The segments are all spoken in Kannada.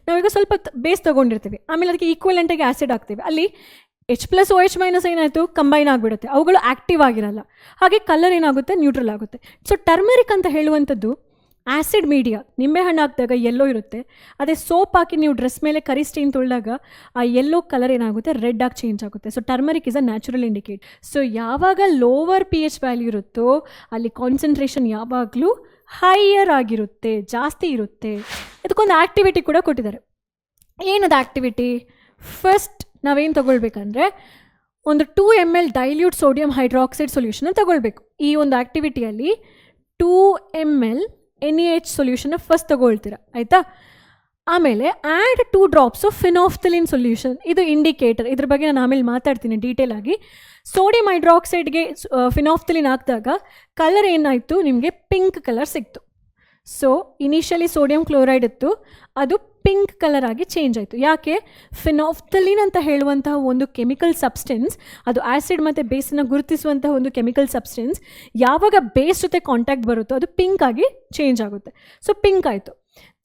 ನಾವೀಗ ಸ್ವಲ್ಪ ಬೇಸ್ ತೊಗೊಂಡಿರ್ತೀವಿ, ಆಮೇಲೆ ಅದಕ್ಕೆ ಈಕ್ವಲೆಂಟಾಗಿ ಆ್ಯಸಿಡ್ ಹಾಕ್ತೀವಿ, ಅಲ್ಲಿ H+OH- ಏನಾಯಿತು, ಕಂಬೈನ್ ಆಗಿಬಿಡುತ್ತೆ, ಅವುಗಳು ಆ್ಯಕ್ಟಿವ್ ಆಗಿರಲ್ಲ, ಹಾಗೆ ಕಲರ್ ಏನಾಗುತ್ತೆ, ನ್ಯೂಟ್ರಲ್ ಆಗುತ್ತೆ. ಸೊ ಟರ್ಮರಿಕ್ ಅಂತ ಹೇಳುವಂಥದ್ದು ಆ್ಯಸಿಡ್ ಮೀಡಿಯಾ, ನಿಂಬೆಹಣ್ಣು ಹಾಕಿದಾಗ ಯೆಲ್ಲೋ ಇರುತ್ತೆ, ಅದೇ ಸೋಪ್ ಹಾಕಿ ನೀವು ಡ್ರೆಸ್ ಮೇಲೆ ಕರಿ ಸ್ಟೇನ್ ತೊಳೆದಾಗ ಆ ಯೆಲ್ಲೋ ಕಲರ್ ಏನಾಗುತ್ತೆ, ರೆಡ್ ಆಗಿ ಚೇಂಜ್ ಆಗುತ್ತೆ. So turmeric is a natural indicate. So ಯಾವಾಗ ಲೋವರ್ pH ವ್ಯಾಲ್ಯೂ ಇರುತ್ತೋ ಅಲ್ಲಿ ಕಾನ್ಸಂಟ್ರೇಷನ್ ಯಾವಾಗಲೂ ಹೈಯರ್ ಆಗಿರುತ್ತೆ, ಜಾಸ್ತಿ ಇರುತ್ತೆ. ಇದಕ್ಕೊಂದು ಆ್ಯಕ್ಟಿವಿಟಿ ಕೂಡ ಕೊಟ್ಟಿದ್ದಾರೆ. ಏನದು ಆ್ಯಕ್ಟಿವಿಟಿ? ಫಸ್ಟ್ ನಾವೇನು ತಗೊಳ್ಬೇಕಂದ್ರೆ ಒಂದು 2 ml ಡೈಲ್ಯೂಟ್ ಸೋಡಿಯಂ ಹೈಡ್ರಾಕ್ಸೈಡ್ ಸೊಲ್ಯೂಷನ್ನ ತಗೊಳ್ಬೇಕು. ಈ ಒಂದು ಆ್ಯಕ್ಟಿವಿಟಿಯಲ್ಲಿ 2 ml NaH ಸೊಲ್ಯೂಷನ್ನ ಫಸ್ಟ್ ತಗೊಳ್ತೀರಾ, ಆಯಿತಾ? ಆಮೇಲೆ ಆ್ಯಡ್ 2 drops ಆಫ್ ಫಿನಾಫ್ಥಲಿನ್ ಸೊಲ್ಯೂಷನ್. ಇದು ಇಂಡಿಕೇಟರ್, ಇದ್ರ ಬಗ್ಗೆ ನಾನು ಆಮೇಲೆ ಮಾತಾಡ್ತೀನಿ ಡೀಟೇಲ್ ಆಗಿ. ಸೋಡಿಯಂ ಹೈಡ್ರಾಕ್ಸೈಡ್ಗೆ ಫಿನಾಫ್ಥಲಿನ್ ಹಾಕಿದಾಗ ಕಲರ್ ಏನಾಯಿತು, ನಿಮಗೆ ಪಿಂಕ್ ಕಲರ್ ಸಿಕ್ತು. ಸೊ ಇನಿಷಿಯಲಿ ಸೋಡಿಯಂ ಕ್ಲೋರೈಡ್ ಇತ್ತು, ಅದು ಪಿಂಕ್ ಕಲರ್ ಆಗಿ ಚೇಂಜ್ ಆಯಿತು. ಯಾಕೆ? ಫಿನಾಫ್ಥಲಿನ್ ಅಂತ ಹೇಳುವಂತಹ ಒಂದು ಕೆಮಿಕಲ್ ಸಬ್ಸ್ಟೆನ್ಸ್, ಅದು ಆ್ಯಸಿಡ್ ಮತ್ತು ಬೇಸನ್ನು ಗುರುತಿಸುವಂತಹ ಒಂದು ಕೆಮಿಕಲ್ ಸಬ್ಸ್ಟೆನ್ಸ್ ಯಾವಾಗ ಬೇಸ್ ಜೊತೆ ಕಾಂಟ್ಯಾಕ್ಟ್ ಬರುತ್ತೋ ಅದು ಪಿಂಕ್ ಆಗಿ ಚೇಂಜ್ ಆಗುತ್ತೆ. ಸೊ ಪಿಂಕ್ ಆಯಿತು.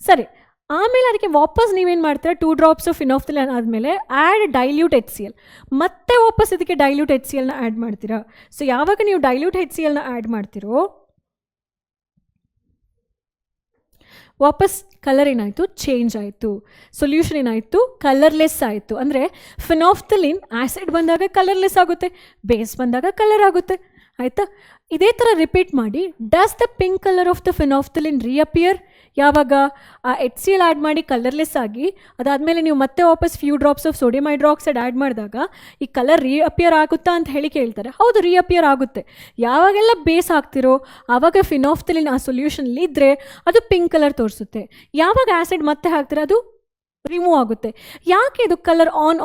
ಸರಿ, ಆಮೇಲೆ ಅದಕ್ಕೆ ವಾಪಸ್ ನೀವೇನು ಮಾಡ್ತೀರಾ, 2 drops ಆಫ್ ಫಿನಾಫ್ಥಲಿನ್ ಆದಮೇಲೆ ಆ್ಯಡ್ ಡೈಲ್ಯೂಟ್ HCl, ಮತ್ತೆ ವಾಪಸ್ ಇದಕ್ಕೆ ಡೈಲ್ಯೂಟ್ HClನ ಆ್ಯಡ್ ಮಾಡ್ತೀರಾ. ಸೊ ಯಾವಾಗ ನೀವು ಡೈಲ್ಯೂಟ್ HClನ ಆ್ಯಡ್ ಮಾಡ್ತೀರೋ ವಾಪಸ್ ಕಲರ್ ಏನಾಯಿತು, ಚೇಂಜ್ ಆಯಿತು. ಸೊಲ್ಯೂಷನ್ ಏನಾಯಿತು, ಕಲರ್ಲೆಸ್ ಆಯಿತು. ಅಂದರೆ ಫಿನಾಫ್ಥಲಿನ್ ಆ್ಯಸಿಡ್ ಬಂದಾಗ ಕಲರ್ಲೆಸ್ ಆಗುತ್ತೆ, ಬೇಸ್ ಬಂದಾಗ ಕಲರ್ ಆಗುತ್ತೆ, ಆಯಿತಾ? ಇದೇ ಥರ ರಿಪೀಟ್ ಮಾಡಿ. Does the pink colour of the phenolphthalein reappear? ಯಾವಾಗ ಆ HCl ಆ್ಯಡ್ ಮಾಡಿ ಕಲರ್ಲೆಸ್ ಆಗಿ ಅದಾದಮೇಲೆ ನೀವು ಮತ್ತೆ ವಾಪಸ್ few drops of sodium hydroxide add ಮಾಡಿದಾಗ ಈ ಕಲರ್ ರೀಅಪಿಯರ್ ಆಗುತ್ತಾ ಅಂತ ಹೇಳಿ ಕೇಳ್ತಾರೆ. ಹೌದು, ರೀಅಪಿಯರ್ ಆಗುತ್ತೆ. ಯಾವಾಗೆಲ್ಲ ಬೇಸ್ ಹಾಕ್ತಿರೋ ಆವಾಗ ಫಿನಾಫ್ಥಲಿನ್ ಆ ಸೊಲ್ಯೂಷನಲ್ಲಿ ಇದ್ದರೆ ಅದು ಪಿಂಕ್ ಕಲರ್ ತೋರಿಸುತ್ತೆ. ಯಾವಾಗ ಆ್ಯಸಿಡ್ ಮತ್ತೆ ಹಾಕ್ತೀರ ಅದು ರಿಮೂವ್ ಆಗುತ್ತೆ. ಯಾಕೆ ಇದು ಕಲರ್ ಆನ್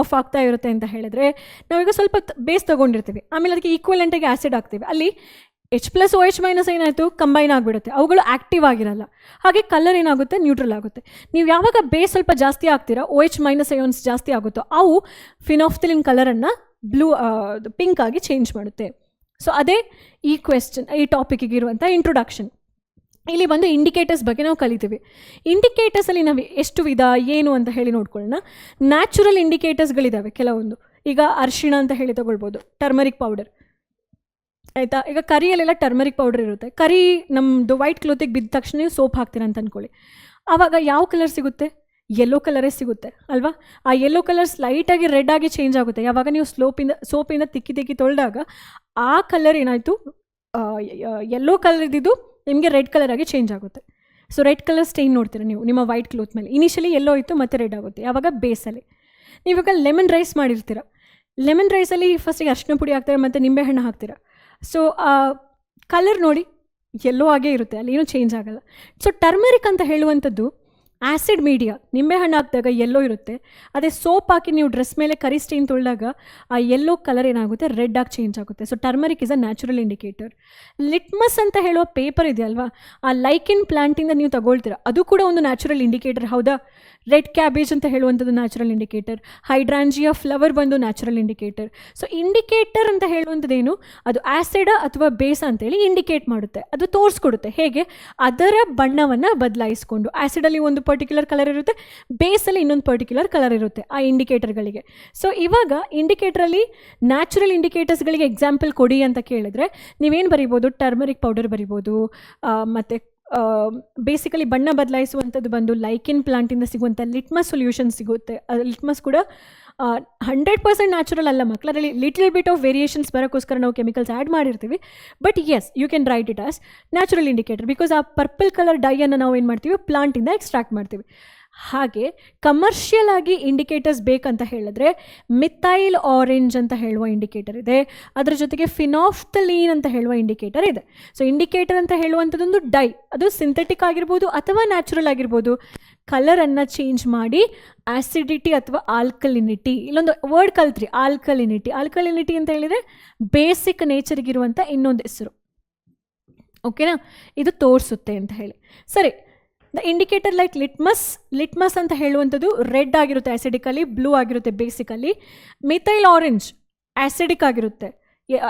ಆಫ್ ಆಗ್ತಾ ಇರುತ್ತೆ ಅಂತ ಹೇಳಿದ್ರೆ, ನಾವೀಗ ಸ್ವಲ್ಪ ಬೇಸ್ ತೊಗೊಂಡಿರ್ತೀವಿ, ಆಮೇಲೆ ಅದಕ್ಕೆ ಈಕ್ವಲೆಂಟಾಗಿ ಆ್ಯಸಿಡ್ ಹಾಕ್ತೀವಿ, ಅಲ್ಲಿ H+OH- ಏನಾಯಿತು, ಕಂಬೈನ್ ಆಗಿಬಿಡುತ್ತೆ, ಅವುಗಳು ಆ್ಯಕ್ಟಿವ್ ಆಗಿರಲ್ಲ, ಹಾಗೆ ಕಲರ್ ಏನಾಗುತ್ತೆ, ನ್ಯೂಟ್ರಲ್ ಆಗುತ್ತೆ. ನೀವು ಯಾವಾಗ ಬೇಸ್ ಸ್ವಲ್ಪ ಜಾಸ್ತಿ ಹಾಕ್ತೀರಾ, OH- ಅಯಾನ್ಸ್ ಜಾಸ್ತಿ ಆಗುತ್ತೋ ಅವು ಫಿನಾಫ್ಥಲಿನ್ ಕಲರನ್ನು ಪಿಂಕ್ ಆಗಿ ಚೇಂಜ್ ಮಾಡುತ್ತೆ. ಸೊ ಅದೇ ಈ ಟಾಪಿಕ್ಗೆ ಇರುವಂಥ ಇಂಟ್ರೊಡಕ್ಷನ್. ಇಲ್ಲಿ ಬಂದು ಇಂಡಿಕೇಟರ್ಸ್ ಬಗ್ಗೆ ನಾವು ಕಲಿತೀವಿ. ಇಂಡಿಕೇಟರ್ಸಲ್ಲಿ ನಾವು ಎಷ್ಟು ವಿಧ ಏನು ಅಂತ ಹೇಳಿ ನೋಡ್ಕೊಳ್ಳೋಣ. ನ್ಯಾಚುರಲ್ ಇಂಡಿಕೇಟರ್ಸ್ಗಳಿದ್ದಾವೆ ಕೆಲವೊಂದು. ಈಗ ಅರಿಶಿಣ ಅಂತ ಹೇಳಿ ತಗೊಳ್ಬೋದು, ಟರ್ಮರಿಕ್ ಪೌಡರ್, ಆಯಿತಾ? ಈಗ ಕರಿಯಲ್ಲೆಲ್ಲ ಟರ್ಮರಿಕ್ ಪೌಡರ್ ಇರುತ್ತೆ. ಕರಿ ನಮ್ಮದು ವೈಟ್ ಕ್ಲೋತಿಗೆ ಬಿದ್ದ ತಕ್ಷಣ ನೀವು ಸೋಪ್ ಹಾಕ್ತೀರ ಅಂತ ಅಂದ್ಕೊಳ್ಳಿ, ಆವಾಗ ಯಾವ ಕಲರ್ ಸಿಗುತ್ತೆ? ಯೆಲ್ಲೋ ಕಲರೇ ಸಿಗುತ್ತೆ ಅಲ್ವಾ? ಆ ಯೆಲ್ಲೋ ಕಲರ್ ಸ್ಲೈಟಾಗಿ ರೆಡ್ ಆಗಿ ಚೇಂಜ್ ಆಗುತ್ತೆ ಯಾವಾಗ ನೀವು ಸೋಪಿಂದ ತಿಕ್ಕಿ ತೊಳೆದಾಗ ಆ ಕಲರ್ ಏನಾಯಿತು, ಯೆಲ್ಲೋ ಕಲರ್ ಇದ್ದಿದ್ದು ನಿಮಗೆ ರೆಡ್ ಕಲರ್ ಆಗಿ ಚೇಂಜ್ ಆಗುತ್ತೆ. ಸೊ ರೆಡ್ ಕಲರ್ ಸ್ಟೇನ್ ನೋಡ್ತೀರ ನೀವು ನಿಮ್ಮ ವೈಟ್ ಕ್ಲೋತ್ ಮೇಲೆ. ಇನಿಷಿಯಲಿ ಯೆಲ್ಲೋ ಇತ್ತು ಮತ್ತೆ ರೆಡ್ ಆಗುತ್ತೆ ಯಾವಾಗ ಬೇಸಲ್ಲಿ. ನೀವಾಗ ಲೆಮನ್ ರೈಸ್ ಮಾಡಿರ್ತೀರ, ಲೆಮನ್ ರೈಸಲ್ಲಿ ಫಸ್ಟಿಗೆ ಅರಿಶಿನ ಪುಡಿ ಹಾಕ್ತಾರೆ ಮತ್ತು ನಿಂಬೆಹಣ್ಣು ಹಾಕ್ತೀರ. ಸೊ ಕಲರ್ ನೋಡಿ ಯೆಲ್ಲೋ ಆಗೇ ಇರುತ್ತೆ, ಅಲ್ಲಿ ಏನೂ ಚೇಂಜ್ ಆಗಲ್ಲ. ಸೊ ಟರ್ಮರಿಕ್ ಅಂತ ಹೇಳುವಂಥದ್ದು ಆ್ಯಸಿಡ್ ಮೀಡಿಯಾ, ನಿಂಬೆಹಣ್ಣು ಹಾಕಿದಾಗ ಯೆಲ್ಲೋ ಇರುತ್ತೆ, ಅದೇ ಸೋಪ್ ಹಾಕಿ ನೀವು ಡ್ರೆಸ್ ಮೇಲೆ ಕರಿ ಸ್ಟೇನ್ ತೊಳೆದಾಗ ಆ ಯೆಲ್ಲೋ ಕಲರ್ ಏನಾಗುತ್ತೆ, ರೆಡ್ ಆಗಿ ಚೇಂಜ್ ಆಗುತ್ತೆ. So turmeric is a natural indicator. Litmus ಅಂತ ಹೇಳುವ ಪೇಪರ್ ಇದೆಯಲ್ವಾ, ಆ ಲೈಕಿನ್ ಪ್ಲಾಂಟಿಂದ ನೀವು ತಗೊಳ್ತೀರ, ಅದು ಕೂಡ ಒಂದು ನ್ಯಾಚುರಲ್ ಇಂಡಿಕೇಟರ್, ಹೌದಾ? ರೆಡ್ ಕ್ಯಾಬೇಜ್ ಅಂತ ಹೇಳುವಂಥದ್ದು ನ್ಯಾಚುರಲ್ ಇಂಡಿಕೇಟರ್, ಹೈಡ್ರಾಂಜಿಯಾ ಫ್ಲವರ್ ಬಂದು ನ್ಯಾಚುರಲ್ ಇಂಡಿಕೇಟರ್. ಸೊ ಇಂಡಿಕೇಟರ್ ಅಂತ ಹೇಳುವಂಥದ್ದೇನು, ಅದು ಆ್ಯಸಿಡ ಅಥವಾ ಬೇಸ್ ಅಂತೇಳಿ ಇಂಡಿಕೇಟ್ ಮಾಡುತ್ತೆ, ಅದು ತೋರಿಸ್ಕೊಡುತ್ತೆ. ಹೇಗೆ? ಅದರ ಬಣ್ಣವನ್ನು ಬದಲಾಯಿಸ್ಕೊಂಡು. ಆ್ಯಸಿಡಲ್ಲಿ ಒಂದು ಪರ್ಟಿಕ್ಯುಲರ್ ಕಲರ್ ಇರುತ್ತೆ, ಬೇಸಲ್ಲಿ ಇನ್ನೊಂದು ಪರ್ಟಿಕ್ಯುಲರ್ ಕಲರ್ ಇರುತ್ತೆ ಆ ಇಂಡಿಕೇಟರ್ಗಳಿಗೆ. ಸೊ ಇವಾಗ ಇಂಡಿಕೇಟರಲ್ಲಿ ನ್ಯಾಚುರಲ್ ಇಂಡಿಕೇಟರ್ಸ್ಗಳಿಗೆ ಎಕ್ಸಾಂಪಲ್ ಕೊಡಿ ಅಂತ ಕೇಳಿದ್ರೆ ನೀವೇನು ಬರಿಬೋದು? ಟರ್ಮರಿಕ್ ಪೌಡರ್ ಬರಿಬೋದು, ಮತ್ತು ಬೇಸಿಕಲಿ ಬಣ್ಣ ಬದಲಾಯಿಸುವಂಥದ್ದು ಬಂದು ಲೈಕಿನ್ ಪ್ಲಾಂಟಿಂದ ಸಿಗುವಂಥ ಲಿಟ್ಮಸ್ ಸೊಲ್ಯೂಷನ್ ಸಿಗುತ್ತೆ. ಲಿಟ್ಮಸ್ ಕೂಡ 100% ನ್ಯಾಚುರಲ್ ಅಲ್ಲ ಮಕ್ಕಳು, ಅದರಲ್ಲಿ ಲಿಟಲ್ ಬಿಟ್ ಆಫ್ ವೇರಿಯೇಷನ್ಸ್ ಬರೋಕ್ಕೋಸ್ಕರ ನಾವು ಕೆಮಿಕಲ್ಸ್ ಆ್ಯಡ್ ಮಾಡಿರ್ತೀವಿ. But yes, you can write it as natural indicator, because ಆ ಪರ್ಪಲ್ ಕಲರ್ ಡೈಯನ್ನು ನಾವು ಏನು ಮಾಡ್ತೀವಿ, ಪ್ಲಾಂಟಿಂದ ಎಕ್ಸ್ಟ್ರಾಕ್ಟ್ ಮಾಡ್ತೀವಿ. ಹಾಗೆ ಕಮರ್ಷಿಯಲ್ ಆಗಿ ಇಂಡಿಕೇಟರ್ಸ್ ಬೇಕಂತ ಹೇಳಿದ್ರೆ ಮಿಥೈಲ್ ಆರೆಂಜ್ ಅಂತ ಹೇಳುವ ಇಂಡಿಕೇಟರ್ ಇದೆ, ಅದರ ಜೊತೆಗೆ ಫಿನಾಫ್ಥಲೀನ್ ಅಂತ ಹೇಳುವ ಇಂಡಿಕೇಟರ್ ಇದೆ. ಸೊ ಇಂಡಿಕೇಟರ್ ಅಂತ ಹೇಳುವಂಥದ್ದೊಂದು ಡೈ, ಅದು ಸಿಂಥೆಟಿಕ್ ಆಗಿರ್ಬೋದು ಅಥವಾ ನ್ಯಾಚುರಲ್ ಆಗಿರ್ಬೋದು, ಕಲರನ್ನು ಚೇಂಜ್ ಮಾಡಿ ಆ್ಯಸಿಡಿಟಿ ಅಥವಾ ಆಲ್ಕಲಿನಿಟಿ, ಇಲ್ಲೊಂದು ವರ್ಡ್ ಕಲ್ತ್ರಿ, ಆಲ್ಕಲಿನಿಟಿ ಅಂತ ಹೇಳಿದರೆ ಬೇಸಿಕ್ ನೇಚರ್ಗಿರುವಂಥ ಇನ್ನೊಂದು ಹೆಸರು, ಓಕೆನಾ? ಇದು ತೋರಿಸುತ್ತೆ ಅಂತ ಹೇಳಿ. ಸರಿ, ದ ಇಂಡಿಕೇಟರ್ ಲೈಕ್ ಲಿಟ್ಮಸ್ ಅಂತ ಹೇಳುವಂಥದ್ದು ರೆಡ್ ಆಗಿರುತ್ತೆ ಆ್ಯಸಿಡಿಕಲಿ, ಬ್ಲೂ ಆಗಿರುತ್ತೆ ಬೇಸಿಕಲಿ. ಮಿಥೈಲ್ ಆರೆಂಜ್ ಆ್ಯಸಿಡಿಕ್ ಆಗಿರುತ್ತೆ,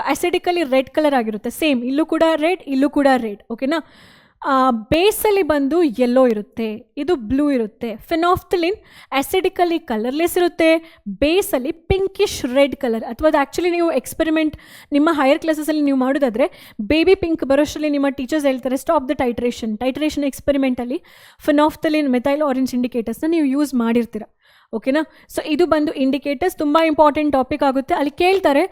ಆ್ಯಸಿಡಿಕಲಿ ರೆಡ್ ಕಲರ್ ಆಗಿರುತ್ತೆ, ಸೇಮ್ ಇಲ್ಲೂ ಕೂಡ ರೆಡ್, ಇಲ್ಲೂ ಕೂಡ ರೆಡ್, ಓಕೆನಾ? ಬೇಸಲ್ಲಿ ಬಂದು ಯೆಲ್ಲೋ ಇರುತ್ತೆ, ಇದು ಬ್ಲೂ ಇರುತ್ತೆ. ಫಿನಾಫ್ಥಲಿನ್ ಆ್ಯಸಿಡಿಕಲಿ ಕಲರ್ಲೆಸ್ ಇರುತ್ತೆ, ಬೇಸಲ್ಲಿ ಪಿಂಕಿಶ್ ರೆಡ್ ಕಲರ್. ಅಥವಾ ಅದು ಆ್ಯಕ್ಚುಲಿ ನೀವು ಎಕ್ಸ್ಪೆರಿಮೆಂಟ್ ನಿಮ್ಮ ಹೈಯರ್ ಕ್ಲಾಸಸಲ್ಲಿ ನೀವು ಮಾಡೋದಾದರೆ ಬೇಬಿ ಪಿಂಕ್ ಬರೋಷ್ಟರಲ್ಲಿ ನಿಮ್ಮ ಟೀಚರ್ಸ್ ಹೇಳ್ತಾರೆ stop the titration experimentally ಫಿನಾಫ್ಥಲಿನ್ ಮೆಥೈಲ್ orange ಇಂಡಿಕೇಟರ್ಸ್ನ ನೀವು ಯೂಸ್ ಮಾಡಿರ್ತೀರ. ಓಕೆನಾ? ಸೊ ಇದು ಬಂದು ಇಂಡಿಕೇಟರ್ಸ್, ತುಂಬ ಇಂಪಾರ್ಟೆಂಟ್ ಟಾಪಿಕ್ ಆಗುತ್ತೆ. ಅಲ್ಲಿ ಕೇಳ್ತಾರೆ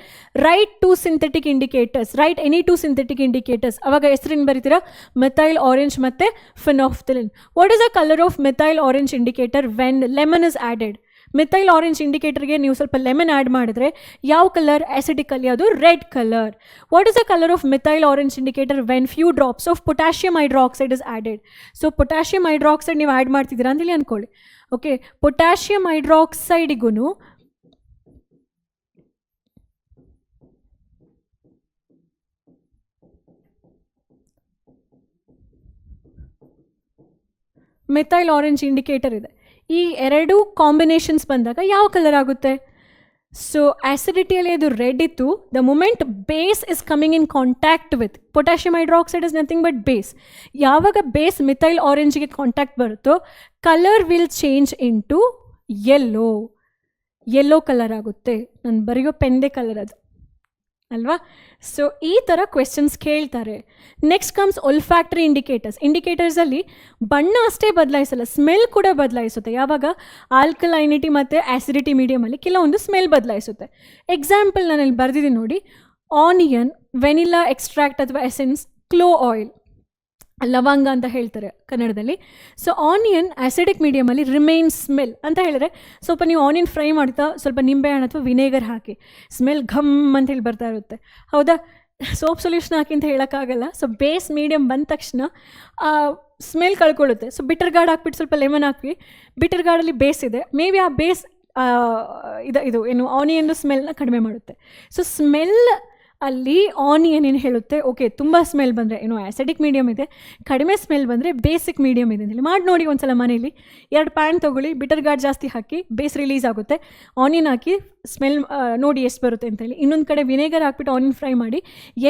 write two synthetic indicators, write any two synthetic indicators. ಅವಾಗ ಹೆಸರಿನ ಬರೀತೀರಾ ಮೆಥೈಲ್ ಆರೆಂಜ್ ಮತ್ತು phenolphthalein. What is the colour of methyl orange indicator when lemon is added? Methyl orange ಇಂಡಿಕೇಟರ್ಗೆ ನೀವು ಸ್ವಲ್ಪ ಲೆಮನ್ ಆ್ಯಡ್ ಮಾಡಿದ್ರೆ ಯಾವ ಕಲರ್? ಆ್ಯಸಿಡಿಕಲಿ ಅದು red colour. What is the colour of methyl orange indicator when few drops of potassium hydroxide is added? So potassium hydroxide ನೀವು ಆ್ಯಡ್ ಮಾಡ್ತಿದ್ದೀರಾ ಅಂತೇಳಿ ಅಂದ್ಕೊಳ್ಳಿ. ಓಕೆ, ಪೊಟ್ಯಾಷಿಯಮ್ ಹೈಡ್ರಾಕ್ಸೈಡಿಗೂ ಮೆಥೈಲ್ ಆರೆಂಜ್ ಇಂಡಿಕೇಟರ್ ಇದೆ. ಈ ಎರಡು ಕಾಂಬಿನೇಷನ್ಸ್ ಬಂದಾಗ ಯಾವ ಕಲರ್ ಆಗುತ್ತೆ? ಸೊ ಆ್ಯಸಿಡಿಟಿಯಲ್ಲಿ ಅದು ರೆಡ್ ಇತ್ತು. The moment base is coming in contact with potassium hydroxide is nothing but base. ಯಾವಾಗ ಬೇಸ್ ಮಿಥೈಲ್ ಆರೆಂಜಿಗೆ ಕಾಂಟ್ಯಾಕ್ಟ್ ಬರುತ್ತೋ colour will change into yellow colour ಆಗುತ್ತೆ. ನಾನು ಬರೆಯೋ ಪೆನ್ದೇ ಕಲರ್ ಅದು ಅಲ್ವಾ? ಸೊ ಈ ಥರ ಕ್ವೆಶನ್ಸ್ ಕೇಳ್ತಾರೆ. ನೆಕ್ಸ್ಟ್ ಕಮ್ಸ್ ಒಲ್ಫ್ಯಾಕ್ಟರಿ ಇಂಡಿಕೇಟರ್ಸಲ್ಲಿ ಬಣ್ಣ ಅಷ್ಟೇ ಬದಲಾಯಿಸಲ್ಲ, ಸ್ಮೆಲ್ ಕೂಡ ಬದಲಾಯಿಸುತ್ತೆ. ಯಾವಾಗ ಆಲ್ಕಲೈನಿಟಿ ಮತ್ತು ಆ್ಯಸಿಡಿಟಿ ಮೀಡಿಯಮಲ್ಲಿ ಕೆಲವೊಂದು ಸ್ಮೆಲ್ ಬದಲಾಯಿಸುತ್ತೆ. ಎಕ್ಸಾಂಪಲ್ ನಾನು ಇಲ್ಲಿ ಬರೆದಿದ್ದೀನಿ ನೋಡಿ, ಆನಿಯನ್, ವೆನಿಲಾ ಎಕ್ಸ್ಟ್ರಾಕ್ಟ್ ಅಥವಾ ಎಸೆನ್ಸ್, ಕ್ಲೋ ಆಯಿಲ್, ಲವಂಗ ಅಂತ ಹೇಳ್ತಾರೆ ಕನ್ನಡದಲ್ಲಿ. ಸೊ ಆನಿಯನ್ ಆ್ಯಸಿಡಿಕ್ ಮೀಡಿಯಮಲ್ಲಿ ರಿಮೈನ್ ಸ್ಮೆಲ್ ಅಂತ ಹೇಳಿದ್ರೆ ಸ್ವಲ್ಪ ನೀವು ಆನಿಯನ್ ಫ್ರೈ ಮಾಡ್ತಾ ಸ್ವಲ್ಪ ನಿಂಬೆಹಣ್ಣು ಅಥವಾ ವಿನೇಗರ್ ಹಾಕಿ ಸ್ಮೆಲ್ ಘಮ್ ಅಂತ ಹೇಳಿ ಬರ್ತಾ ಇರುತ್ತೆ, ಹೌದಾ? ಸೋಪ್ ಸೊಲ್ಯೂಷನ್ ಹಾಕಿ ಅಂತ ಹೇಳೋಕ್ಕಾಗಲ್ಲ. ಸೊ ಬೇಸ್ ಮೀಡಿಯಮ್ ಬಂದ ತಕ್ಷಣ ಸ್ಮೆಲ್ ಕಳ್ಕೊಳ್ಳುತ್ತೆ. ಸೊ ಬಿಟರ್ ಗಾರ್ಡ್ ಹಾಕ್ಬಿಟ್ಟು ಸ್ವಲ್ಪ ಲೆಮನ್ ಹಾಕಿ, ಬಿಟರ್ ಗಾರ್ಡಲ್ಲಿ ಬೇಸ್ ಇದೆ, ಮೇ ಬಿ ಆ ಬೇಸ್ ಇದು ಏನು ಆನಿಯನ್ ಸ್ಮೆಲ್ನ ಕಡಿಮೆ ಮಾಡುತ್ತೆ. ಸೊ ಸ್ಮೆಲ್ ಅಲ್ಲಿ ಆನಿಯನ್ ಏನು ಹೇಳುತ್ತೆ, ಓಕೆ ತುಂಬ ಸ್ಮೆಲ್ ಬಂದರೆ ಏನು ಆ್ಯಸಿಡಿಕ್ ಮೀಡಿಯಮ್ ಇದೆ, ಕಡಿಮೆ ಸ್ಮೆಲ್ ಬಂದರೆ ಬೇಸಿಕ್ ಮೀಡಿಯಮ್ ಇದೆ ಅಂತೇಳಿ ಮಾಡಿ ನೋಡಿ ಒಂದ್ಸಲ ಮನೇಲಿ. 2 ಪ್ಯಾನ್ ತೊಗೊಳ್ಳಿ, ಬಿಟರ್ ಗಾರ್ಡ್ ಜಾಸ್ತಿ ಹಾಕಿ, ಬೇಸ್ ರಿಲೀಸ್ ಆಗುತ್ತೆ, ಆನಿಯನ್ ಹಾಕಿ ಸ್ಮೆಲ್ ನೋಡಿ ಎಷ್ಟು ಬರುತ್ತೆ ಅಂತ ಹೇಳಿ. ಇನ್ನೊಂದು ಕಡೆ ವಿನೇಗರ್ ಹಾಕ್ಬಿಟ್ಟು ಆನಿಯನ್ ಫ್ರೈ ಮಾಡಿ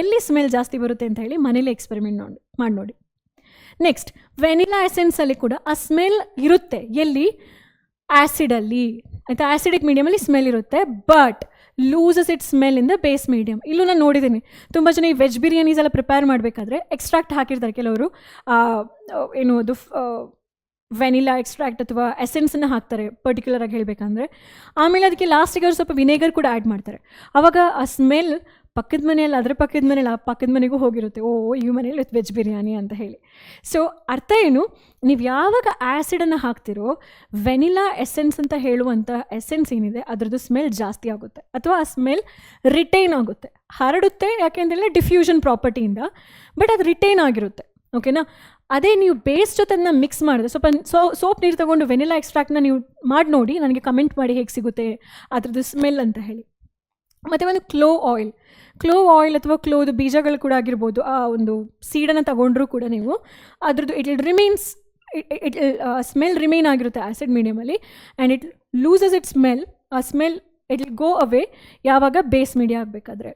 ಎಲ್ಲಿ ಸ್ಮೆಲ್ ಜಾಸ್ತಿ ಬರುತ್ತೆ ಅಂತ ಹೇಳಿ ಮನೇಲಿ ಎಕ್ಸ್ಪೆರಿಮೆಂಟ್ ಮಾಡಿ ನೋಡಿ. ನೆಕ್ಸ್ಟ್ ವೆನಿಲಾ ಎಸೆನ್ಸಲ್ಲಿ ಕೂಡ ಆ ಸ್ಮೆಲ್ ಇರುತ್ತೆ, ಎಲ್ಲಿ? ಆ್ಯಸಿಡಲ್ಲಿ ಆಯಿತಾ, ಆ್ಯಸಿಡಿಕ್ ಮೀಡಿಯಮಲ್ಲಿ ಸ್ಮೆಲ್ ಇರುತ್ತೆ, but loses it smell in the base medium. ಇಲ್ಲೂ ನಾನು ನೋಡಿದ್ದೀನಿ ತುಂಬ ಜನ ಈ ವೆಜ್ ಬಿರಿಯಾನೀಸ್ ಎಲ್ಲ ಪ್ರಿಪೇರ್ ಮಾಡಬೇಕಾದ್ರೆ ಎಕ್ಸ್ಟ್ರಾಕ್ಟ್ ಹಾಕಿರ್ತಾರೆ ಕೆಲವರು, ಏನು ಅದು ವೆನಿಲಾ ಎಕ್ಸ್ಟ್ರಾಕ್ಟ್ ಅಥವಾ ಎಸೆನ್ಸನ್ನು ಹಾಕ್ತಾರೆ ಪರ್ಟಿಕ್ಯುಲರಾಗಿ ಹೇಳಬೇಕಂದ್ರೆ. ಆಮೇಲೆ ಅದಕ್ಕೆ ಲಾಸ್ಟಿಗೆ ಅವ್ರು ಸ್ವಲ್ಪ ವಿನೇಗರ್ ಕೂಡ ಆ್ಯಡ್ ಮಾಡ್ತಾರೆ. ಆವಾಗ ಆ ಸ್ಮೆಲ್ ಪಕ್ಕದ ಮನೆಯಲ್ಲಿ ಅದರ ಪಕ್ಕದ ಮನೇಲಿ ಆ ಪಕ್ಕದ ಮನೆಗೂ ಹೋಗಿರುತ್ತೆ, ಓ ಈ ಮನೇಲಿ ವೆಜ್ ಬಿರಿಯಾನಿ ಅಂತ ಹೇಳಿ. ಸೊ ಅರ್ಥ ಏನು, ನೀವು ಯಾವಾಗ ಆ್ಯಸಿಡನ್ನು ಹಾಕ್ತಿರೋ ವೆನಿಲಾ ಎಸೆನ್ಸ್ ಅಂತ ಹೇಳುವಂಥ ಎಸೆನ್ಸ್ ಏನಿದೆ ಅದರದ್ದು ಸ್ಮೆಲ್ ಜಾಸ್ತಿ ಆಗುತ್ತೆ, ಅಥವಾ ಆ ಸ್ಮೆಲ್ ರಿಟೈನ್ ಆಗುತ್ತೆ, ಹರಡುತ್ತೆ. ಯಾಕೆಂದರೆ ಡಿಫ್ಯೂಷನ್ ಪ್ರಾಪರ್ಟಿಯಿಂದ, ಬಟ್ ಅದು ರಿಟೈನ್ ಆಗಿರುತ್ತೆ. ಓಕೆನಾ? ಅದೇ ನೀವು ಬೇಸ್ ಜೊತೆ ಅದನ್ನ ಮಿಕ್ಸ್ ಮಾಡಿದ್ರೆ, ಸ್ವಲ್ಪ ಸೋಪ್ ನೀರು ತೊಗೊಂಡು ವೆನಿಲಾ ಎಕ್ಸ್ಟ್ರಾಕ್ಟ್ನ ನೀವು ಮಾಡಿ ನೋಡಿ, ನನಗೆ ಕಮೆಂಟ್ ಮಾಡಿ ಹೇಗೆ ಸಿಗುತ್ತೆ ಅದರದ್ದು ಸ್ಮೆಲ್ ಅಂತ ಹೇಳಿ. ಮತ್ತು ಒಂದು ಕ್ಲೋವ್ ಆಯಿಲ್ ಅಥವಾ ಕ್ಲೋದು ಬೀಜಗಳು ಕೂಡ ಆಗಿರ್ಬೋದು, ಆ ಒಂದು ಸೀಡನ್ನು ತಗೊಂಡ್ರೂ ಕೂಡ ನೀವು ಅದ್ರದ್ದು ಇಟ್ ಸ್ಮೆಲ್ ರಿಮೈನ್ ಆಗಿರುತ್ತೆ ಆ್ಯಸಿಡ್ ಮೀಡಿಯಮಲ್ಲಿ, and it loses it smell. ಆ smell it will go away ಯಾವಾಗ ಬೇಸ್ ಮೀಡಿಯಾ ಆಗಬೇಕಾದ್ರೆ.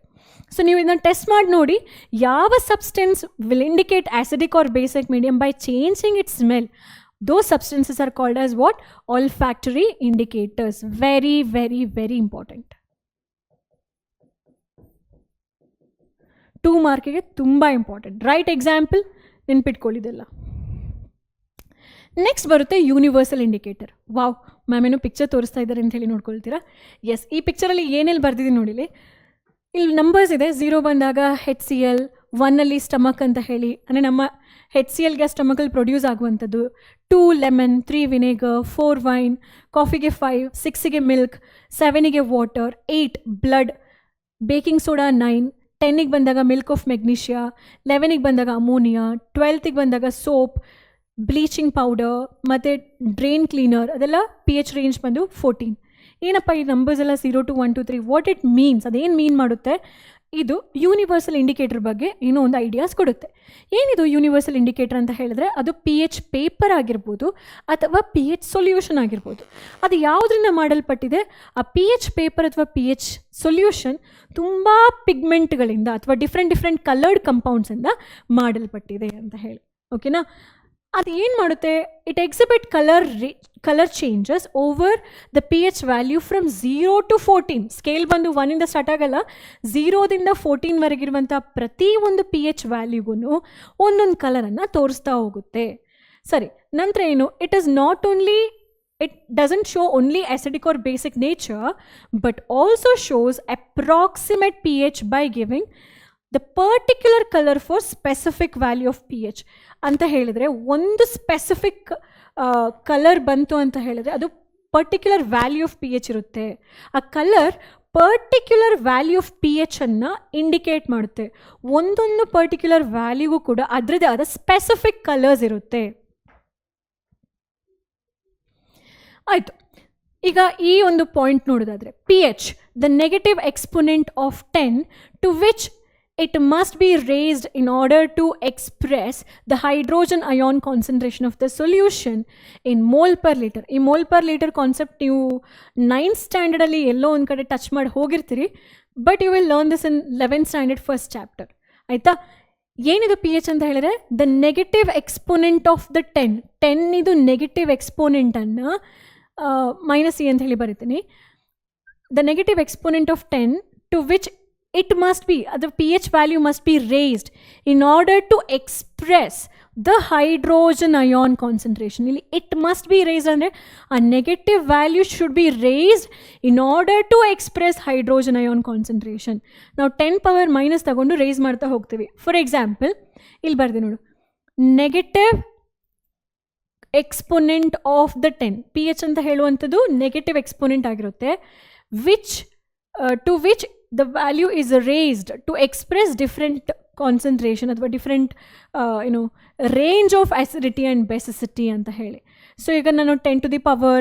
ಸೊ ನೀವು ಇದನ್ನು ಟೆಸ್ಟ್ ಮಾಡಿ ನೋಡಿ, ಯಾವ substance will indicate acidic or basic medium by changing it smell. Those substances are called as what? Olfactory indicators. Very, very, very important. 2 ಮಾರ್ಕಿಗೆ ತುಂಬ ಇಂಪಾರ್ಟೆಂಟ್. ರೈಟ್ ಎಕ್ಸಾಂಪಲ್ ನೆನ್ಪಿಟ್ಕೊಳ್ಳಿದೆಲ್ಲ. ನೆಕ್ಸ್ಟ್ ಬರುತ್ತೆ ಯೂನಿವರ್ಸಲ್ ಇಂಡಿಕೇಟರ್. ವಾವ್, ಮ್ಯಾಮ್ ಏನೋ ಪಿಕ್ಚರ್ ತೋರಿಸ್ತಾ ಇದ್ದಾರೆ ಅಂತ ಹೇಳಿ ನೋಡ್ಕೊಳ್ತೀರಾ? ಎಸ್, ಈ ಪಿಕ್ಚರಲ್ಲಿ ಏನೆಲ್ಲಿ ಬರ್ದಿದ್ದೀನಿ ನೋಡಿಲಿ, ಇಲ್ಲಿ ನಂಬರ್ಸ್ ಇದೆ. 0 ಬಂದಾಗ HCl, 1 ಸ್ಟಮಕ್ ಅಂತ ಹೇಳಿ, ಅಂದರೆ ನಮ್ಮ HCl ಗ್ಯಾಸ್ ಸ್ಟಮಕಲ್ಲಿ ಪ್ರೊಡ್ಯೂಸ್ ಆಗುವಂಥದ್ದು. 2 ಲೆಮನ್, 3 ವಿನೇಗರ್, 4 ವೈನ್, ಕಾಫಿಗೆ 5, 6ಗೆ ಮಿಲ್ಕ್, 7ಗೆ ವಾಟರ್, 8 ಬ್ಲಡ್, ಬೇಕಿಂಗ್ ಸೋಡಾ 9, 10ಗೆ ಬಂದಾಗ ಮಿಲ್ಕ್ ಆಫ್ ಮೆಗ್ನೀಷಿಯಾ, 11ಗೆ ಬಂದಾಗ ಅಮೋನಿಯಾ, 12ಗೆ ಬಂದಾಗ ಸೋಪ್, ಬ್ಲೀಚಿಂಗ್ ಪೌಡರ್ ಮತ್ತು ಡ್ರೈನ್ ಕ್ಲೀನರ್, ಅದೆಲ್ಲ pH ರೇಂಜ್ ಬಂದು 14. ಏನಪ್ಪ ಈ ನಂಬರ್ಸ್ ಎಲ್ಲ 0 to 1 to 3 what it means, ಅದೇನು ಮೀನ್ ಮಾಡುತ್ತೆ? ಇದು ಯೂನಿವರ್ಸಲ್ ಇಂಡಿಕೇಟರ್ ಬಗ್ಗೆ ಏನೋ ಒಂದು ಐಡಿಯಾಸ್ ಕೊಡುತ್ತೆ. ಏನಿದು ಯೂನಿವರ್ಸಲ್ ಇಂಡಿಕೇಟರ್ ಅಂತ ಹೇಳಿದ್ರೆ, ಅದು pH ಪೇಪರ್ ಆಗಿರ್ಬೋದು ಅಥವಾ pH ಸೊಲ್ಯೂಷನ್ ಆಗಿರ್ಬೋದು. ಅದು ಯಾವುದರಿಂದ ಮಾಡಲ್ಪಟ್ಟಿದೆ? ಆ pH ಪೇಪರ್ ಅಥವಾ pH ಸೊಲ್ಯೂಷನ್ ತುಂಬ ಪಿಗ್ಮೆಂಟ್ಗಳಿಂದ ಅಥವಾ ಡಿಫ್ರೆಂಟ್ ಕಲರ್ಡ್ ಕಂಪೌಂಡ್ಸಿಂದ ಮಾಡಲ್ಪಟ್ಟಿದೆ ಅಂತ ಹೇಳಿ. ಓಕೆನಾ. ಅದು ಏನು ಮಾಡುತ್ತೆ, it exhibit colour changes over the P H value from 0 to 14. Scale ಬಂದು 1ಇಂದ ಸ್ಟಾರ್ಟ್ ಆಗಲ್ಲ, 0ದಿಂದ 14ವರೆಗಿರುವಂಥ ಪ್ರತಿ ಒಂದು ಪಿ ಎಚ್ ವ್ಯಾಲ್ಯೂಗೂ ಒಂದೊಂದು ಕಲರನ್ನು ತೋರಿಸ್ತಾ ಹೋಗುತ್ತೆ. ಸರಿ, ನಂತರ ಏನು, it doesn't show only acidic or basic nature, but also shows approximate pH by giving the particular color for specific value of pH. ಅಂತ ಹೇಳಿದರೆ ಒಂದು ಸ್ಪೆಸಿಫಿಕ್ ಕಲರ್ ಬಂತು ಅಂತ ಹೇಳಿದ್ರೆ ಅದು particular value of P H ಇರುತ್ತೆ. ಆ colour particular value of P H ಅನ್ನು ಇಂಡಿಕೇಟ್ ಮಾಡುತ್ತೆ. ಒಂದೊಂದು ಪರ್ಟಿಕ್ಯುಲರ್ ವ್ಯಾಲ್ಯೂಗೂ ಕೂಡ ಅದರದೇ ಆದ ಸ್ಪೆಸಿಫಿಕ್ ಕಲರ್ಸ್ ಇರುತ್ತೆ. ಆಯಿತು, ಈಗ ಈ ಒಂದು ಪಾಯಿಂಟ್ ನೋಡೋದಾದರೆ P H the negative exponent of 10 to which it must be raised in order to express the hydrogen ion concentration of the solution in mole per liter. ಈ mole per liter ಕಾನ್ಸೆಪ್ಟ್ ನೀವು 9th ಸ್ಟ್ಯಾಂಡರ್ಡಲ್ಲಿ ಎಲ್ಲೋ ಒಂದು ಕಡೆ ಟಚ್ ಮಾಡಿ ಹೋಗಿರ್ತೀರಿ, but you will learn this in 11th standard first chapter. ಆಯಿತಾ, ಏನಿದು ಪಿ ಎಚ್ ಅಂತ ಹೇಳಿದ್ರೆ the negative exponent of the 10 ಇದು ನೆಗೆಟಿವ್ ಎಕ್ಸ್ಪೊನೆಂಟನ್ನು -e ಅಂತ ಹೇಳಿ ಬರಿತೀನಿ. The negative exponent of 10 to which it must be, the pH value must be raised in order to express the hydrogen ion concentration. It must be raised ಅಂದರೆ a negative value should be raised in order to express hydrogen ion concentration. ನಾವು 10 power minus ತಗೊಂಡು ರೇಸ್ ಮಾಡ್ತಾ ಹೋಗ್ತೀವಿ. ಫಾರ್ ಎಕ್ಸಾಂಪಲ್ ಇಲ್ಲಿ ಬರ್ದೆ ನೋಡು, negative exponent of the 10 P H ಅಂತ ಹೇಳುವಂಥದ್ದು ನೆಗೆಟಿವ್ ಎಕ್ಸ್ಪೊನೆಂಟ್ ಆಗಿರುತ್ತೆ, to which the value is raised to express different concentration ಅಥವಾ different range of acidity and basicity ಅಂತ ಹೇಳಿ. ಸೊ ಈಗ ನಾನು 10 to the power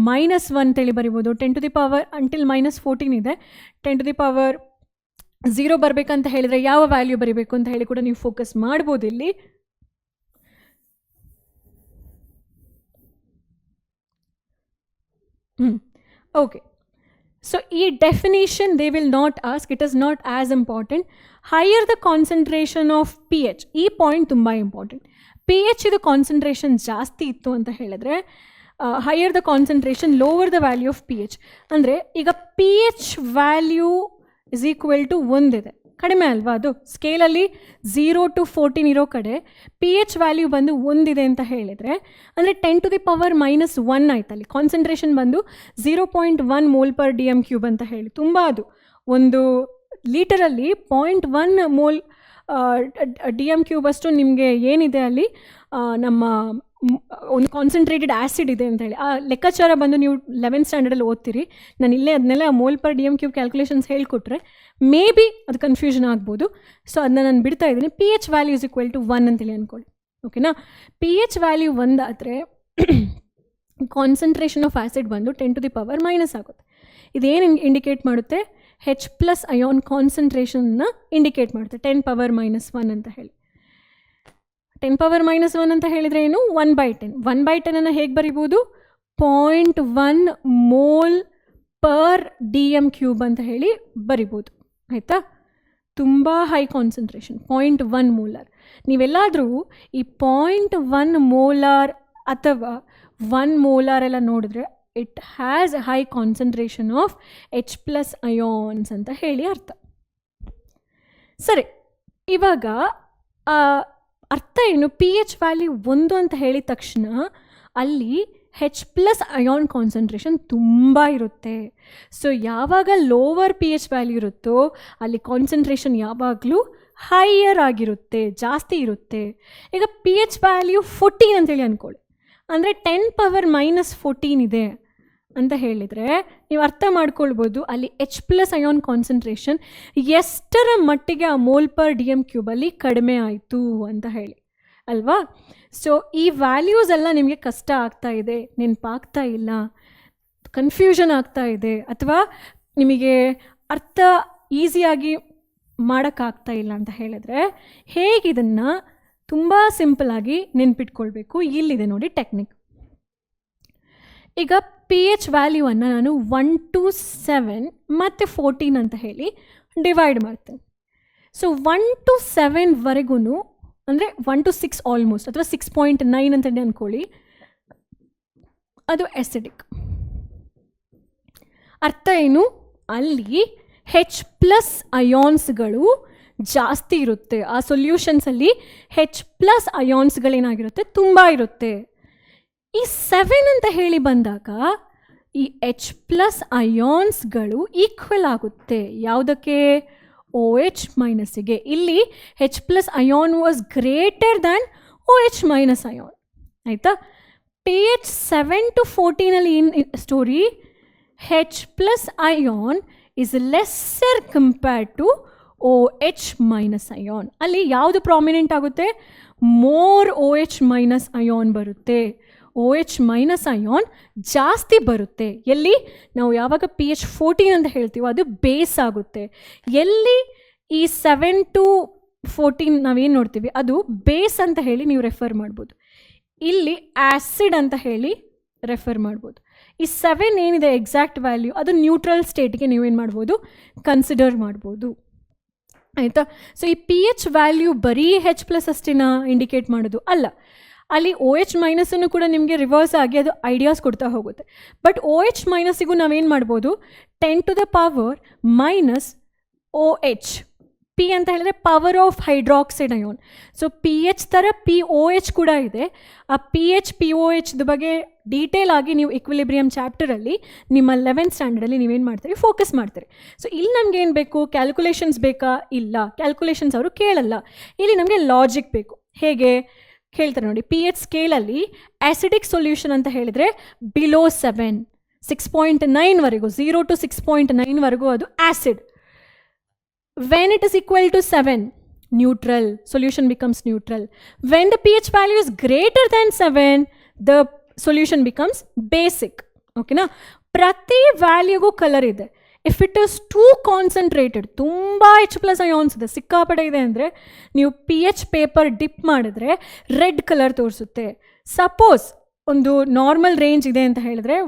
-1 ಅಂತೇಳಿ ಬರಿಬೋದು, 10 to the power until -14 ಇದೆ. 10 to the power 0 ಬರಬೇಕಂತ ಹೇಳಿದರೆ ಯಾವ ವ್ಯಾಲ್ಯೂ ಬರೀಬೇಕು ಅಂತ ಹೇಳಿ ಕೂಡ ನೀವು ಫೋಕಸ್ ಮಾಡ್ಬೋದು ಇಲ್ಲಿ. ಓಕೆ, so ಈ definition they will not ask, it is not as important. Higher the concentration of pH, ಈ ಪಾಯಿಂಟ್ ತುಂಬ ಇಂಪಾರ್ಟೆಂಟ್. ಪಿ ಎಚ್ ಇದು ಕಾನ್ಸಂಟ್ರೇಷನ್ ಜಾಸ್ತಿ ಇತ್ತು ಅಂತ ಹೇಳಿದ್ರೆ higher the concentration lower the value of P H. ಅಂದರೆ ಈಗ P H value is equal to 1 ಇದೆ, ಕಡಿಮೆ ಅಲ್ವಾ ಅದು. ಸ್ಕೇಲಲ್ಲಿ 0 to 14 ಇರೋ ಕಡೆ ಪಿ ಎಚ್ ವ್ಯಾಲ್ಯೂ ಬಂದು 1 ಇದೆ ಅಂತ ಹೇಳಿದರೆ ಅಂದರೆ 10 to the power -1 ಆಯ್ತಲ್ಲಿ. ಕಾನ್ಸಂಟ್ರೇಷನ್ ಬಂದು 0.1 ಮೋಲ್ ಪರ್ DM³ ಅಂತ ಹೇಳಿ, ತುಂಬ ಅದು ಒಂದು ಲೀಟರಲ್ಲಿ 0.1 ಮೋಲ್ DM³ ಅಷ್ಟು ನಿಮಗೆ ಏನಿದೆ ಅಲ್ಲಿ ನಮ್ಮ ಒಂದು ಕಾನ್ಸಂಟ್ರೇಟೆಡ್ ಆ್ಯಸಿಡ್ ಇದೆ ಅಂತ ಹೇಳಿ. ಆ ಲೆಕ್ಕಾಚಾರ ಬಂದು ನೀವು 11th ಸ್ಟ್ಯಾಂಡರ್ಡಲ್ಲಿ ಓದ್ತೀರಿ. ನಾನು ಇಲ್ಲೇ ಅದನ್ನೆಲ್ಲ ಮೋಲ್ ಪರ್ DM³ ಕ್ಯಾಲ್ಕುಲೇಷನ್ಸ್ ಹೇಳ್ಕೊಟ್ರೆ ಮೇ ಬಿ ಅದು ಕನ್ಫ್ಯೂಷನ್ ಆಗ್ಬೋದು. ಸೊ ಅದನ್ನ ನಾನು ಬಿಡ್ತಾ ಇದ್ದೀನಿ. P H value is equal to 1 ಅಂತೇಳಿ ಅಂದ್ಕೊಳ್ಳಿ, ಓಕೆನಾ. ಪಿ ಎಚ್ ವ್ಯಾಲ್ಯೂ 1 ಆದರೆ ಕಾನ್ಸಂಟ್ರೇಷನ್ ಆಫ್ ಆ್ಯಸಿಡ್ ಬಂದು 10 to the power - ಆಗುತ್ತೆ. ಇದೇನು ಇಂಡಿಕೇಟ್ ಮಾಡುತ್ತೆ, H+ ಅಯಾನ್ ಕಾನ್ಸಂಟ್ರೇಷನ್ನ ಇಂಡಿಕೇಟ್ ಮಾಡುತ್ತೆ, 10 power -1 ಅಂತ ಹೇಳಿ. 10 power -1 ಅಂತ ಹೇಳಿದರೆ ಏನು, 1/10. 1/10 ಅನ್ನು ಹೇಗೆ ಬರಿಬೋದು, 0.1 ಮೋಲ್ ಪರ್ DM³ ಅಂತ ಹೇಳಿ ಬರಿಬೋದು. ಆಯಿತಾ, ತುಂಬ ಹೈ ಕಾನ್ಸಂಟ್ರೇಷನ್ 0.1 ಮೋಲಾರ್. ನೀವೆಲ್ಲಾದರೂ ಈ 0.1 ಮೋಲಾರ್ ಅಥವಾ 1 ಮೋಲಾರ್ ಎಲ್ಲ ನೋಡಿದ್ರೆ it has high concentration of H+ ions ಅಂತ ಹೇಳಿ ಅರ್ಥ. ಸರಿ, ಇವಾಗ ಅರ್ಥ ಏನು, ಪಿ ಎಚ್ ವ್ಯಾಲ್ಯೂ 1 ಅಂತ ಹೇಳಿದ ತಕ್ಷಣ ಅಲ್ಲಿ H+ ಅಯಾನ್ ಕಾನ್ಸಂಟ್ರೇಷನ್ ತುಂಬ ಇರುತ್ತೆ. ಸೊ ಯಾವಾಗ ಲೋವರ್ ಪಿ ಎಚ್ ವ್ಯಾಲ್ಯೂ ಇರುತ್ತೋ ಅಲ್ಲಿ ಕಾನ್ಸಂಟ್ರೇಷನ್ ಯಾವಾಗಲೂ ಹೈಯರ್ ಆಗಿರುತ್ತೆ, ಜಾಸ್ತಿ ಇರುತ್ತೆ. ಈಗ ಪಿ ಎಚ್ ವ್ಯಾಲ್ಯೂ 14 ಅಂತೇಳಿ ಅಂದ್ಕೊಳ್ಳಿ, ಅಂದರೆ 10 power -14 ಇದೆ ಅಂತ ಹೇಳಿದರೆ ನೀವು ಅರ್ಥ ಮಾಡ್ಕೊಳ್ಬೋದು ಅಲ್ಲಿ H+ ಅಯಾನ್ ಕಾನ್ಸಂಟ್ರೇಷನ್ ಎಷ್ಟರ ಮಟ್ಟಿಗೆ ಆ ಮೋಲ್ ಪರ್ DM³ ಅಲ್ಲಿ ಕಡಿಮೆ ಆಯಿತು ಅಂತ ಹೇಳಿ ಅಲ್ವಾ. ಸೊ ಈ ವ್ಯಾಲ್ಯೂಸ್ ಎಲ್ಲ ನಿಮಗೆ ಕಷ್ಟ ಆಗ್ತಾ ಇದೆ, ನೆನಪಾಗ್ತಾ ಇಲ್ಲ, ಕನ್ಫ್ಯೂಷನ್ ಆಗ್ತಾ ಇದೆ, ಅಥವಾ ನಿಮಗೆ ಅರ್ಥ ಈಸಿಯಾಗಿ ಮಾಡೋಕ್ಕಾಗ್ತಾ ಇಲ್ಲ ಅಂತ ಹೇಳಿದ್ರೆ ಹೇಗೆ ಇದನ್ನು ತುಂಬ ಸಿಂಪಲಾಗಿ ನೆನ್ಪಿಟ್ಕೊಳ್ಬೇಕು, ಇಲ್ಲಿದೆ ನೋಡಿ ಟೆಕ್ನಿಕ್. ಈಗ ಪಿ ಎಚ್ ವ್ಯಾಲ್ಯೂವನ್ನು ನಾನು 1 to 7 ಮತ್ತು 14 ಅಂತ ಹೇಳಿ ಡಿವೈಡ್ ಮಾಡ್ತೇನೆ. ಸೊ 1 to 7ವರೆಗೂ ಅಂದರೆ 1 to 6 ಆಲ್ಮೋಸ್ಟ್, ಅಥವಾ 6.9 ಅಂತಲೇ ಅಂದ್ಕೊಳ್ಳಿ, ಅದು ಎಸಿಡಿಕ್. ಅರ್ಥ ಏನು? ಅಲ್ಲಿ H+ ಅಯಾನ್ಸ್ಗಳು ಜಾಸ್ತಿ ಇರುತ್ತೆ. ಆ ಸೊಲ್ಯೂಷನ್ಸಲ್ಲಿ H+ ಅಯಾನ್ಸ್ಗಳೇನಾಗಿರುತ್ತೆ, ತುಂಬ ಇರುತ್ತೆ. ಈ 7 ಅಂತ ಹೇಳಿ ಬಂದಾಗ ಈ H+ ಅಯಾನ್ಸ್ಗಳು ಈಕ್ವಲ್ ಆಗುತ್ತೆ ಯಾವುದಕ್ಕೆ? OH-ಗೆ. ಇಲ್ಲಿ H+ ion was greater than OH- ion. ಆಯಿತಾ? pH 7 to 14 ಅಲ್ಲಿ ಏನು story? H+ ion is lesser compared to OH- ion. ಅಲ್ಲಿ ಯಾವುದು ಪ್ರಾಮಿನೆಂಟ್ ಆಗುತ್ತೆ? ಮೋರ್ OH- ಅಯಾನ್ ಬರುತ್ತೆ. OH- ಅಯಾನ್ ಜಾಸ್ತಿ ಬರುತ್ತೆ. ಎಲ್ಲಿ ನಾವು ಯಾವಾಗ pH 14 ಅಂತ ಹೇಳ್ತೀವೋ ಅದು ಬೇಸ್ ಆಗುತ್ತೆ. ಎಲ್ಲಿ ಈ 7 to 14 ನಾವೇನು ನೋಡ್ತೀವಿ ಅದು ಬೇಸ್ ಅಂತ ಹೇಳಿ ನೀವು ರೆಫರ್ ಮಾಡ್ಬೋದು. ಇಲ್ಲಿ ಆ್ಯಸಿಡ್ ಅಂತ ಹೇಳಿ ರೆಫರ್ ಮಾಡ್ಬೋದು. ಈ 7 ಏನಿದೆ ಎಕ್ಸಾಕ್ಟ್ ವ್ಯಾಲ್ಯೂ, ಅದು ನ್ಯೂಟ್ರಲ್ ಸ್ಟೇಟ್ಗೆ ನೀವೇನು ಮಾಡ್ಬೋದು, ಕನ್ಸಿಡರ್ ಮಾಡ್ಬೋದು. ಆಯಿತಾ? ಸೊ ಈ pH ವ್ಯಾಲ್ಯೂ ಬರೀ H+ ಅಷ್ಟೇನಾ ಇಂಡಿಕೇಟ್ ಮಾಡೋದು? ಅಲ್ಲ, ಅಲ್ಲಿ OH- ಕೂಡ ನಿಮಗೆ ರಿವರ್ಸ್ ಆಗಿ ಅದು ಐಡಿಯಾಸ್ ಕೊಡ್ತಾ ಹೋಗುತ್ತೆ. ಬಟ್ OH- ನಾವೇನು ಮಾಡ್ಬೋದು, 10 to the power -OH. P ಅಂತ ಹೇಳಿದ್ರೆ power of hydroxide ion. So pH ಥರ POH ಕೂಡ ಇದೆ. ಆ pH POH ಬಗ್ಗೆ ಡೀಟೇಲ್ ಆಗಿ ನೀವು ಇಕ್ವಿಲಿಬ್ರಿಯಮ್ ಚಾಪ್ಟರಲ್ಲಿ ನಿಮ್ಮ 11th ಸ್ಟ್ಯಾಂಡರ್ಡಲ್ಲಿ ನೀವೇನು ಮಾಡ್ತೀರಿ, ಫೋಕಸ್ ಮಾಡ್ತೀರಿ. ಸೊ ಇಲ್ಲಿ ನಮ್ಗೆ ಏನು ಬೇಕು? ಕ್ಯಾಲ್ಕುಲೇಷನ್ಸ್ ಬೇಕಾ? ಇಲ್ಲ, ಕ್ಯಾಲ್ಕುಲೇಷನ್ಸ್ ಅವರು ಕೇಳಲ್ಲ. ಇಲ್ಲಿ ನಮಗೆ ಲಾಜಿಕ್ ಬೇಕು. ಹೇಗೆ ಹೇಳ್ತಾರೆ ನೋಡಿ, pH ಸ್ಕೇಲಲ್ಲಿ ಆ್ಯಸಿಡಿಕ್ ಸೊಲ್ಯೂಷನ್ ಅಂತ ಹೇಳಿದರೆ ಬಿಲೋ 7, 6.9ವರೆಗೂ, 0 to 6.9ವರೆಗೂ ಅದು acid. When it is equal to 7, neutral, solution becomes neutral. When the pH value is greater than 7, the solution becomes basic. Okay na? ಪ್ರತಿ ವ್ಯಾಲ್ಯೂಗೂ ಕಲರ್ ಇದೆ. If it is two concentrated, ತುಂಬ H+ ಅಯಾನ್ಸ್ ಇದೆ, ಸಿಕ್ಕಾಪಡೆ ಇದೆ ಅಂದರೆ ನೀವು pH ಪೇಪರ್ ಡಿಪ್ ಮಾಡಿದ್ರೆ ರೆಡ್ ಕಲರ್ ತೋರಿಸುತ್ತೆ. ಸಪೋಸ್ ಒಂದು ನಾರ್ಮಲ್ ರೇಂಜ್ ಇದೆ ಅಂತ ಹೇಳಿದ್ರೆ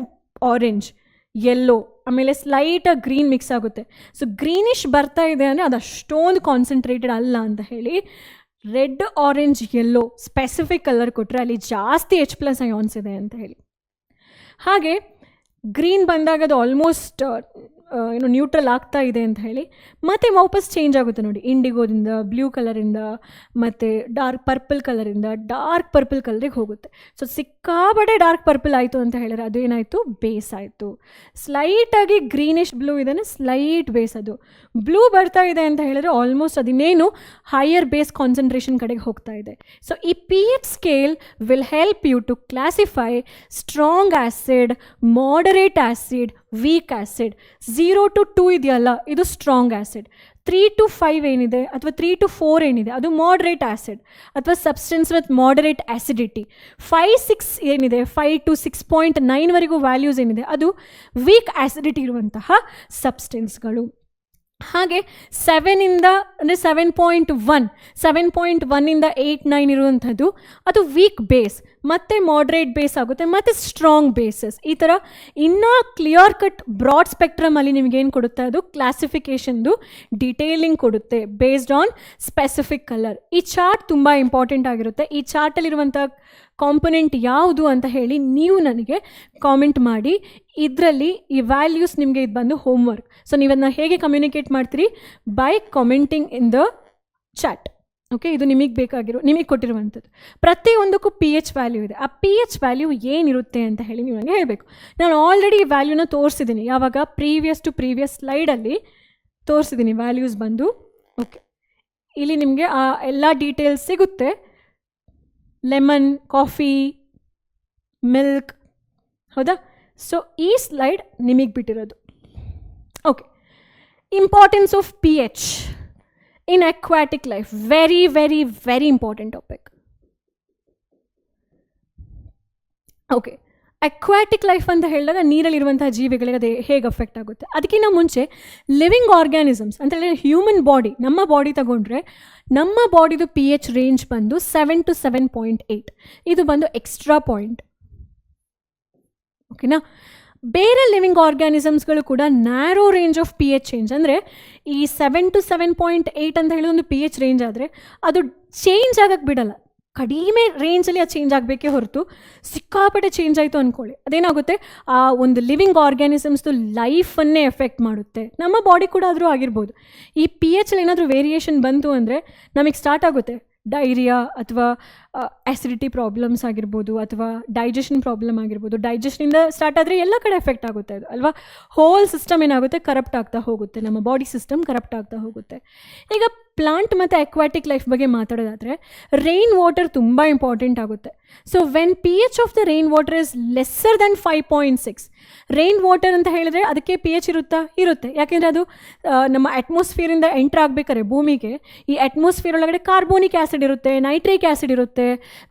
ಆರೆಂಜ್, ಯೆಲ್ಲೋ, ಆಮೇಲೆ ಸ್ಲೈಟಾಗಿ ಗ್ರೀನ್ ಮಿಕ್ಸ್ ಆಗುತ್ತೆ. ಸೊ ಗ್ರೀನಿಶ್ ಬರ್ತಾ ಇದೆ ಅಂದರೆ ಅದು ಅಷ್ಟೊಂದು ಕಾನ್ಸಂಟ್ರೇಟೆಡ್ ಅಲ್ಲ ಅಂತ ಹೇಳಿ red, orange, yellow specific colour ಕೊಟ್ಟರೆ ಅಲ್ಲಿ ಜಾಸ್ತಿ H+ ಅಯಾನ್ಸ್ ಇದೆ ಅಂತ ಹೇಳಿ. ಹಾಗೆ ಗ್ರೀನ್ ಬಂದಾಗ ಅದು ಆಲ್ಮೋಸ್ಟ್ ನ್ಯೂಟ್ರಲ್ ಆಗ್ತಾ ಇದೆ ಅಂತ ಹೇಳಿ ಮತ್ತೆ ವಾಪಸ್ ಚೇಂಜ್ ಆಗುತ್ತೆ ನೋಡಿ, ಇಂಡಿಗೋದಿಂದ ಬ್ಲೂ ಕಲರಿಂದ ಮತ್ತು ಡಾರ್ಕ್ ಪರ್ಪಲ್ ಕಲರಿಂದ ಡಾರ್ಕ್ ಪರ್ಪಲ್ ಕಲರಿಗೆ ಹೋಗುತ್ತೆ. ಸೊ ಸಿಕ್ಕಾಬಡೆ ಡಾರ್ಕ್ ಪರ್ಪಲ್ ಆಯಿತು ಅಂತ ಹೇಳಿದ್ರೆ ಅದು ಏನಾಯಿತು, ಬೇಸ್ ಆಯಿತು. ಸ್ಲೈಟಾಗಿ ಗ್ರೀನಿಶ್ ಬ್ಲೂ ಇದೆ, ಸ್ಲೈಟ್ ಬೇಸ್. ಅದು ಬ್ಲೂ ಬರ್ತಾ ಇದೆ ಅಂತ ಹೇಳಿದ್ರೆ ಆಲ್ಮೋಸ್ಟ್ ಅದಿನ್ನೇನು ಹೈಯರ್ ಬೇಸ್ ಕಾನ್ಸಂಟ್ರೇಷನ್ ಕಡೆಗೆ ಹೋಗ್ತಾ ಇದೆ. ಸೊ ಈ pH scale will help you to classify strong acid, moderate acid, weak acid. 0 to 2 ಇದೆಯಲ್ಲ, ಇದು ಸ್ಟ್ರಾಂಗ್ ಆ್ಯಸಿಡ್. 3 to 5 ಏನಿದೆ ಅಥವಾ 3 to 4 ಏನಿದೆ ಅದು ಮಾಡರೇಟ್ ಆ್ಯಸಿಡ್ ಅಥವಾ ಸಬ್ಸ್ಟೆನ್ಸ್ ವಿತ್ ಮಾಡರೇಟ್ ಆ್ಯಸಿಡಿಟಿ. 5, 6 ಏನಿದೆ, 5 to 6.9ವರೆಗೂ ವ್ಯಾಲ್ಯೂಸ್ ಏನಿದೆ ಅದು ವೀಕ್ ಆ್ಯಸಿಡಿಟಿ ಇರುವಂತಹ ಸಬ್ಸ್ಟೆನ್ಸ್ಗಳು. ಹಾಗೆ 7ಇಂದ ಅಂದರೆ 7.1ಇಂದ 8, 9 ಇರುವಂಥದ್ದು ಅದು ವೀಕ್ ಬೇಸ್, ಮತ್ತು ಮಾಡ್ರೇಟ್ ಬೇಸ್ ಆಗುತ್ತೆ, ಮತ್ತು ಸ್ಟ್ರಾಂಗ್ ಬೇಸಸ್. ಈ ಥರ ಇನ್ನೂ ಕ್ಲಿಯರ್ ಕಟ್ ಬ್ರಾಡ್ ಸ್ಪೆಕ್ಟ್ರಮಲ್ಲಿ ನಿಮಗೇನು ಕೊಡುತ್ತೆ, ಅದು ಕ್ಲಾಸಿಫಿಕೇಷನ್ದು ಡೀಟೇಲಿಂಗ್ ಕೊಡುತ್ತೆ ಬೇಸ್ಡ್ ಆನ್ ಸ್ಪೆಸಿಫಿಕ್ ಕಲರ್. ಈ ಚಾರ್ಟ್ ತುಂಬ ಇಂಪಾರ್ಟೆಂಟ್ ಆಗಿರುತ್ತೆ. ಈ ಚಾರ್ಟಲ್ಲಿರುವಂಥ ಕಾಂಪೊನೆಂಟ್ ಯಾವುದು ಅಂತ ಹೇಳಿ ನೀವು ನನಗೆ ಕಾಮೆಂಟ್ ಮಾಡಿ. ಇದರಲ್ಲಿ ಈ ವ್ಯಾಲ್ಯೂಸ್ ನಿಮಗೆ ಇದು ಬಂದು ಹೋಮ್ವರ್ಕ್. ಸೊ ನೀವನ್ನ ಹೇಗೆ ಕಮ್ಯುನಿಕೇಟ್ ಮಾಡ್ತೀರಿ? By commenting in the chat. Okay, ಇದು ನಿಮಗೆ ಕೊಟ್ಟಿರುವಂಥದ್ದು. ಪ್ರತಿಯೊಂದಕ್ಕೂ pH ವ್ಯಾಲ್ಯೂ ಇದೆ. ಆ pH ವ್ಯಾಲ್ಯೂ ಏನಿರುತ್ತೆ ಅಂತ ಹೇಳಿ ನೀವು ನನಗೆ ಹೇಳಬೇಕು. ನಾನು ಆಲ್ರೆಡಿ ಈ ವ್ಯಾಲ್ಯೂನ ತೋರಿಸಿದ್ದೀನಿ, ಯಾವಾಗ ಪ್ರೀವಿಯಸ್ ಸ್ಲೈಡಲ್ಲಿ ತೋರಿಸಿದ್ದೀನಿ ವ್ಯಾಲ್ಯೂಸ್ ಬಂದು. ಓಕೆ, ಇಲ್ಲಿ ನಿಮಗೆ ಆ ಎಲ್ಲ ಡೀಟೇಲ್ಸ್ ಸಿಗುತ್ತೆ. ಲೆಮನ್, ಕಾಫಿ, ಮಿಲ್ಕ್, ಹೌದಾ? ಸೊ ಈ ಸ್ಲೈಡ್ ನಿಮಗೆ ಬಿಟ್ಟಿರೋದು. Okay, importance of pH in aquatic life, very very very important topic. Okay, aquatic life ಅಂತ ಹೇಳಿದಾಗ ನೀರಲ್ಲಿರುವಂತಹ ಜೀವಿಗಳಿಗೆ ಅದು ಹೇಗೆ ಅಫೆಕ್ಟ್ ಆಗುತ್ತೆ? ಅದಕ್ಕಿಂತ ಮುಂಚೆ ಲಿವಿಂಗ್ ಆರ್ಗ್ಯಾನಿಸಮ್ಸ್ ಅಂತ ಹೇಳಿದ್ರೆ ಹ್ಯೂಮನ್ ಬಾಡಿ, ನಮ್ಮ ಬಾಡಿ ತಗೊಂಡ್ರೆ ನಮ್ಮ ಬಾಡಿದು pH ರೇಂಜ್ ಬಂದು 7 to 7.8. ಇದು ಬಂದು ಎಕ್ಸ್ಟ್ರಾ ಪಾಯಿಂಟ್. ಓಕೆನಾ? ಬೇರೆ ಲಿವಿಂಗ್ ಆರ್ಗ್ಯಾನಿಸಮ್ಸ್ಗಳು ಕೂಡ narrow range of pH change, ಅಂದರೆ ಈ 7 to 7.8 ಅಂತ ಹೇಳಿ ಒಂದು pH ರೇಂಜ್ ಆದರೆ ಅದು ಚೇಂಜ್ ಆಗಕ್ಕೆ ಬಿಡಲ್ಲ. ಕಡಿಮೆ ರೇಂಜಲ್ಲಿ ಅದು ಚೇಂಜ್ ಆಗಬೇಕೇ ಹೊರತು ಸಿಕ್ಕಾಪಟ್ಟೆ ಚೇಂಜ್ ಆಯಿತು ಅಂದ್ಕೊಳ್ಳಿ, ಅದೇನಾಗುತ್ತೆ, ಆ ಒಂದು ಲಿವಿಂಗ್ ಆರ್ಗ್ಯಾನಿಸಮ್ಸ್ದು ಲೈಫನ್ನೇ ಎಫೆಕ್ಟ್ ಮಾಡುತ್ತೆ. ನಮ್ಮ ಬಾಡಿ ಕೂಡ ಆದರೂ ಆಗಿರ್ಬೋದು. ಈ ಪಿ ಎಚಲ್ಲಿ ಏನಾದರೂ ವೇರಿಯೇಷನ್ ಬಂತು ಅಂದರೆ ನಮಗೆ ಸ್ಟಾರ್ಟ್ ಆಗುತ್ತೆ ಡೈರಿಯಾ ಅಥವಾ ಆ್ಯಸಿಡಿಟಿ ಪ್ರಾಬ್ಲಮ್ಸ್ ಆಗಿರ್ಬೋದು, ಅಥವಾ ಡೈಜೆಷನ್ ಪ್ರಾಬ್ಲಮ್ ಆಗಿರ್ಬೋದು. ಡೈಜೆಷನಿಂದ ಸ್ಟಾರ್ಟ್ ಆದರೆ ಎಲ್ಲ ಕಡೆ ಎಫೆಕ್ಟ್ ಆಗುತ್ತೆ ಅದು ಅಲ್ವಾ. ಹೋಲ್ ಸಿಸ್ಟಮ್ ಏನಾಗುತ್ತೆ, ಕರಪ್ಟ್ ಆಗ್ತಾ ಹೋಗುತ್ತೆ, ನಮ್ಮ ಬಾಡಿ ಸಿಸ್ಟಮ್ ಕರಪ್ಟ್ ಆಗ್ತಾ ಹೋಗುತ್ತೆ. ಈಗ ಪ್ಲಾಂಟ್ ಮತ್ತು ಅಕ್ವಾಟಿಕ್ ಲೈಫ್ ಬಗ್ಗೆ ಮಾತಾಡೋದಾದರೆ ರೈನ್ ವಾಟರ್ ತುಂಬ ಇಂಪಾರ್ಟೆಂಟ್ ಆಗುತ್ತೆ. So when P H of the rain water is lesser then 5.6, rain water ಅಂತ ಹೇಳಿದ್ರೆ ಅದಕ್ಕೆ ಪಿ ಎಚ್ ಇರುತ್ತೆ. ಯಾಕೆಂದರೆ ಅದು ನಮ್ಮ ಅಟ್ಮಾಸ್ಫಿಯರಿಂದ ಎಂಟ್ರ್ ಆಗಬೇಕಾದ್ರೆ ಭೂಮಿಗೆ ಈ ಅಟ್ಮಾಸ್ಫಿಯರ್ ಒಳಗಡೆ ಕಾರ್ಬೋನಿಕ್ ಆ್ಯಸಿಡ್ ಇರುತ್ತೆ, ನೈಟ್ರಿಕ್ ಆ್ಯಸಿಡ್ ಇರುತ್ತೆ.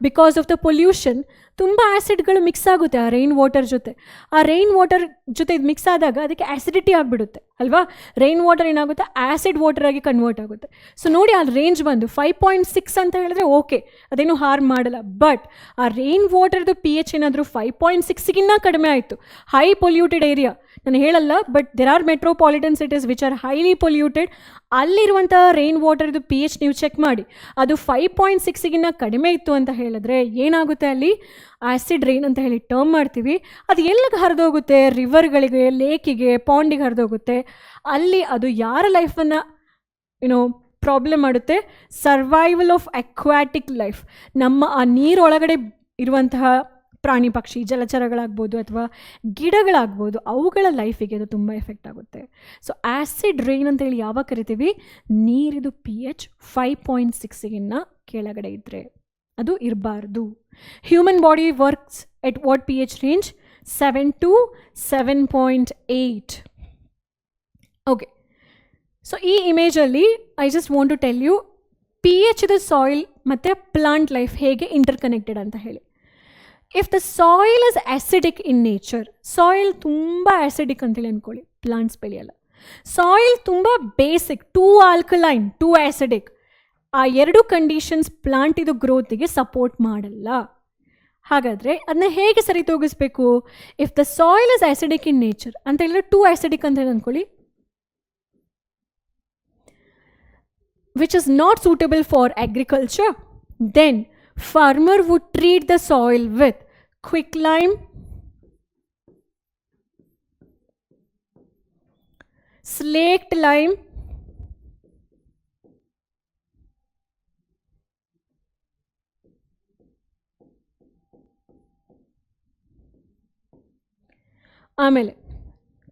ಬಿಕಾಸ್ ಆಫ್ ದ ಪೊಲ್ಯೂಷನ್ ತುಂಬ ಆ್ಯಸಿಡ್ಗಳು ಮಿಕ್ಸ್ ಆಗುತ್ತೆ ಆ ರೈನ್ ವಾಟರ್ ಜೊತೆ. ಆ ರೈನ್ ವಾಟರ್ ಜೊತೆ ಇದು ಮಿಕ್ಸ್ ಆದಾಗ ಅದಕ್ಕೆ ಆ್ಯಸಿಡಿಟಿ ಆಗಿಬಿಡುತ್ತೆ ಅಲ್ವಾ. ರೈನ್ ವಾಟರ್ ಏನಾಗುತ್ತೆ, ಆ್ಯಸಿಡ್ ವಾಟರ್ ಆಗಿ ಕನ್ವರ್ಟ್ ಆಗುತ್ತೆ. ಸೊ ನೋಡಿ, ಆ ರೇಂಜ್ ಬಂದು 5.6 ಅಂತ ಹೇಳಿದ್ರೆ ಓಕೆ, ಅದೇನು ಹಾರ್ಮ್ ಮಾಡಲ್ಲ. ಬಟ್ ಆ ರೈನ್ ವಾಟರ್ದು ಪಿ ಎಚ್ ಏನಾದರೂ 5.6ಗಿನ್ನ ಕಡಿಮೆ ಆಯಿತು, ಹೈ ಪೊಲ್ಯೂಟೆಡ್ ಏರಿಯಾ, ನಾನು ಹೇಳಲ್ಲ, but there are metropolitan cities which are highly polluted, ಅಲ್ಲಿರುವಂಥ ರೈನ್ ವಾಟರ್ದು ಪಿ ಎಚ್ ನೀವು ಚೆಕ್ ಮಾಡಿ, ಅದು 5.6ಗಿನ್ನ ಕಡಿಮೆ ಇತ್ತು ಅಂತ ಹೇಳಿದ್ರೆ ಏನಾಗುತ್ತೆ, ಅಲ್ಲಿ ಆ್ಯಸಿಡ್ ರೈನ್ ಅಂತ ಹೇಳಿ ಟರ್ಮ್ ಮಾಡ್ತೀವಿ. ಅದು ಎಲ್ಲಿಗೆ ಹರಿದೋಗುತ್ತೆ, ರಿವರ್ಗಳಿಗೆ, ಲೇಕಿಗೆ, ಪಾಂಡಿಗೆ ಹರಿದೋಗುತ್ತೆ. ಅಲ್ಲಿ ಅದು ಯಾರ ಲೈಫನ್ನು ಪ್ರಾಬ್ಲಮ್ ಮಾಡುತ್ತೆ, ಸರ್ವೈವಲ್ ಆಫ್ ಅಕ್ವಾಟಿಕ್ ಲೈಫ್, ನಮ್ಮ ಆ ನೀರೊಳಗಡೆ ಇರುವಂತಹ ಪ್ರಾಣಿ ಪಕ್ಷಿ ಜಲಚರಗಳಾಗ್ಬೋದು ಅಥವಾ ಗಿಡಗಳಾಗ್ಬೋದು, ಅವುಗಳ ಲೈಫಿಗೆ ಅದು ತುಂಬ ಎಫೆಕ್ಟ್ ಆಗುತ್ತೆ. ಸೊ ಆ್ಯಸಿಡ್ ರೈನ್ ಅಂತೇಳಿ ಯಾವಾಗ ಕರಿತೀವಿ, ನೀರಿದು ಪಿ ಎಚ್ 5.6ಗಿನ್ನ ಕೆಳಗಡೆ ಇದ್ದರೆ ಅದು ಇರಬಾರ್ದು. Human body works at what P H range, 7 to 7.8. Okay, so ಈ ಇಮೇಜಲ್ಲಿ I just want to tell you P H the soil ಮತ್ತು ಪ್ಲಾಂಟ್ ಲೈಫ್ ಹೇಗೆ ಇಂಟರ್ಕನೆಕ್ಟೆಡ್ ಅಂತ ಹೇಳಿ. If the soil is acidic in nature, soil ತುಂಬ ಆ್ಯಸಿಡಿಕ್ ಅಂತೇಳಿ ಅಂದ್ಕೊಳ್ಳಿ, ಪ್ಲಾಂಟ್ಸ್ ಬೆಳೆಯಲ್ಲ. ಸಾಯಿಲ್ ತುಂಬ basic, too alkaline, too acidic, ಆ ಎರಡು ಕಂಡೀಷನ್ಸ್ ಪ್ಲಾಂಟ್ ಇದು ಗ್ರೋತಿಗೆ ಸಪೋರ್ಟ್ ಮಾಡಲ್ಲ. ಹಾಗಾದರೆ ಅದನ್ನ ಹೇಗೆ ಸರಿ ತೂಗಿಸ್ಬೇಕು? If the soil is acidic in nature ಅಂತ ಹೇಳಿದ್ರೆ ಟೂ ಆ್ಯಸಿಡಿಕ್ ಅಂತ ಹೇಳಿ ಅಂದ್ಕೊಳ್ಳಿ, which is not suitable for agriculture, then farmer would treat the soil with quicklime, slaked lime, ಆಮೇಲೆ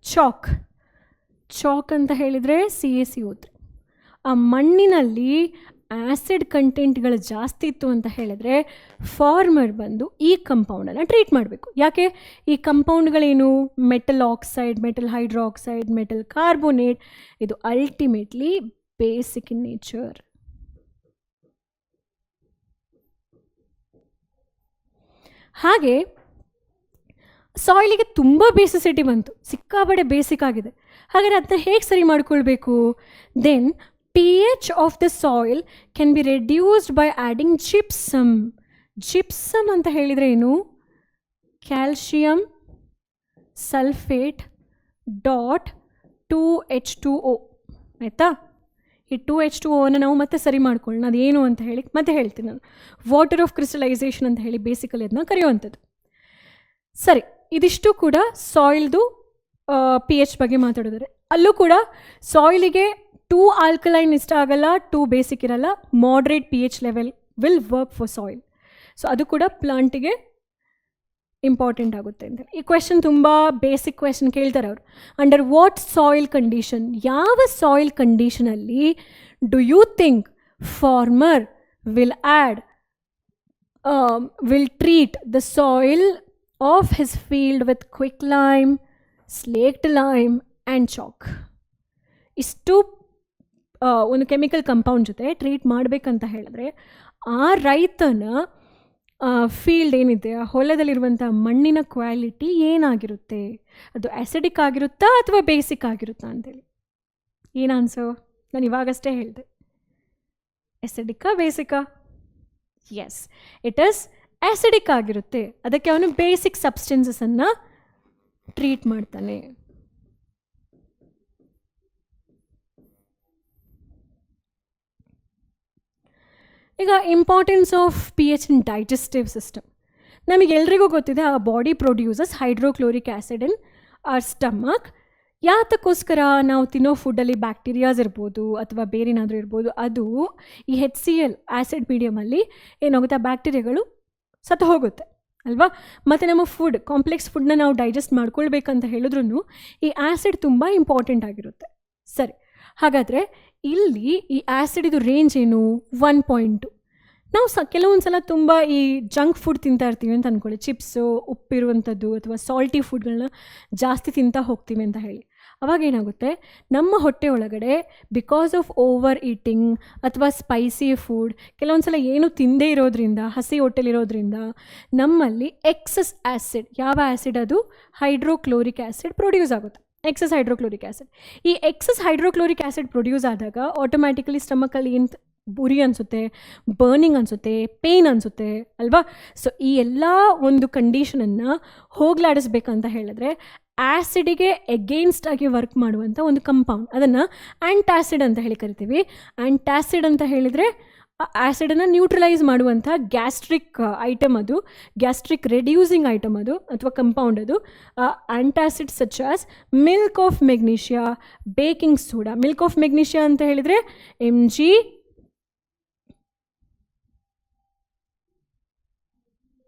ಚಾಕ್ ಅಂತ ಹೇಳಿದರೆ CaCO3. ಆ ಮಣ್ಣಿನಲ್ಲಿ ಆ್ಯಸಿಡ್ ಕಂಟೆಂಟ್ಗಳು ಜಾಸ್ತಿ ಇತ್ತು ಅಂತ ಹೇಳಿದ್ರೆ ಫಾರ್ಮರ್ ಬಂದು ಈ ಕಂಪೌಂಡನ್ನು ಟ್ರೀಟ್ ಮಾಡಬೇಕು. ಯಾಕೆ? ಈ ಕಂಪೌಂಡ್ಗಳೇನು, metal oxide, metal hydroxide, metal carbonate, ಇದು ಅಲ್ಟಿಮೇಟ್ಲಿ ಬೇಸಿಕ್ ಇನ್ ನೇಚರ್. ಹಾಗೆ ಸಾಯಿಲಿಗೆ ತುಂಬ ಬೇಸಿಸಿಟಿ ಬಂತು, ಸಿಕ್ಕಾಬಡೆ ಬೇಸಿಕ್ ಆಗಿದೆ. ಹಾಗಾದರೆ ಅದನ್ನ ಹೇಗೆ ಸರಿ ಮಾಡ್ಕೊಳ್ಬೇಕು? Then pH of the soil can be reduced by adding gypsum. Gypsum ಅಂತ ಹೇಳಿದರೆ ಏನು? Calcium sulphate dot 2H2O. ಆಯಿತಾ? ಈ 2H2Oನ ನಾವು ಮತ್ತೆ ಸರಿ ಮಾಡ್ಕೊಳ್ಳೋಣ, ಅದೇನು ಅಂತ ಹೇಳಿ ಮತ್ತೆ ಹೇಳ್ತೀನಿ ನಾನು. ವಾಟರ್ ಆಫ್ ಕ್ರಿಸ್ಟಲೈಸೇಷನ್ ಅಂತ ಹೇಳಿ ಬೇಸಿಕಲಿ ಅದನ್ನ ಕರೆಯುವಂಥದ್ದು. ಸರಿ, ಇದಿಷ್ಟು ಕೂಡ ಸಾಯಿಲ್ದು pH ಬಗ್ಗೆ ಮಾತಾಡಿದರೆ, ಅಲ್ಲೂ ಕೂಡ ಸಾಯಿಲಿಗೆ ಟೂ ಆಲ್ಕಲೈನ್ ಇಷ್ಟ ಆಗಲ್ಲ, ಟೂ ಬೇಸಿಕ್ ಇರಲ್ಲ, moderate pH level will work for soil. So ಅದು ಕೂಡ ಪ್ಲಾಂಟಿಗೆ ಇಂಪಾರ್ಟೆಂಟ್ ಆಗುತ್ತೆ ಅಂತ. ಈ ಕ್ವೆಶನ್ ತುಂಬ ಬೇಸಿಕ್ ಕ್ವೆಶನ್ ಕೇಳ್ತಾರೆ ಅವರು. ಅಂಡರ್ ವಾಟ್ ಸಾಯಿಲ್ ಕಂಡೀಷನ್, ಯಾವ ಸಾಯಿಲ್ ಕಂಡೀಷನಲ್ಲಿ do you think farmer will treat the soil of his field with quick lime, slaked lime and chalk? ಇಷ್ಟು ಒಂದು ಕೆಮಿಕಲ್ ಕಂಪೌಂಡ್ ಜೊತೆ ಟ್ರೀಟ್ ಮಾಡಬೇಕಂತ ಹೇಳಿದ್ರೆ ಆ ರೈತನ ಫೀಲ್ಡ್ ಏನಿದೆ, ಆ ಹೊಲದಲ್ಲಿರುವಂಥ ಮಣ್ಣಿನ ಕ್ವಾಲಿಟಿ ಏನಾಗಿರುತ್ತೆ, ಅದು ಆ್ಯಸಿಡಿಕ್ ಆಗಿರುತ್ತಾ ಅಥವಾ ಬೇಸಿಕ್ ಆಗಿರುತ್ತಾ ಅಂತೇಳಿ. ಏನು ಆನ್ಸರ್? ನಾನು ಇವಾಗಷ್ಟೇ ಹೇಳಿದೆ, ಆ್ಯಸಿಡಿಕ್ಕಾ ಬೇಸಿಕಾ? ಎಸ್, ಇಟ್ ಈಸ್ ಆ್ಯಸಿಡಿಕ್ ಆಗಿರುತ್ತೆ. ಅದಕ್ಕೆ ಅವನು ಬೇಸಿಕ್ ಸಬ್ಸ್ಟೆನ್ಸಸನ್ನು ಟ್ರೀಟ್ ಮಾಡ್ತಾನೆ. ಈಗ importance of P H in digestive system. ನಮಗೆಲ್ರಿಗೂ ಗೊತ್ತಿದೆ, ಆ body produces hydrochloric acid in our stomach. ಯಾತಕ್ಕೋಸ್ಕರ ನಾವು ತಿನ್ನೋ ಫುಡ್ಡಲ್ಲಿ ಬ್ಯಾಕ್ಟೀರಿಯಾಸ್ ಇರ್ಬೋದು ಅಥವಾ ಬೇರೆ ಏನಾದರೂ ಇರ್ಬೋದು, ಅದು ಈ HCl ಆ್ಯಸಿಡ್ ಮೀಡಿಯಮಲ್ಲಿ ಏನಾಗುತ್ತೆ, ಆ ಬ್ಯಾಕ್ಟೀರಿಯಾಗಳು ಸತ್ತು ಹೋಗುತ್ತೆ ಅಲ್ವಾ. ಮತ್ತು ನಮ್ಮ ಫುಡ್, ಕಾಂಪ್ಲೆಕ್ಸ್ ಫುಡ್ನ ನಾವು ಡೈಜೆಸ್ಟ್ ಮಾಡ್ಕೊಳ್ಬೇಕಂತ ಹೇಳಿದ್ರೂ ಈ ಆ್ಯಸಿಡ್ ತುಂಬ ಇಂಪಾರ್ಟೆಂಟ್ ಆಗಿರುತ್ತೆ. ಸರಿ, ಹಾಗಾದರೆ ಇಲ್ಲಿ ಈ ಆ್ಯಸಿಡ್ ರೇಂಜ್ ಏನು? 1.2. ನಾವು ಕೆಲವೊಂದು ಸಲ ತುಂಬ ಈ ಜಂಕ್ ಫುಡ್ ತಿಂತಾ ಇರ್ತೀವಿ ಅಂತ ಅಂದ್ಕೊಳ್ಳಿ, ಚಿಪ್ಸು, ಉಪ್ಪಿರುವಂಥದ್ದು ಅಥವಾ ಸಾಲ್ಟಿ ಫುಡ್ಗಳನ್ನ ಜಾಸ್ತಿ ತಿಂತಾ ಹೋಗ್ತೀವಿ ಅಂತ ಹೇಳಿ. ಅವಾಗ ಏನಾಗುತ್ತೆ, ನಮ್ಮ ಹೊಟ್ಟೆ ಒಳಗಡೆ ಬಿಕಾಸ್ ಆಫ್ ಓವರ್ ಈಟಿಂಗ್ ಅಥವಾ ಸ್ಪೈಸಿ ಫುಡ್, ಕೆಲವೊಂದು ಸಲ ಏನು ತಿಂದೇ ಇರೋದ್ರಿಂದ, ಹಸಿ ಹೊಟ್ಟೆಲಿರೋದ್ರಿಂದ ನಮ್ಮಲ್ಲಿ ಎಕ್ಸಸ್ ಆ್ಯಸಿಡ್, ಯಾವ ಆ್ಯಸಿಡ್ ಅದು? ಹೈಡ್ರೋಕ್ಲೋರಿಕ್ ಆ್ಯಸಿಡ್ ಪ್ರೊಡ್ಯೂಸ್ ಆಗುತ್ತೆ. Excess hydrochloric acid. ಈ ಎಕ್ಸಸ್ ಹೈಡ್ರೋಕ್ಲೋರಿಕ್ ಆ್ಯಸಿಡ್ ಪ್ರೊಡ್ಯೂಸ್ ಆದಾಗ ಆಟೋಮ್ಯಾಟಿಕಲಿ ಸ್ಟಮಕಲ್ಲಿ ಏನು ಉರಿ ಅನಿಸುತ್ತೆ, ಬರ್ನಿಂಗ್ ಅನಿಸುತ್ತೆ, ಪೇಯ್ನ್ ಅನಿಸುತ್ತೆ ಅಲ್ವಾ. ಸೊ ಈ ಎಲ್ಲ ಒಂದು ಕಂಡೀಷನನ್ನು ಹೋಗಲಾಡಿಸ್ಬೇಕಂತ ಹೇಳಿದ್ರೆ ಆ್ಯಸಿಡಿಗೆ ಎಗೇನ್ಸ್ಟ್ ಆಗಿ ವರ್ಕ್ ಮಾಡುವಂಥ ಒಂದು ಕಂಪೌಂಡ್, ಅದನ್ನು ಆ್ಯಂಟಾಸಿಡ್ ಅಂತ ಹೇಳಿ ಕರಿತೀವಿ. ಆ್ಯಂಟಾಸಿಡ್ ಅಂತ ಹೇಳಿದರೆ ಆ್ಯಸಿಡನ್ನು ನ್ಯೂಟ್ರಲೈಸ್ ಮಾಡುವಂಥ ಗ್ಯಾಸ್ಟ್ರಿಕ್ ಐಟಮ್ ಅದು, ಗ್ಯಾಸ್ಟ್ರಿಕ್ ರೆಡ್ಯೂಸಿಂಗ್ ಐಟಮ್ ಅದು ಅಥವಾ ಕಂಪೌಂಡ್ ಅದು. Antacid such as milk of magnesia, baking soda. Milk of magnesia ಅಂತ ಹೇಳಿದರೆ Mg,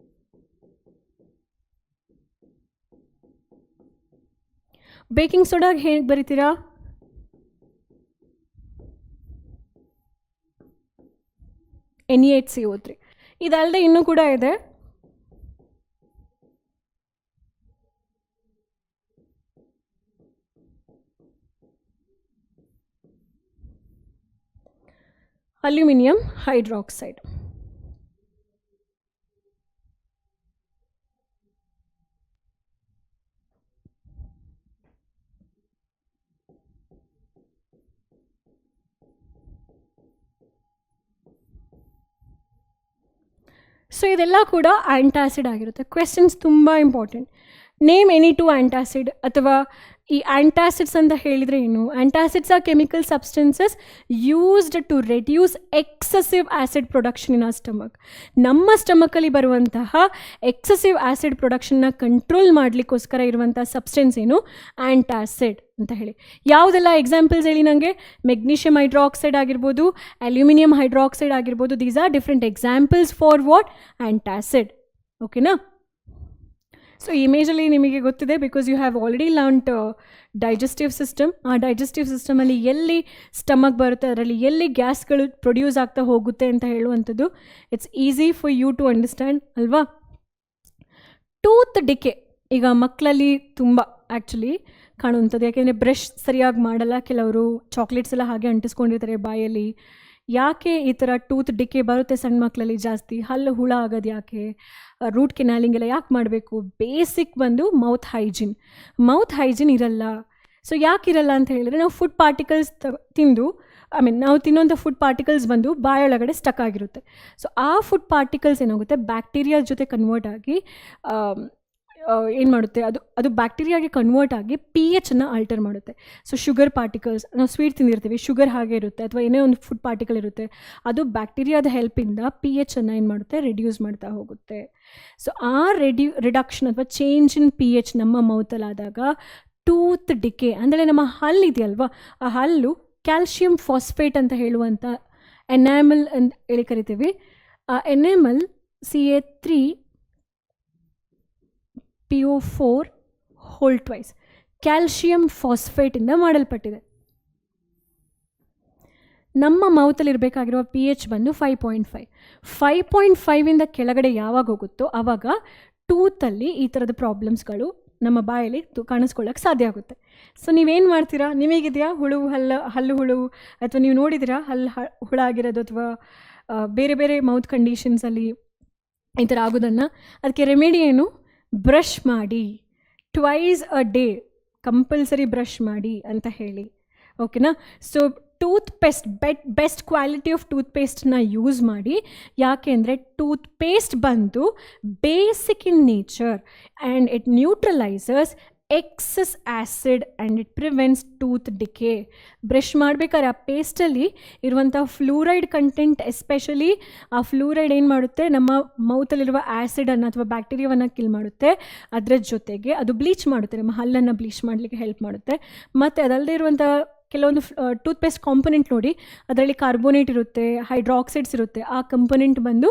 ಬೇಕಿಂಗ್ ಸೋಡಾಗೆ ಹೇಗೆ ಬರಿತೀರಾ? NaHCO3. ಇದಲ್ಲದೆ ಇನ್ನೂ ಕೂಡ ಇದೆ, ಅಲ್ಯೂಮಿನಿಯಂ ಹೈಡ್ರಾಕ್ಸೈಡ್. ಸೊ ಇದೆಲ್ಲ ಕೂಡ ಆ್ಯಂಟಾಸಿಡ್ ಆಗಿರುತ್ತೆ. ಕ್ವೆಶನ್ಸ್ ತುಂಬ important. Name any two antacid, ಅಥವಾ ಈ ಆ್ಯಂಟಾಸಿಡ್ಸ್ ಅಂತ ಹೇಳಿದರೆ ಏನು? Antacids are chemical substances used to reduce excessive acid production in our stomach. ನಮ್ಮ ಸ್ಟಮಕಲ್ಲಿ ಬರುವಂತಹ ಎಕ್ಸಸಿವ್ ಆ್ಯಸಿಡ್ ಪ್ರೊಡಕ್ಷನ್ನ ಕಂಟ್ರೋಲ್ ಮಾಡಲಿಕ್ಕೋಸ್ಕರ ಇರುವಂಥ ಸಬ್ಸ್ಟೆನ್ಸ್ ಏನು? ಆ್ಯಂಟಾಸಿಡ್ ಅಂತ ಹೇಳಿ. ಯಾವುದೆಲ್ಲ ಎಕ್ಸಾಂಪಲ್ಸ್ ಹೇಳಿ ನನಗೆ? ಮೆಗ್ನೀಷಿಯಮ್ ಹೈಡ್ರಾಕ್ಸೈಡ್ ಆಗಿರ್ಬೋದು, ಅಲ್ಯೂಮಿನಿಯಂ ಹೈಡ್ರಾಕ್ಸೈಡ್ ಆಗಿರ್ಬೋದು. These are different examples for what? Antacid. ಓಕೆನಾ? ಸೊ ಇಮೇಜಲ್ಲಿ ನಿಮಗೆ ಗೊತ್ತಿದೆ, because you have already learned digestive system. ಆ ಡೈಜೆಸ್ಟಿವ್ ಸಿಸ್ಟಮಲ್ಲಿ ಎಲ್ಲಿ ಸ್ಟಮಕ್ ಬರುತ್ತೆ, ಅದರಲ್ಲಿ ಎಲ್ಲಿ ಗ್ಯಾಸ್ಗಳು ಪ್ರೊಡ್ಯೂಸ್ ಆಗ್ತಾ ಹೋಗುತ್ತೆ ಅಂತ ಹೇಳುವಂಥದ್ದು it's easy for you to understand ಅಲ್ವಾ. ಟೂತ್ ಡಿಕೆ ಈಗ ಮಕ್ಕಳಲ್ಲಿ ತುಂಬ ಆ್ಯಕ್ಚುಲಿ ಕಾಣುವಂಥದ್ದು. ಯಾಕೆಂದರೆ ಬ್ರಷ್ ಸರಿಯಾಗಿ ಮಾಡಲ್ಲ, ಕೆಲವರು ಚಾಕ್ಲೇಟ್ಸ್ ಎಲ್ಲ ಹಾಗೆ ಅಂಟಿಸ್ಕೊಂಡಿರ್ತಾರೆ ಬಾಯಲ್ಲಿ. ಯಾಕೆ ಈ ಥರ ಟೂತ್ ಡಿಕೆ ಬರುತ್ತೆ ಸಣ್ಣ ಮಕ್ಕಳಲ್ಲಿ ಜಾಸ್ತಿ? ಹಲ್ಲು ಹುಳ ಆಗೋದು ಯಾಕೆ? ರೂಟ್ ಕೆನಾಲಿಂಗ್ ಎಲ್ಲ ಯಾಕೆ ಮಾಡಬೇಕು? ಬೇಸಿಕ್ ಬಂದು ಮೌತ್ ಹೈಜಿನ್ ಇರಲ್ಲ. ಸೊ ಯಾಕೆ ಇರಲ್ಲ ಅಂತ ಹೇಳಿದ್ರೆ, ನಾವು ಫುಡ್ ಪಾರ್ಟಿಕಲ್ಸ್ ತಿಂದು ನಾವು ತಿನ್ನೋಂಥ ಫುಡ್ ಪಾರ್ಟಿಕಲ್ಸ್ ಬಂದು ಬಾಯೊಳಗಡೆ ಸ್ಟಕ್ ಆಗಿರುತ್ತೆ. ಸೊ ಆ ಫುಡ್ ಪಾರ್ಟಿಕಲ್ಸ್ ಏನಾಗುತ್ತೆ, ಬ್ಯಾಕ್ಟೀರಿಯಾ ಜೊತೆ ಕನ್ವರ್ಟ್ ಆಗಿ ಏನು ಮಾಡುತ್ತೆ, ಅದು ಬ್ಯಾಕ್ಟೀರಿಯಾಗೆ ಕನ್ವರ್ಟ್ ಆಗಿ pH ಅನ್ನು ಆಲ್ಟರ್ ಮಾಡುತ್ತೆ. ಸೊ ಶುಗರ್ ಪಾರ್ಟಿಕಲ್ಸ್, ನಾವು ಸ್ವೀಟ್ ತಿಂದಿರ್ತೀವಿ, ಶುಗರ್ ಹಾಗೆ ಇರುತ್ತೆ, ಅಥವಾ ಏನೇ ಒಂದು ಫುಡ್ ಪಾರ್ಟಿಕಲ್ ಇರುತ್ತೆ, ಅದು ಬ್ಯಾಕ್ಟೀರಿಯಾದ ಹೆಲ್ಪಿಂದ pH ಅನ್ನು ಏನು ಮಾಡುತ್ತೆ, ರೆಡ್ಯೂಸ್ ಮಾಡ್ತಾ ಹೋಗುತ್ತೆ. ಸೊ ಆ ರಿಡಕ್ಷನ್ ಅಥವಾ ಚೇಂಜ್ ಇನ್ pH ನಮ್ಮ ಮೌತಲ್ಲಾದಾಗ ಟೂತ್ ಡಿಕೆ ಅಂದರೆ ನಮ್ಮ ಹಲ್ಲು ಇದೆಯಲ್ವಾ, ಆ ಹಲ್ಲು ಕ್ಯಾಲ್ಶಿಯಂ ಫಾಸ್ಫೇಟ್ ಅಂತ ಹೇಳುವಂಥ ಎನಾಮಲ್ ಅಂತ ಹೇಳಿ ಕರಿತೀವಿ. ಆ enamel Ca3PO4 whole twice calcium ಫಾಸ್ಫೇಟಿಂದ ಮಾಡಲ್ಪಟ್ಟಿದೆ. ನಮ್ಮ ಮೌತಲ್ಲಿರಬೇಕಾಗಿರುವ pH ಬಂದು 5.5 ಕೆಳಗಡೆ ಯಾವಾಗ ಹೋಗುತ್ತೋ ಆವಾಗ ಟೂತಲ್ಲಿ ಈ ಥರದ ಪ್ರಾಬ್ಲಮ್ಸ್ಗಳು ನಮ್ಮ ಬಾಯಲ್ಲಿ ಕಾಣಿಸ್ಕೊಳ್ಳೋಕ್ಕೆ ಸಾಧ್ಯ ಆಗುತ್ತೆ. ಸೊ ನೀವೇನು ಮಾಡ್ತೀರಾ? ನಿಮಗಿದೆಯಾ ಹಲ್ಲು ಹುಳು, ಅಥವಾ ನೀವು ನೋಡಿದ್ದೀರಾ ಹುಳ ಆಗಿರೋದು, ಅಥವಾ ಬೇರೆ ಬೇರೆ ಮೌತ್ ಕಂಡೀಷನ್ಸಲ್ಲಿ ಈ ಥರ ಆಗೋದನ್ನು? ಅದಕ್ಕೆ ರೆಮಿಡಿ ಏನು? ಬ್ರಷ್ ಮಾಡಿ, twice a day compulsory brush ಮಾಡಿ ಅಂತ ಹೇಳಿ. ಓಕೆನಾ? So toothpaste best quality of ಟೂತ್ಪೇಸ್ಟನ್ನ ಯೂಸ್ ಮಾಡಿ. ಯಾಕೆ ಅಂದರೆ ಟೂತ್ಪೇಸ್ಟ್ ಬಂದು basic in nature and it neutralises excess acid and it prevents tooth decay. Brush ಮಾಡಬೇಕಾದ್ರೆ ಆ ಪೇಸ್ಟಲ್ಲಿ ಇರುವಂಥ ಫ್ಲೂರೈಡ್ ಕಂಟೆಂಟ್, ಎಸ್ಪೆಷಲಿ ಆ ಫ್ಲೂರೈಡ್ ಏನು ಮಾಡುತ್ತೆ, ನಮ್ಮ ಮೌತಲ್ಲಿರುವ ಆ್ಯಸಿಡನ್ನು ಅಥವಾ ಬ್ಯಾಕ್ಟೀರಿಯಾವನ್ನು ಕಿಲ್ ಮಾಡುತ್ತೆ. ಅದರ ಜೊತೆಗೆ ಅದು ಬ್ಲೀಚ್ ಮಾಡುತ್ತೆ, ನಮ್ಮ ಹಲ್ಲನ್ನು ಬ್ಲೀಚ್ ಮಾಡಲಿಕ್ಕೆ ಹೆಲ್ಪ್ ಮಾಡುತ್ತೆ. ಮತ್ತು ಅದಲ್ಲದೆ ಇರುವಂಥ ಕೆಲವೊಂದು ಟೂತ್ಪೇಸ್ಟ್ ಕಾಂಪೊನೆಂಟ್ ನೋಡಿ, ಅದರಲ್ಲಿ ಕಾರ್ಬೋನೇಟ್ ಇರುತ್ತೆ, ಹೈಡ್ರಾಕ್ಸೈಡ್ಸ್ ಇರುತ್ತೆ. ಆ ಕಂಪೊನೆಂಟ್ ಬಂದು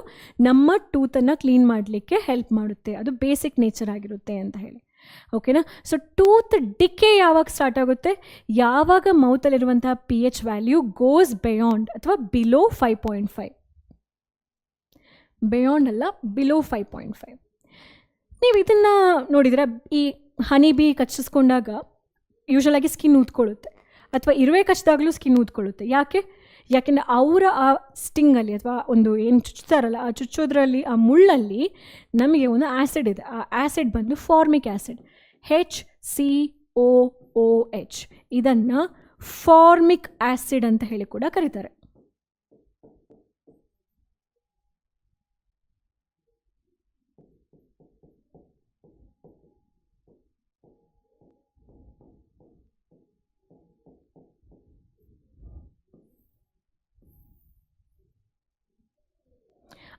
ನಮ್ಮ ಟೂತನ್ನು ಕ್ಲೀನ್ ಮಾಡಲಿಕ್ಕೆ ಹೆಲ್ಪ್ ಮಾಡುತ್ತೆ. ಅದು ಬೇಸಿಕ್ ನೇಚರ್ ಆಗಿರುತ್ತೆ ಅಂತ ಹೇಳಿ. ಓಕೆನಾ? ಸೊ ಟೂತ್ ಡಿಕೆ ಯಾವಾಗ ಸ್ಟಾರ್ಟ್ ಆಗುತ್ತೆ? ಯಾವಾಗ ಮೌತಲ್ಲಿರುವಂತಹ pH ವ್ಯಾಲ್ಯೂ ಗೋಸ್ ಬಿಯಾಂಡ್ ಅಥವಾ ಬಿಲೋ 5.5. ಬಿಯಾಂಡ್ ಅಲ್ಲ, ಬಿಲೋ 5.5. ನೀವು ಇದನ್ನು ನೋಡಿದರೆ, ಈ ಹನಿ ಬಿ ಕಚ್ಚಿಸ್ಕೊಂಡಾಗ ಯೂಶ್ವಲಾಗಿ ಸ್ಕಿನ್ ಊದ್ಕೊಳ್ಳುತ್ತೆ, ಅಥವಾ ಇರುವೆ ಕಚ್ಚಿದಾಗಲೂ ಸ್ಕಿನ್ ಊದ್ಕೊಳ್ಳುತ್ತೆ. ಯಾಕೆಂದರೆ ಅವರ ಆ ಸ್ಟಿಂಗಲ್ಲಿ ಅಥವಾ ಒಂದು ಏನು ಚುಚ್ತಾರಲ್ಲ, ಆ ಚುಚ್ಚೋದ್ರಲ್ಲಿ, ಆ ಮುಳ್ಳಲ್ಲಿ ನಮಗೆ ಒಂದು ಆ್ಯಸಿಡ್ ಇದೆ. ಆ ಆ್ಯಸಿಡ್ ಬಂದು ಫಾರ್ಮಿಕ್ ಆ್ಯಸಿಡ್, HCOOH. ಇದನ್ನು ಫಾರ್ಮಿಕ್ ಆ್ಯಸಿಡ್ ಅಂತ ಹೇಳಿ ಕೂಡ ಕರೀತಾರೆ.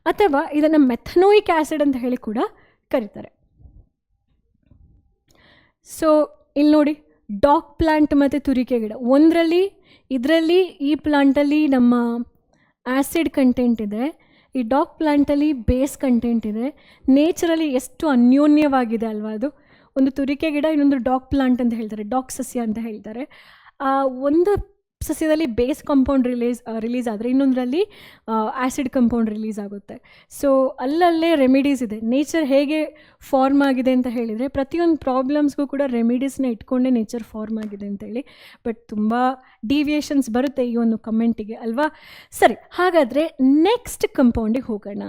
ಅಥವಾ ಇದನ್ನು ಮೆಥನೋಯಿಕ್ ಆ್ಯಸಿಡ್ ಅಂತ ಹೇಳಿ ಕೂಡ ಕರೀತಾರೆ. ಸೊ ಇಲ್ಲಿ ನೋಡಿ, ಡಾಗ್ ಪ್ಲಾಂಟ್ ಮತ್ತು ತುರಿಕೆ ಗಿಡ ಇದರಲ್ಲಿ ಈ ಪ್ಲಾಂಟಲ್ಲಿ ನಮ್ಮ ಆ್ಯಸಿಡ್ ಕಂಟೆಂಟ್ ಇದೆ, ಈ ಡಾಗ್ ಪ್ಲಾಂಟಲ್ಲಿ ಬೇಸ್ ಕಂಟೆಂಟ್ ಇದೆ. ನೇಚರಲ್ಲಿ ಎಷ್ಟು ಅನ್ಯೋನ್ಯವಾಗಿದೆ ಅಲ್ವಾ ಅದು. ಒಂದು ತುರಿಕೆ ಗಿಡ, ಇನ್ನೊಂದು ಡಾಗ್ ಪ್ಲಾಂಟ್ ಅಂತ ಹೇಳ್ತಾರೆ, ಡಾಗ್ ಸಸ್ಯ ಅಂತ ಹೇಳ್ತಾರೆ. ಒಂದು ಸಸ್ಯದಲ್ಲಿ ಬೇಸ್ ಕಾಂಪೌಂಡ್ ರಿಲೀಸ್ ಆದರೆ ಇನ್ನೊಂದರಲ್ಲಿ ಆ್ಯಸಿಡ್ ಕಂಪೌಂಡ್ ರಿಲೀಸ್ ಆಗುತ್ತೆ. ಸೊ ಅಲ್ಲಲ್ಲೇ ರೆಮಿಡೀಸ್ ಇದೆ. ನೇಚರ್ ಹೇಗೆ ಫಾರ್ಮ್ ಆಗಿದೆ ಅಂತ ಹೇಳಿದರೆ, ಪ್ರತಿಯೊಂದು ಪ್ರಾಬ್ಲಮ್ಸ್ಗೂ ಕೂಡ ರೆಮಿಡೀಸ್ನ ಇಟ್ಕೊಂಡೇ ನೇಚರ್ ಫಾರ್ಮ್ ಆಗಿದೆ ಅಂತೇಳಿ. ಬಟ್ ತುಂಬ ಡೀವಿಯೇಷನ್ಸ್ ಬರುತ್ತೆ ಈ ಒಂದು ಕಮೆಂಟಿಗೆ ಅಲ್ವಾ. ಸರಿ, ಹಾಗಾದರೆ ನೆಕ್ಸ್ಟ್ ಕಂಪೌಂಡಿಗೆ ಹೋಗೋಣ.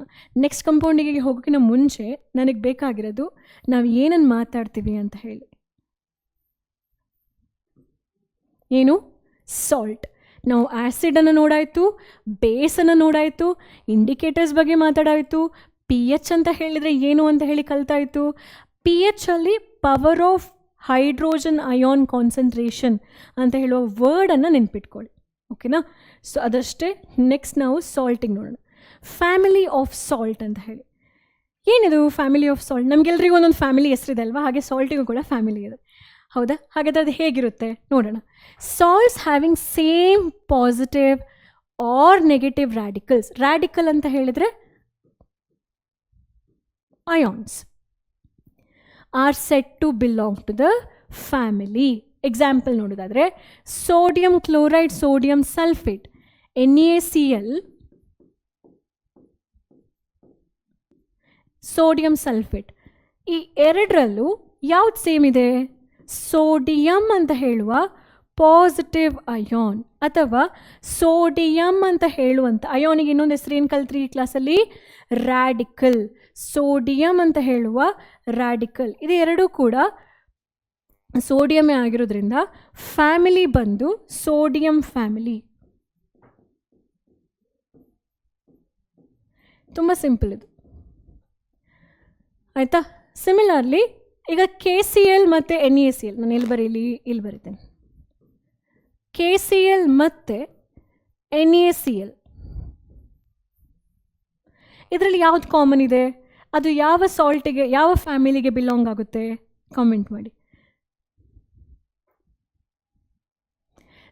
ನೆಕ್ಸ್ಟ್ ಕಂಪೌಂಡಿಗೆ ಹೋಗೋಕ್ಕಿಂತ ಮುಂಚೆ ನನಗೆ ಬೇಕಾಗಿರೋದು ನಾವು ಏನನ್ನು ಮಾತಾಡ್ತೀವಿ ಅಂತ ಹೇಳಿ. ಏನು? ಸಾಲ್ಟ್. ನಾವು ಆ್ಯಸಿಡನ್ನು ನೋಡಾಯಿತು, ಬೇಸನ್ನು ನೋಡಾಯಿತು, ಇಂಡಿಕೇಟರ್ಸ್ ಬಗ್ಗೆ ಮಾತಾಡಾಯಿತು, pH ಅಂತ ಹೇಳಿದರೆ ಏನು ಅಂತ ಹೇಳಿ ಕಲ್ತಾಯಿತು. pH ಅಲ್ಲಿ power of hydrogen ion concentration ಅಂತ ಹೇಳುವ ವರ್ಡನ್ನು ನೆನ್ಪಿಟ್ಕೊಳ್ಳಿ. ಓಕೆನಾ? ಸೊ ಅದಷ್ಟೇ. ನೆಕ್ಸ್ಟ್ ನಾವು ಸಾಲ್ಟಿಗೆ ನೋಡೋಣ. ಫ್ಯಾಮಿಲಿ ಆಫ್ ಸಾಲ್ಟ್ ಅಂತ ಹೇಳಿ. ಏನಿದು ಫ್ಯಾಮಿಲಿ ಆಫ್ ಸಾಲ್ಟ್? ನಮಗೆಲ್ರಿಗೂ ಒಂದೊಂದು ಫ್ಯಾಮಿಲಿ ಹೆಸರಿದೆ ಅಲ್ವಾ, ಹಾಗೆ ಸಾಲ್ಟಿಗೂ ಕೂಡ ಫ್ಯಾಮಿಲಿ ಇದೆ. ಹೌದಾ? ಹಾಗಾದರೆ ಅದು ಹೇಗಿರುತ್ತೆ ನೋಡೋಣ. Salts having same positive or negative radicals. Radical ಅಂತ ಹೇಳಿದರೆ ions are said to belong to the family. Example ನೋಡೋದಾದರೆ, sodium chloride, sodium sulphate, NaCl, sodium sulphate. ಈ ಎರಡರಲ್ಲೂ ಯಾವ್ದು ಸೇಮ್ ಇದೆ? ಸೋಡಿಯಂ ಅಂತ ಹೇಳುವ ಪಾಸಿಟಿವ್ ಅಯಾನ್, ಅಥವಾ ಸೋಡಿಯಂ ಅಂತ ಹೇಳುವಂಥ ಅಯಾನಿಗೆ ಇನ್ನೊಂದು ಹೆಸರು ಏನು ಕಲ್ತ್ರಿ ಈ ಕ್ಲಾಸಲ್ಲಿ? ರ್ಯಾಡಿಕಲ್. ಸೋಡಿಯಂ ಅಂತ ಹೇಳುವ ರ್ಯಾಡಿಕಲ್. ಇದು ಎರಡೂ ಕೂಡ ಸೋಡಿಯಮೇ ಆಗಿರೋದ್ರಿಂದ ಫ್ಯಾಮಿಲಿ ಬಂದು ಸೋಡಿಯಂ ಫ್ಯಾಮಿಲಿ. ತುಂಬ ಸಿಂಪಲ್ ಇದು, ಆಯಿತಾ? ಸಿಮಿಲರ್ಲಿ ಈಗ KCl ಮತ್ತು NaCl, ನಾನು ಇಲ್ಲಿ ಬರೀತೇನೆ. KCl ಮತ್ತು NaCl, ಇದರಲ್ಲಿ ಯಾವ್ದು ಕಾಮನ್ ಇದೆ? ಅದು ಯಾವ ಸಾಲ್ಟಿಗೆ, ಯಾವ ಫ್ಯಾಮಿಲಿಗೆ ಬಿಲಾಂಗ್ ಆಗುತ್ತೆ? ಕಾಮೆಂಟ್ ಮಾಡಿ.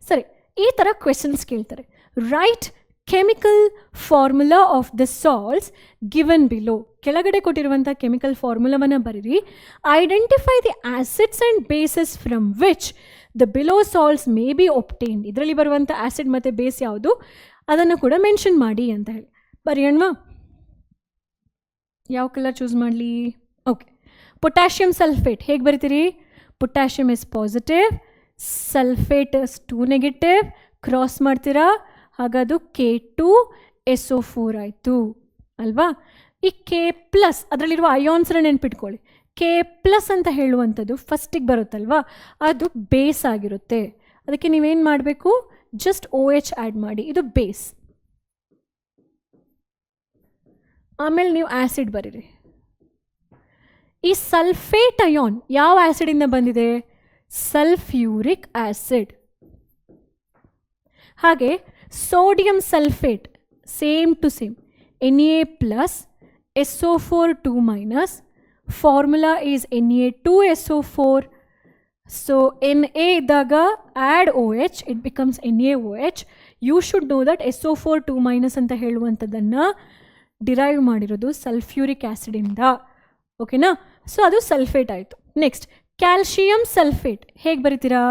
ಸರಿ, ಈ ಥರ ಕ್ವೆಶನ್ಸ್ ಕೇಳ್ತಾರೆ. Write chemical formula of the salts given below. ಕೆಳಗಡೆ ಕೊಟ್ಟಿರುವಂಥ ಕೆಮಿಕಲ್ ಫಾರ್ಮುಲಾವನ್ನು ಬರೀರಿ. Identify the acids and bases from which the below salts may be obtained. ಇದರಲ್ಲಿ ಬರುವಂಥ ಆ್ಯಸಿಡ್ ಮತ್ತು ಬೇಸ್ ಯಾವುದು ಅದನ್ನು ಕೂಡ ಮೆನ್ಷನ್ ಮಾಡಿ ಅಂತ ಹೇಳಿ ಬರೆಯೋಣವಾ? ಯಾವ ಕಲರ್ ಚೂಸ್ ಮಾಡಲಿ? ಓಕೆ, ಪೊಟ್ಯಾಷಿಯಮ್ ಸಲ್ಫೇಟ್ ಹೇಗೆ ಬರಿತೀರಿ? Potassium is positive, sulphate is 2 negative. Cross ಮಾಡ್ತೀರಾ, ಹಾಗಾದು K2SO4 ಆಯಿತು ಅಲ್ವಾ? ಈ K+, ಅದರಲ್ಲಿರುವ ಅಯಾನ್ಸ್ನ ನೆನ್ಪಿಟ್ಕೊಳ್ಳಿ. K+ ಅಂತ ಹೇಳುವಂಥದ್ದು ಫಸ್ಟಿಗೆ ಬರುತ್ತಲ್ವಾ, ಅದು ಬೇಸ್ ಆಗಿರುತ್ತೆ. ಅದಕ್ಕೆ ನೀವೇನು ಮಾಡಬೇಕು? ಜಸ್ಟ್ OH ಆ್ಯಡ್ ಮಾಡಿ, ಇದು ಬೇಸ್. ಆಮೇಲೆ ನೀವು ಆ್ಯಸಿಡ್ ಬರೀರಿ. ಈ ಸಲ್ಫೇಟ್ ಅಯಾನ್ ಯಾವ ಆ್ಯಸಿಡಿಂದ ಬಂದಿದೆ? Sulphuric acid. ಹಾಗೆ sodium sulphate same to same Na+ SO4 2-, formula is Na2SO4. So Na ಇದ್ದಾಗ add OH, it becomes NaOH. You should know that SO4 2- ಅಂತ ಹೇಳುವಂಥದ್ದನ್ನು ಡಿರೈವ್ ಮಾಡಿರೋದು ಸಲ್ಫ್ಯೂರಿಕ್ ಆ್ಯಸಿಡಿಂದ. ಓಕೆನಾ? ಸೊ ಅದು ಸಲ್ಫೇಟ್ ಆಯಿತು. ನೆಕ್ಸ್ಟ್ ಕ್ಯಾಲ್ಶಿಯಂ ಸಲ್ಫೇಟ್ ಹೇಗೆ ಬರಿತೀರಾ?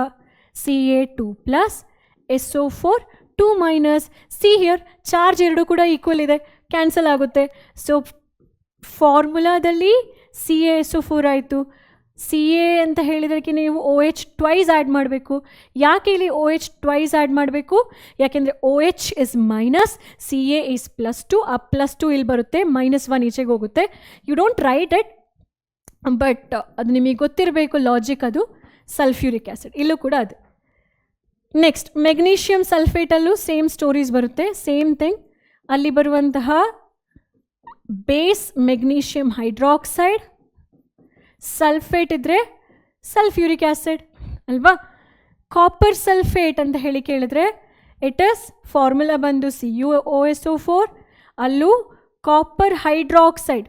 Ca2+ SO4 2-. See here charge ಎರಡೂ ಕೂಡ ಈಕ್ವಲ್ ಇದೆ, ಕ್ಯಾನ್ಸಲ್ ಆಗುತ್ತೆ. ಸೊ ಫಾರ್ಮುಲಾದಲ್ಲಿ CaSO4 ಆಯಿತು. Ca ಅಂತ ಹೇಳಿದಕ್ಕೆ ನೀವು OH ಟ್ವೈಸ್ ಆ್ಯಡ್ ಮಾಡಬೇಕು. ಯಾಕೆ ಇಲ್ಲಿ OH ಟ್ವೈಸ್ ಆ್ಯಡ್ ಮಾಡಬೇಕು? ಯಾಕೆಂದರೆ OH is minus, Ca is +2. ಆ +2 ಇಲ್ಲಿ ಬರುತ್ತೆ, -1 ಈಚೆಗೆ ಹೋಗುತ್ತೆ. You don't write it, but ಅದು ನಿಮಗೆ ಗೊತ್ತಿರಬೇಕು ಲಾಜಿಕ್. ಅದು ಸಲ್ಫ್ಯೂರಿಕ್ ಆ್ಯಸಿಡ್, ಇಲ್ಲೂ ಕೂಡ ಅದು. ನೆಕ್ಸ್ಟ್ ಮೆಗ್ನೀಷಿಯಂ ಸಲ್ಫೇಟಲ್ಲೂ ಸೇಮ್ ಸ್ಟೋರೀಸ್ ಬರುತ್ತೆ, ಸೇಮ್ ಥಿಂಗ್. ಅಲ್ಲಿ ಬರುವಂತಹ ಬೇಸ್ ಮೆಗ್ನೀಷಿಯಂ ಹೈಡ್ರಾಕ್ಸೈಡ್, ಸಲ್ಫೇಟ್ ಇದ್ದರೆ ಸಲ್ಫ್ಯೂರಿಕ್ ಆ್ಯಸಿಡ್ ಅಲ್ವಾ? ಕಾಪರ್ ಸಲ್ಫೇಟ್ ಅಂತ ಹೇಳಿ ಕೇಳಿದ್ರೆ ಇಟ್ ಇಸ್ ಫಾರ್ಮುಲಾ ಬಂದು CuOSO4. ಅಲ್ಲೂ ಕಾಪರ್ ಹೈಡ್ರಾಕ್ಸೈಡ್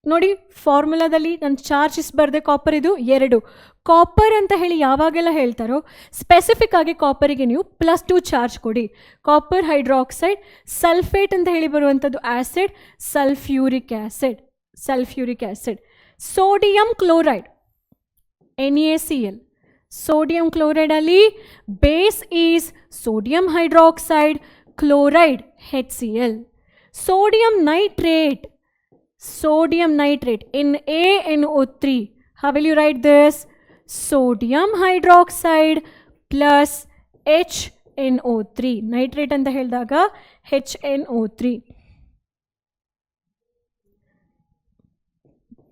ನೋಡಿ, ಫಾರ್ಮುಲಾದಲ್ಲಿ ನಾನು ಚಾರ್ಜಸ್ ಬರದೆ ಕಾಪರ್ ಇದು 2. ಕಾಪರ್ ಅಂತ ಹೇಳಿ ಯಾವಾಗೆಲ್ಲ ಹೇಳ್ತಾರೋ ಸ್ಪೆಸಿಫಿಕ್ ಆಗಿ ಕಾಪರಿಗೆ ನೀವು +2 ಚಾರ್ಜ್ ಕೊಡಿ. Copper hydroxide. ಸಲ್ಫೇಟ್ ಅಂತ ಹೇಳಿ ಬರುವಂಥದ್ದು acid, sulphuric acid. Sulphuric acid. Sodium chloride NaCl. ಸೋಡಿಯಂ ಕ್ಲೋರೈಡಲ್ಲಿ base is sodium hydroxide, chloride HCl. Sodium nitrate. Sodium nitrate NaNO3. How will you write this? Sodium hydroxide plus HNO3. Nitrate ಅಂತ ಹೇಳಿದಾಗ HNO3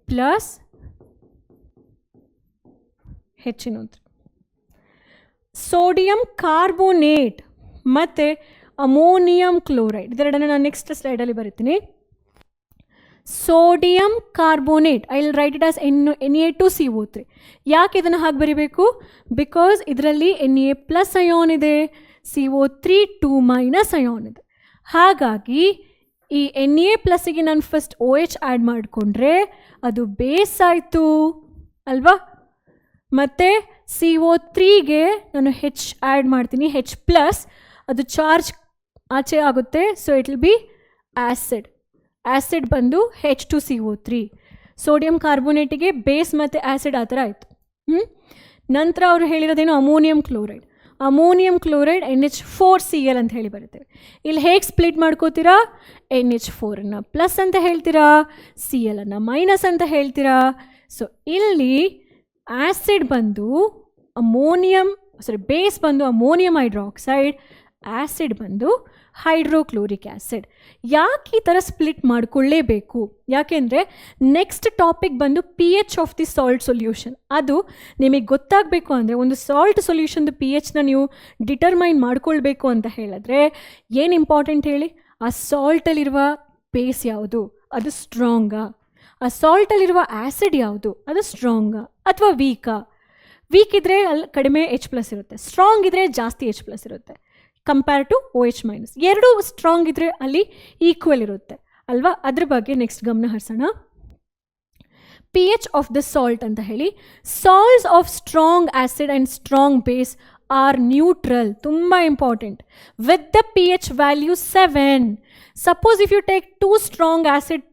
plus HNO3. Sodium carbonate ಮತ್ತು ಅಮೋನಿಯಂ ಕ್ಲೋರೈಡ್, ಇದೆರಡನ್ನು ನಾನು ನೆಕ್ಸ್ಟ್ ಸ್ಲೈಡಲ್ಲಿ ಬರೀತೀನಿ. Sodium carbonate, I will write it as Na2CO3. ಯಾಕೆ ಇದನ್ನು ಹಾಗೆ ಬರೀಬೇಕು? ಬಿಕಾಸ್ ಇದರಲ್ಲಿ Na+ ಅಯಾನ್ ಇದೆ, CO3 2- ಅಯಾನ್ ಇದೆ. ಹಾಗಾಗಿ ಈ Na+ಗೆ ನಾನು ಫಸ್ಟ್ OH ಆ್ಯಡ್ ಮಾಡಿಕೊಂಡ್ರೆ ಅದು ಬೇಸ್ ಆಯಿತು ಅಲ್ವಾ? ಮತ್ತು CO3ಗೆ ನಾನು H ಆ್ಯಡ್ ಮಾಡ್ತೀನಿ, H+, ಅದು ಚಾರ್ಜ್ ಆಚೆ ಆಗುತ್ತೆ. So it will be acid. Acid ಬಂದು H2CO3. ಸೋಡಿಯಂ ಕಾರ್ಬೋನೇಟಿಗೆ ಬೇಸ್ ಮತ್ತು ಆ್ಯಸಿಡ್ ಆ ಥರ ಆಯಿತು. ನಂತರ ಅವರು ಹೇಳಿರೋದೇನು? Ammonium chloride. Ammonium chloride NH4Cl ಅಂತ ಹೇಳಿ ಬರ್ತೇವೆ. ಇಲ್ಲಿ ಹೇಗೆ ಸ್ಪ್ಲಿಟ್ ಮಾಡ್ಕೋತೀರಾ? NH4ಅನ್ನು ಪ್ಲಸ್ ಅಂತ ಹೇಳ್ತೀರಾ, Cl-ಅನ್ನು ಮೈನಸ್ ಅಂತ ಹೇಳ್ತೀರಾ. ಸೊ ಇಲ್ಲಿ ಆ್ಯಸಿಡ್ ಬಂದು ಬೇಸ್ ಬಂದು ಅಮೋನಿಯಂ ಹೈಡ್ರಾಕ್ಸೈಡ್, ಆ್ಯಸಿಡ್ ಬಂದು ಹೈಡ್ರೋಕ್ಲೋರಿಕ್ ಆ್ಯಸಿಡ್. ಯಾಕೆ ಈ ಥರ ಸ್ಪ್ಲಿಟ್ ಮಾಡಿಕೊಳ್ಳೇಬೇಕು? ಯಾಕೆಂದರೆ ನೆಕ್ಸ್ಟ್ ಟಾಪಿಕ್ ಬಂದು pH of the salt solution. ಅದು ನಿಮಗೆ ಗೊತ್ತಾಗಬೇಕು ಅಂದರೆ, ಒಂದು ಸಾಲ್ಟ್ ಸೊಲ್ಯೂಷನ್ದು pHನ ನೀವು ಡಿಟರ್ಮೈನ್ ಮಾಡ್ಕೊಳ್ಬೇಕು ಅಂತ ಹೇಳಿದ್ರೆ ಏನು ಇಂಪಾರ್ಟೆಂಟ್ ಹೇಳಿ? ಆ ಸಾಲ್ಟಲ್ಲಿರುವ ಬೇಸ್ ಯಾವುದು, ಅದು ಸ್ಟ್ರಾಂಗಾ? ಆ ಸಾಲ್ಟಲ್ಲಿರುವ ಆ್ಯಸಿಡ್ ಯಾವುದು, ಅದು ಸ್ಟ್ರಾಂಗಾ ಅಥವಾ ವೀಕಾ? ವೀಕ್ ಇದ್ದರೆ ಅಲ್ಲಿ ಕಡಿಮೆ H+ ಇರುತ್ತೆ, ಸ್ಟ್ರಾಂಗ್ ಇದ್ದರೆ ಜಾಸ್ತಿ H+ ಇರುತ್ತೆ ಕಂಪೇರ್ ಟು OH-. ಎರಡೂ ಸ್ಟ್ರಾಂಗ್ ಇದ್ದರೆ ಅಲ್ಲಿ ಈಕ್ವಲ್ ಇರುತ್ತೆ ಅಲ್ವಾ? ಅದ್ರ ಬಗ್ಗೆ ನೆಕ್ಸ್ಟ್ ಗಮನ ಹರಿಸೋಣ. pH ಆಫ್ ದ ಸಾಲ್ಟ್ ಅಂತ ಹೇಳಿ, salts of strong acid and strong base are neutral. ತುಂಬ important. With the pH value 7. Suppose if you take 2 strong acid,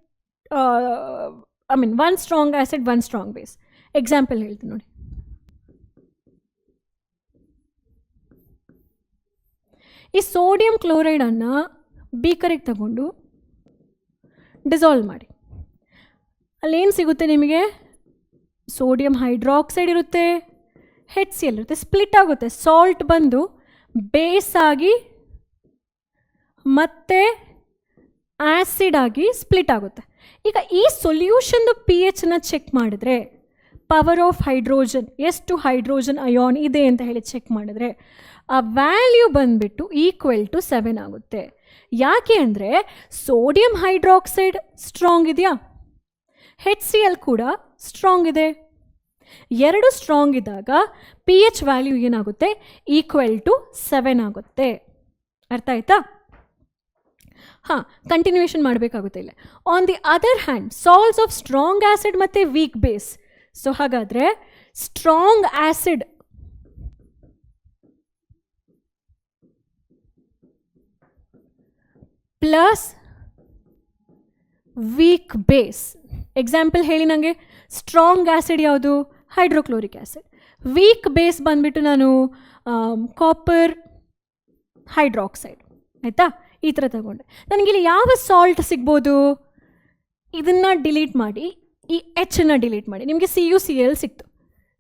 one strong acid, 1 strong base. Example ಹೇಳ್ತೀನಿ ನೋಡಿ. ಈ ಸೋಡಿಯಂ ಕ್ಲೋರೈಡನ್ನು ಬೀಕರಿಗೆ ತಗೊಂಡು ಡಿಸಾಲ್ವ್ ಮಾಡಿ, ಅಲ್ಲೇನು ಸಿಗುತ್ತೆ ನಿಮಗೆ? ಸೋಡಿಯಂ ಹೈಡ್ರಾಕ್ಸೈಡ್ ಇರುತ್ತೆ, HCl ಇರುತ್ತೆ, ಸ್ಪ್ಲಿಟ್ ಆಗುತ್ತೆ. ಸಾಲ್ಟ್ ಬಂದು ಬೇಸ್ ಆಗಿ ಮತ್ತೆ ಆ್ಯಸಿಡ್ ಆಗಿ ಸ್ಪ್ಲಿಟ್ ಆಗುತ್ತೆ. ಈಗ ಈ ಸೊಲ್ಯೂಷನ್ದು pHನ ಚೆಕ್ ಮಾಡಿದ್ರೆ, ಪವರ್ ಆಫ್ ಹೈಡ್ರೋಜನ್, ಎಷ್ಟು ಹೈಡ್ರೋಜನ್ ಅಯಾನ್ ಇದೆ ಅಂತ ಹೇಳಿ ಚೆಕ್ ಮಾಡಿದ್ರೆ ಆ ವ್ಯಾಲ್ಯೂ ಬಂದುಬಿಟ್ಟು = 7 ಆಗುತ್ತೆ. ಯಾಕೆ ಅಂದರೆ ಸೋಡಿಯಂ ಹೈಡ್ರಾಕ್ಸೈಡ್ ಸ್ಟ್ರಾಂಗ್ ಇದೆಯಾ, HCl ಕೂಡ ಸ್ಟ್ರಾಂಗ್ ಇದೆ. ಎರಡು ಸ್ಟ್ರಾಂಗ್ ಇದ್ದಾಗ ಪಿ ಎಚ್ ವ್ಯಾಲ್ಯೂ ಏನಾಗುತ್ತೆ, ಈಕ್ವಲ್ ಟು 7 ಆಗುತ್ತೆ. ಅರ್ಥ ಆಯ್ತಾ? ಹಾಂ, ಕಂಟಿನ್ಯೂಯೇಷನ್ ಮಾಡಬೇಕಾಗುತ್ತೆ ಇಲ್ಲ. On the other hand salts of strong acid ಮತ್ತು ವೀಕ್ ಬೇಸ್. ಸೊ ಹಾಗಾದರೆ strong acid plus weak base. Example ಹೇಳಿ ನನಗೆ. ಸ್ಟ್ರಾಂಗ್ ಆ್ಯಸಿಡ್ ಯಾವುದು? Hydrochloric acid. ವೀಕ್ ಬೇಸ್ ಬಂದುಬಿಟ್ಟು ನಾನು ಕಾಪರ್ ಹೈಡ್ರಾಕ್ಸೈಡ್. ಆಯಿತಾ? ಈ ಥರ ತಗೊಂಡೆ. ನನಗಿಲ್ಲಿ ಯಾವ ಸಾಲ್ಟ್ ಸಿಗ್ಬೋದು? ಇದನ್ನು ಡಿಲೀಟ್ ಮಾಡಿ, ಈ ಎಚ್ಚನ್ನು ಡಿಲೀಟ್ ಮಾಡಿ, ನಿಮಗೆ CuCl ಸಿಕ್ತು.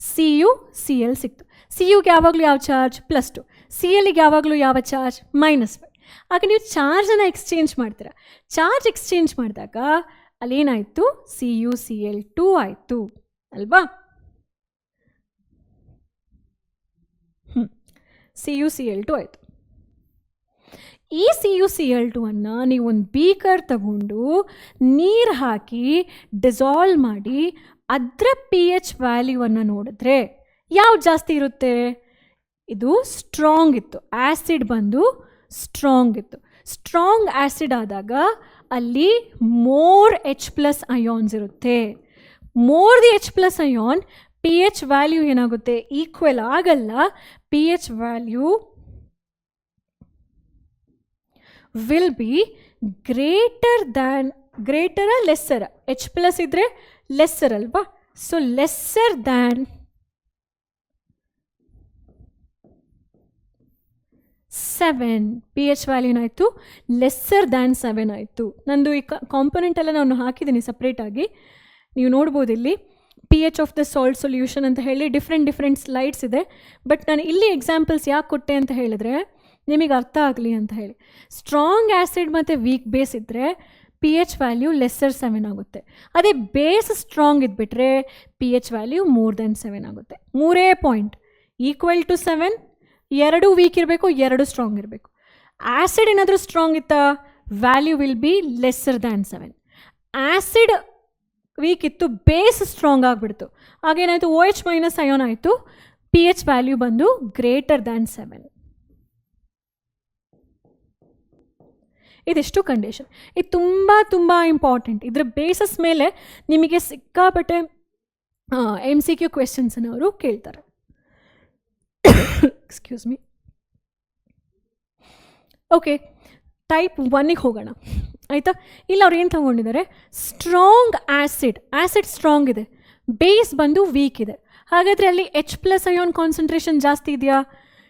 CuCl ಸಿಕ್ತು. CUಗೆ ಯಾವಾಗಲೂ ಯಾವ ಚಾರ್ಜ್? +2. CLಗೆ ಯಾವಾಗಲೂ ಯಾವ ಚಾರ್ಜ್? -5. ಆಗ ನೀವು ಚಾರ್ಜನ್ನು ಎಕ್ಸ್ಚೇಂಜ್ ಮಾಡ್ತೀರಾ. ಚಾರ್ಜ್ ಎಕ್ಸ್ಚೇಂಜ್ ಮಾಡಿದಾಗ ಅಲ್ಲೇನಾಯಿತು? CuCl2 ಆಯಿತು ಅಲ್ವಾ? CuCl2 ಆಯಿತು. ಈ CuCl2 ನೀವು ಒಂದು ಬೀಕರ್ ತಗೊಂಡು ನೀರು ಹಾಕಿ ಡಿಸಾಲ್ವ್ ಮಾಡಿ ಅದರ pH ವ್ಯಾಲ್ಯೂವನ್ನು ನೋಡಿದ್ರೆ ಯಾವ್ದು ಜಾಸ್ತಿ ಇರುತ್ತೆ? ಇದು ಸ್ಟ್ರಾಂಗ್ ಇತ್ತು. ಆ್ಯಸಿಡ್ ಬಂದು ಸ್ಟ್ರಾಂಗ್ ಇತ್ತು. ಸ್ಟ್ರಾಂಗ್ ಆ್ಯಸಿಡ್ ಆದಾಗ ಅಲ್ಲಿ ಮೋರ್ H+ ಅಯಾನ್ಸ್ ಇರುತ್ತೆ. More the H+ ion, pH value ಏನಾಗುತ್ತೆ? ಈಕ್ವಲ್ ಆಗಲ್ಲ. pH value will B greater lesser. H+ ಇದ್ದರೆ ಲೆಸ್ಸರ್ ಅಲ್ವಾ? So lesser than 7. pH value ಏನಾಯಿತು? ಲೆಸ್ಸರ್ ದ್ಯಾನ್ 7 ಆಯಿತು. ನಂದು ಈ ಕಾಂಪೊನೆಂಟ್ ಎಲ್ಲ ನಾನು ಹಾಕಿದ್ದೀನಿ ಸಪ್ರೇಟಾಗಿ. ನೀವು ನೋಡ್ಬೋದು ಇಲ್ಲಿ pH of the salt solution ಅಂತ ಹೇಳಿ ಡಿಫ್ರೆಂಟ್ ಸ್ಲೈಡ್ಸ್ ಇದೆ. ಬಟ್ ನಾನು ಇಲ್ಲಿ ಎಕ್ಸಾಂಪಲ್ಸ್ ಯಾಕೆ ಕೊಟ್ಟೆ ಅಂತ ಹೇಳಿದ್ರೆ ನಿಮಗೆ ಅರ್ಥ ಆಗಲಿ ಅಂತ ಹೇಳಿ. ಸ್ಟ್ರಾಂಗ್ ಆ್ಯಸಿಡ್ ಮತ್ತು ವೀಕ್ ಬೇಸ್ ಇದ್ದರೆ pH ವ್ಯಾಲ್ಯೂ ಲೆಸ್ಸರ್ 7 ಆಗುತ್ತೆ. ಅದೇ ಬೇಸ್ ಸ್ಟ್ರಾಂಗ್ ಇದ್ಬಿಟ್ರೆ pH ವ್ಯಾಲ್ಯೂ ಮೋರ್ ದೆನ್ 7 ಆಗುತ್ತೆ. 3 ಪಾಯಿಂಟ್. Equal to 7. 2 ವೀಕ್ ಇರಬೇಕು, 2 ಸ್ಟ್ರಾಂಗ್ ಇರಬೇಕು. ಆ್ಯಸಿಡ್ ಏನಾದರೂ ಸ್ಟ್ರಾಂಗ್ ಇತ್ತಾ? Value will be lesser than 7. Acid weak ಇತ್ತು, ಬೇಸ್ ಸ್ಟ್ರಾಂಗ್ ಆಗಿಬಿಡ್ತು. ಆಗೇನಾಯಿತು? OH- ಅಯಾನ್ ಆಯಿತು. pH ವ್ಯಾಲ್ಯೂ ಬಂದು ಗ್ರೇಟರ್ ದ್ಯಾನ್ 7. ಇದಿಷ್ಟು ಕಂಡೀಷನ್. ಇದು ತುಂಬ ಇಂಪಾರ್ಟೆಂಟ್. ಇದರ ಬೇಸಸ್ ಮೇಲೆ ನಿಮಗೆ ಸಿಕ್ಕಾಪಟ್ಟೆ MCQ ಕ್ವೆಶನ್ಸನ್ನು ಅವರು ಕೇಳ್ತಾರೆ. Excuse me. ಓಕೆ, ಟೈಪ್ 1ಗೆ ಹೋಗೋಣ ಆಯಿತಾ? ಇಲ್ಲಿ ಅವ್ರು ಏನು ತಗೊಂಡಿದ್ದಾರೆ? ಸ್ಟ್ರಾಂಗ್ ಆ್ಯಸಿಡ್ ಸ್ಟ್ರಾಂಗ್ ಇದೆ, ಬೇಸ್ ಬಂದು ವೀಕ್ ಇದೆ. ಹಾಗಾದರೆ ಅಲ್ಲಿ H+ ಅಯಾನ್ ಕಾನ್ಸಂಟ್ರೇಷನ್ ಜಾಸ್ತಿ ಇದೆಯಾ?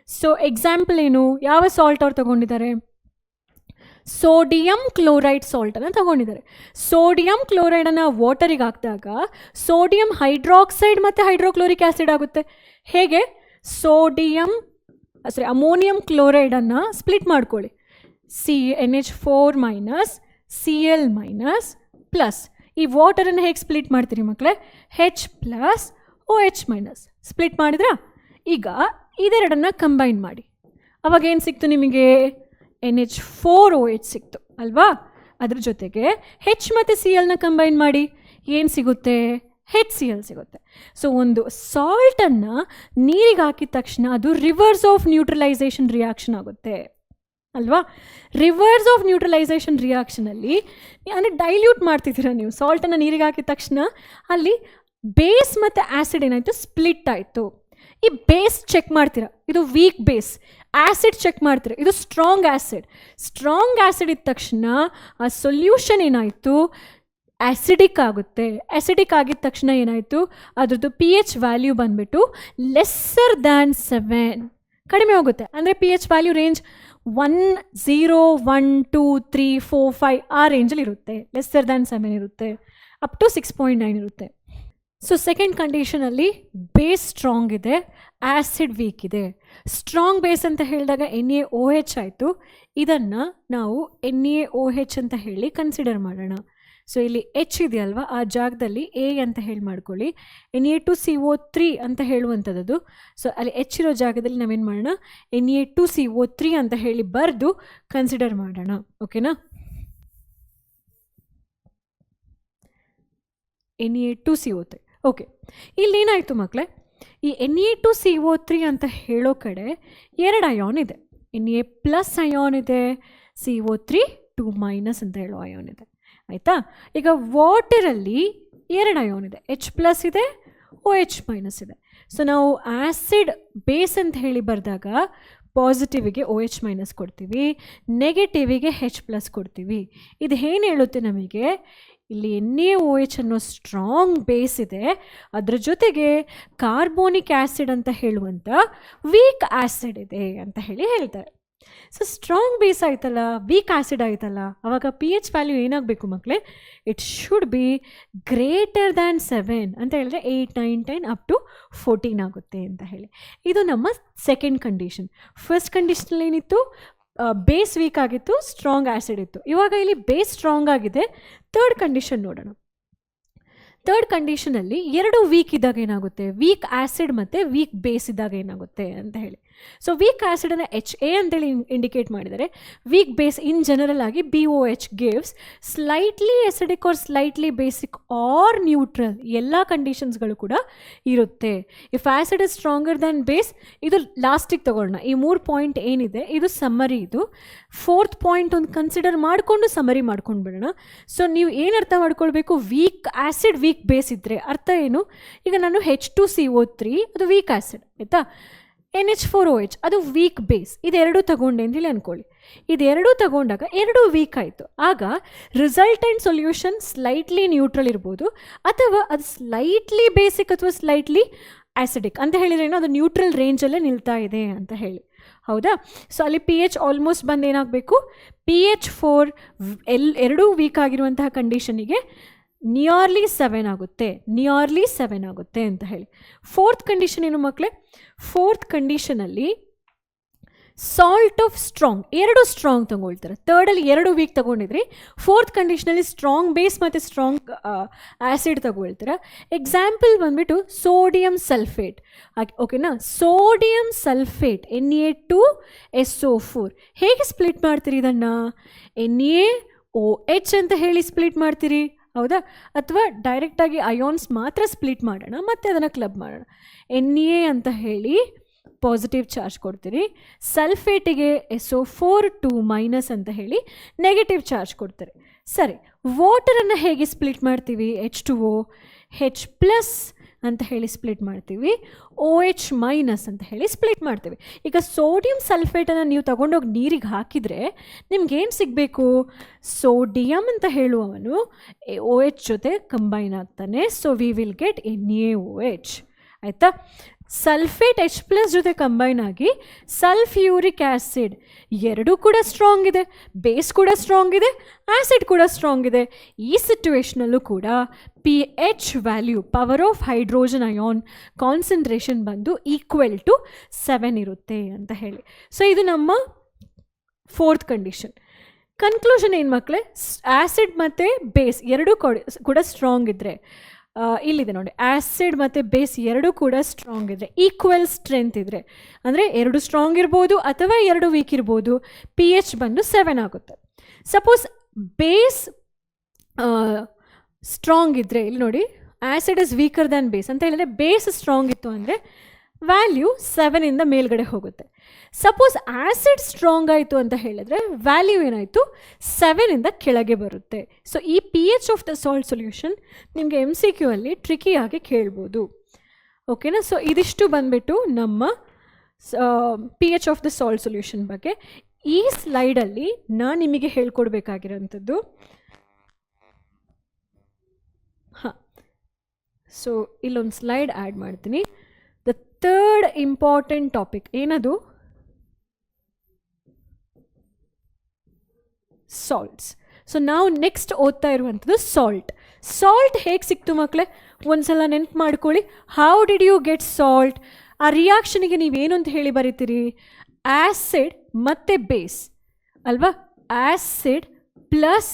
ಸೊ ಎಕ್ಸಾಂಪಲ್ ಏನು? ಯಾವ ಸಾಲ್ಟ್ ಅವ್ರು ತಗೊಂಡಿದ್ದಾರೆ? ಸೋಡಿಯಂ ಕ್ಲೋರೈಡ್ ಸಾಲ್ಟನ್ನು ತಗೊಂಡಿದ್ದಾರೆ. ಸೋಡಿಯಂ ಕ್ಲೋರೈಡನ್ನು ವಾಟರಿಗೆ ಹಾಕಿದಾಗ ಸೋಡಿಯಂ ಹೈಡ್ರಾಕ್ಸೈಡ್ ಮತ್ತು ಹೈಡ್ರೋಕ್ಲೋರಿಕ್ ಆ್ಯಸಿಡ್ ಆಗುತ್ತೆ. ಹೇಗೆ? ಅಮೋನಿಯಂ ಕ್ಲೋರೈಡನ್ನು ಸ್ಪ್ಲಿಟ್ ಮಾಡ್ಕೊಳ್ಳಿ. NH4- Cl- ಈ ವಾಟರನ್ನು ಹೇಗೆ ಸ್ಪ್ಲಿಟ್ ಮಾಡ್ತೀರಿ ಮಕ್ಕಳೇ? H+OH- ಸ್ಪ್ಲಿಟ್ ಮಾಡಿದ್ರಾ? ಈಗ ಇದೆರಡನ್ನು ಕಂಬೈನ್ ಮಾಡಿ. ಅವಾಗೇನು ಸಿಕ್ತು ನಿಮಗೆ? NH4OH ಸಿಕ್ತು ಅಲ್ವಾ? ಅದ್ರ ಜೊತೆಗೆ H ಮತ್ತು Clನ ಕಂಬೈನ್ ಮಾಡಿ ಏನು ಸಿಗುತ್ತೆ? HCl ಸಿಗುತ್ತೆ. ಸೊ ಒಂದು ಸಾಲ್ಟನ್ನು ನೀರಿಗೆ ಹಾಕಿದ ತಕ್ಷಣ ಅದು ರಿವರ್ಸ್ ಆಫ್ ನ್ಯೂಟ್ರಲೈಸೇಷನ್ ರಿಯಾಕ್ಷನ್ ಆಗುತ್ತೆ ಅಲ್ವಾ? ರಿವರ್ಸ್ ಆಫ್ ನ್ಯೂಟ್ರಲೈಸೇಷನ್ ರಿಯಾಕ್ಷನಲ್ಲಿ ಅಂದರೆ ಡೈಲ್ಯೂಟ್ ಮಾಡ್ತಿದ್ದೀರಾ ನೀವು. ಸಾಲ್ಟನ್ನು ನೀರಿಗೆ ಹಾಕಿದ ತಕ್ಷಣ ಅಲ್ಲಿ ಬೇಸ್ ಮತ್ತು ಆ್ಯಸಿಡ್ ಏನಾಯಿತು? ಸ್ಪ್ಲಿಟ್ ಆಯಿತು. ಈ ಬೇಸ್ ಚೆಕ್ ಮಾಡ್ತೀರಾ, ಇದು ವೀಕ್ ಬೇಸ್. ಆ್ಯಸಿಡ್ ಚೆಕ್ ಮಾಡ್ತೀರಾ, ಇದು ಸ್ಟ್ರಾಂಗ್ ಆ್ಯಸಿಡ್. ಸ್ಟ್ರಾಂಗ್ ಆ್ಯಸಿಡ್ ಇದ್ದ ತಕ್ಷಣ ಆ ಸೊಲ್ಯೂಷನ್ ಏನಾಯಿತು? ಆ್ಯಸಿಡಿಕ್ ಆಗುತ್ತೆ. ಆ್ಯಸಿಡಿಕ್ ಆಗಿದ ತಕ್ಷಣ ಏನಾಯಿತು? ಅದ್ರದ್ದು pH ವ್ಯಾಲ್ಯೂ ಬಂದುಬಿಟ್ಟು ಲೆಸ್ಸರ್ ದ್ಯಾನ್ 7 ಕಡಿಮೆ ಹೋಗುತ್ತೆ. ಅಂದರೆ pH ವ್ಯಾಲ್ಯೂ ರೇಂಜ್ 1, 0, 1, 2, 3, 4, 5 ಆ ರೇಂಜಲ್ಲಿ ಇರುತ್ತೆ. ಲೆಸ್ಸರ್ ದ್ಯಾನ್ 7 ಇರುತ್ತೆ. ಅಪ್ ಟು 6.9 ಇರುತ್ತೆ. ಸೊ ಸೆಕೆಂಡ್ ಕಂಡೀಷನಲ್ಲಿ ಬೇಸ್ ಸ್ಟ್ರಾಂಗ್ ಇದೆ, ಆ್ಯಸಿಡ್ ವೀಕ್ ಇದೆ. ಸ್ಟ್ರಾಂಗ್ ಬೇಸ್ ಅಂತ ಹೇಳಿದಾಗ NaOH ಆಯಿತು. ಇದನ್ನು ನಾವು NaOH ಅಂತ ಹೇಳಿ ಕನ್ಸಿಡರ್ ಮಾಡೋಣ. ಸೊ ಇಲ್ಲಿ H ಇದೆಯಲ್ವಾ, ಆ ಜಾಗದಲ್ಲಿ A ಅಂತ ಹೇಳಿ ಮಾಡ್ಕೊಳ್ಳಿ. Na2CO3 ಅಂತ ಹೇಳುವಂಥದ್ದು. ಸೊ ಅಲ್ಲಿ H ಇರೋ ಜಾಗದಲ್ಲಿ ನಾವೇನು ಮಾಡೋಣ? Na2CO3 ಅಂತ ಹೇಳಿ ಬರೆದು ಕನ್ಸಿಡರ್ ಮಾಡೋಣ. ಓಕೆನಾ? Na2CO3 ಓಕೆ, ಇಲ್ಲೇನಾಯಿತು ಮಕ್ಕಳೇ, ಈ Na2CO3 ಅಂತ ಹೇಳೋ ಕಡೆ 2 ಅಯಾನ್ ಇದೆ. Na+ ಅಯಾನ್ ಇದೆ, CO3 2- ಅಂತ ಹೇಳೋ ಅಯಾನ್ ಇದೆ. ಆಯಿತಾ? ಈಗ ವಾಟರಲ್ಲಿ 2 ಅಯಾನ್ ಇದೆ, H+ ಇದೆ, OH- ಇದೆ. ಸೊ ನಾವು ಆ್ಯಸಿಡ್ ಬೇಸ್ ಅಂತ ಹೇಳಿ ಬರೆದಾಗ ಪಾಸಿಟಿವಿಗೆ OH- ಕೊಡ್ತೀವಿ, ನೆಗೆಟಿವಿಗೆ H+ ಕೊಡ್ತೀವಿ. ಇದು ಏನು ಹೇಳುತ್ತೆ ನಮಗೆ, ಇಲ್ಲಿ NaOH ಅನ್ನೋ ಸ್ಟ್ರಾಂಗ್ ಬೇಸ್ ಇದೆ, ಅದ್ರ ಜೊತೆಗೆ ಕಾರ್ಬೋನಿಕ್ ಆ್ಯಸಿಡ್ ಅಂತ ಹೇಳುವಂಥ ವೀಕ್ ಆ್ಯಸಿಡ್ ಇದೆ ಅಂತ ಹೇಳಿ ಹೇಳ್ತಾರೆ. ಸೊ ಸ್ಟ್ರಾಂಗ್ ಬೇಸ್ ಆಯ್ತಲ್ಲ, ವೀಕ್ ಆ್ಯಸಿಡ್ ಆಯ್ತಲ್ಲ, ಅವಾಗ pH ವ್ಯಾಲ್ಯೂ ಏನಾಗಬೇಕು ಮಕ್ಕಳೇ, it should be greater than 7 ಅಂತ ಹೇಳಿದ್ರೆ 8, 9, 10 ಅಪ್ ಟು 14 ಆಗುತ್ತೆ ಅಂತ ಹೇಳಿ. ಇದು ನಮ್ಮ ಸೆಕೆಂಡ್ ಕಂಡೀಷನ್. ಫಸ್ಟ್ ಕಂಡೀಷನಲ್ಲಿ ಏನಿತ್ತು, ಬೇಸ್ ವೀಕ್ ಆಗಿತ್ತು, ಸ್ಟ್ರಾಂಗ್ ಆ್ಯಸಿಡ್ ಇತ್ತು. ಇವಾಗ ಇಲ್ಲಿ ಬೇಸ್ ಸ್ಟ್ರಾಂಗ್ ಆಗಿದೆ. ಥರ್ಡ್ ಕಂಡೀಷನ್ ನೋಡೋಣ. ಥರ್ಡ್ ಕಂಡೀಷನಲ್ಲಿ 2 ವೀಕ್ ಇದ್ದಾಗ ಏನಾಗುತ್ತೆ, ವೀಕ್ ಆ್ಯಸಿಡ್ ಮತ್ತು ವೀಕ್ ಬೇಸ್ ಇದ್ದಾಗ ಏನಾಗುತ್ತೆ ಅಂತ ಹೇಳಿ. ಸೊ ವೀಕ್ ಆ್ಯಸಿಡನ್ನು HA ಅಂತೇಳಿ ಇಂಡಿಕೇಟ್ ಮಾಡಿದರೆ, ವೀಕ್ ಬೇಸ್ ಇನ್ ಜನರಲ್ ಆಗಿ BOH gives slightly acidic or slightly basic or neutral, ಎಲ್ಲ ಕಂಡೀಷನ್ಸ್ಗಳು ಕೂಡ ಇರುತ್ತೆ. If acid is stronger than base, ಇದು ಲಾಸ್ಟಿಗೆ ತಗೊಳ್ಳೋಣ. ಈ 3 ಪಾಯಿಂಟ್ ಏನಿದೆ ಇದು ಸಮ್ಮರಿ. ಇದು 4th ಪಾಯಿಂಟ್ ಒಂದು ಕನ್ಸಿಡರ್ ಮಾಡಿಕೊಂಡು ಸಮ್ಮರಿ ಮಾಡ್ಕೊಂಡು ಬಿಡೋಣ. ಸೊ ನೀವು ಏನು ಅರ್ಥ ಮಾಡ್ಕೊಳ್ಬೇಕು, ವೀಕ್ ಆ್ಯಸಿಡ್ ವೀಕ್ ಬೇಸ್ ಇದ್ದರೆ ಅರ್ಥ ಏನು, ಈಗ ನಾನು H2CO3 ಅದು ವೀಕ್ ಆ್ಯಸಿಡ್ ಆಯಿತಾ, NH4OH ಅದು ವೀಕ್ ಬೇಸ್, ಇದೆರಡೂ ತಗೊಂಡೆ ಅಂತೇಳಿ ಅಂದ್ಕೊಳ್ಳಿ. ಇದೆರಡೂ ತಗೊಂಡಾಗ 2 ವೀಕ್ ಆಯಿತು. ಆಗ ರಿಸಲ್ಟೆಂಟ್ ಸೊಲ್ಯೂಷನ್ ಸ್ಲೈಟ್ಲಿ ನ್ಯೂಟ್ರಲ್ ಇರ್ಬೋದು, ಅಥವಾ ಅದು ಸ್ಲೈಟ್ಲಿ ಬೇಸಿಕ್ ಅಥವಾ ಸ್ಲೈಟ್ಲಿ ಆ್ಯಸಿಡಿಕ್ ಅಂತ ಹೇಳಿದ್ರೇನೋ ಅದು ನ್ಯೂಟ್ರಲ್ ರೇಂಜಲ್ಲೇ ನಿಲ್ತಾ ಇದೆ ಅಂತ ಹೇಳಿ. ಹೌದಾ? ಸೊ ಅಲ್ಲಿ pH ಆಲ್ಮೋಸ್ಟ್ ಬಂದು ಏನಾಗಬೇಕು, pH4 ಎರಡೂ ವೀಕ್ ಆಗಿರುವಂತಹ ಕಂಡೀಷನಿಗೆ ನಿಯರ್ಲಿ 7 ಆಗುತ್ತೆ, ನಿಯರ್ಲಿ 7 ಆಗುತ್ತೆ ಅಂತ ಹೇಳಿ. ಫೋರ್ತ್ ಕಂಡೀಷನ್ ಏನು ಮಕ್ಕಳೇ, ಫೋರ್ತ್ ಕಂಡೀಷನಲ್ಲಿ ಸಾಲ್ಟ್ ಆಫ್ ಸ್ಟ್ರಾಂಗ್, 2 ಸ್ಟ್ರಾಂಗ್ ತಗೊಳ್ತಾರೆ. ಥರ್ಡಲ್ಲಿ 2 ವೀಕ್ ತಗೊಂಡಿದ್ರಿ, ಫೋರ್ತ್ ಕಂಡೀಷನಲ್ಲಿ ಸ್ಟ್ರಾಂಗ್ ಬೇಸ್ ಮತ್ತು ಸ್ಟ್ರಾಂಗ್ ಆ್ಯಸಿಡ್ ತಗೊಳ್ತೀರಾ. ಎಕ್ಸಾಂಪಲ್ ಬಂದುಬಿಟ್ಟು ಸೋಡಿಯಂ ಸಲ್ಫೇಟ್. ಓಕೆನಾ? ಸೋಡಿಯಂ ಸಲ್ಫೇಟ್ Na2SO4 ಹೇಗೆ ಸ್ಪ್ಲಿಟ್ ಮಾಡ್ತೀರಿ ಇದನ್ನು, NaOH ಅಂತ ಹೇಳಿ ಸ್ಪ್ಲಿಟ್ ಮಾಡ್ತೀರಿ. ಹೌದಾ? ಅಥವಾ ಡೈರೆಕ್ಟಾಗಿ ಅಯಾನ್ಸ್ ಮಾತ್ರ ಸ್ಪ್ಲಿಟ್ ಮಾಡೋಣ, ಮತ್ತು ಅದನ್ನು ಕ್ಲಬ್ ಮಾಡೋಣ. Na ಅಂತ ಹೇಳಿ ಪಾಸಿಟಿವ್ ಚಾರ್ಜ್ ಕೊಡ್ತೀರಿ, ಸಲ್ಫೇಟಿಗೆ SO4 2- ಅಂತ ಹೇಳಿ ನೆಗೆಟಿವ್ ಚಾರ್ಜ್ ಕೊಡ್ತಾರೆ. ಸರಿ, ವಾಟರನ್ನು ಹೇಗೆ ಸ್ಪ್ಲಿಟ್ ಮಾಡ್ತೀವಿ, H2O H+ ಅಂತ ಹೇಳಿ ಸ್ಪ್ಲಿಟ್ ಮಾಡ್ತೀವಿ, OH- ಅಂತ ಹೇಳಿ ಸ್ಪ್ಲಿಟ್ ಮಾಡ್ತೀವಿ. ಈಗ ಸೋಡಿಯಂ ಸಲ್ಫೇಟನ್ನು ನೀವು ತಗೊಂಡೋಗಿ ನೀರಿಗೆ ಹಾಕಿದರೆ ನಿಮ್ಗೇನು ಸಿಗಬೇಕು, ಸೋಡಿಯಂ ಅಂತ ಹೇಳುವವನು OH ಜೊತೆ ಕಂಬೈನ್ ಆಗ್ತಾನೆ. So we will get NaOH. ಆಯಿತಾ? ಸಲ್ಫೇಟ್ H+ ಜೊತೆ ಕಂಬೈನ್ ಆಗಿ ಸಲ್ಫ್ಯೂರಿಕ್ ಆ್ಯಸಿಡ್, ಎರಡೂ ಕೂಡ ಸ್ಟ್ರಾಂಗ್ ಇದೆ, ಬೇಸ್ ಕೂಡ ಸ್ಟ್ರಾಂಗ್ ಇದೆ, ಆ್ಯಸಿಡ್ ಕೂಡ ಸ್ಟ್ರಾಂಗ್ ಇದೆ. ಈ ಸಿಚುವೇಷನಲ್ಲೂ ಕೂಡ pH value, power of hydrogen ion concentration ಬಂದು ಈಕ್ವಲ್ ಟು 7 ಇರುತ್ತೆ ಅಂತ ಹೇಳಿ. ಸೊ ಇದು ನಮ್ಮ ಫೋರ್ತ್ ಕಂಡೀಷನ್. ಕನ್ಕ್ಲೂಷನ್ ಏನು ಮಕ್ಕಳೇ, ಆ್ಯಸಿಡ್ ಮತ್ತು ಬೇಸ್ ಎರಡೂ ಕೂಡ ಸ್ಟ್ರಾಂಗ್ ಇದ್ದರೆ, ಇಲ್ಲಿದೆ ನೋಡಿ, ಆ್ಯಸಿಡ್ ಮತ್ತು ಬೇಸ್ ಎರಡೂ ಕೂಡ ಸ್ಟ್ರಾಂಗ್ ಇದ್ದರೆ, ಈಕ್ವಲ್ ಸ್ಟ್ರೆಂತ್ ಇದ್ದರೆ, ಅಂದರೆ 2 ಸ್ಟ್ರಾಂಗ್ ಇರ್ಬೋದು ಅಥವಾ 2 ವೀಕ್ ಇರ್ಬೋದು, pH ಬಂದು 7 ಆಗುತ್ತೆ. ಸಪೋಸ್ ಬೇಸ್ ಸ್ಟ್ರಾಂಗ್ ಇದ್ದರೆ, ಇಲ್ಲಿ ನೋಡಿ, acid is weaker than base ಅಂತ ಹೇಳಿದ್ರೆ ಬೇಸ್ ಸ್ಟ್ರಾಂಗ್ ಇತ್ತು ಅಂದರೆ ವ್ಯಾಲ್ಯೂ 7ಇಂದ ಮೇಲ್ಗಡೆ ಹೋಗುತ್ತೆ. ಸಪೋಸ್ ಆ್ಯಸಿಡ್ ಸ್ಟ್ರಾಂಗ್ ಆಯಿತು ಅಂತ ಹೇಳಿದ್ರೆ ವ್ಯಾಲ್ಯೂ ಏನಾಯಿತು, 7ಇಂದ ಕೆಳಗೆ ಬರುತ್ತೆ. ಸೊ ಈ pH of the salt solution ನಿಮಗೆ MCQ ಅಲ್ಲಿ ಟ್ರಿಕಿಯಾಗಿ ಕೇಳ್ಬೋದು. ಓಕೆನಾ? ಸೊ ಇದಿಷ್ಟು ಬಂದುಬಿಟ್ಟು ನಮ್ಮ pH of the salt solution ಬಗ್ಗೆ. ಈ ಸ್ಲೈಡಲ್ಲಿ ನಾನು ನಿಮಗೆ ಹೇಳ್ಕೊಡ್ಬೇಕಾಗಿರೋಂಥದ್ದು, ಹಾಂ, ಸೊ ಇಲ್ಲೊಂದು ಸ್ಲೈಡ್ ಆ್ಯಡ್ ಮಾಡ್ತೀನಿ. ದ ಥರ್ಡ್ ಇಂಪಾರ್ಟೆಂಟ್ ಟಾಪಿಕ್ ಏನದು, ಸಾಲ್ಟ್ಸ್. ಸೊ ನಾವು ನೆಕ್ಸ್ಟ್ ಓದ್ತಾ ಇರುವಂಥದ್ದು ಸಾಲ್ಟ್. ಸಾಲ್ಟ್ ಹೇಗೆ ಸಿಕ್ತು ಮಕ್ಕಳೇ, ಒಂದ್ಸಲ ನೆನ್ಪು ಮಾಡ್ಕೊಳ್ಳಿ. How did you get salt? ಆ ರಿಯಾಕ್ಷನಿಗೆ ನೀವೇನು ಅಂತ ಹೇಳಿ ಬರೀತೀರಿ, ಆ್ಯಸಿಡ್ ಮತ್ತು ಬೇಸ್ ಅಲ್ವಾ, ಆ್ಯಸಿಡ್ ಪ್ಲಸ್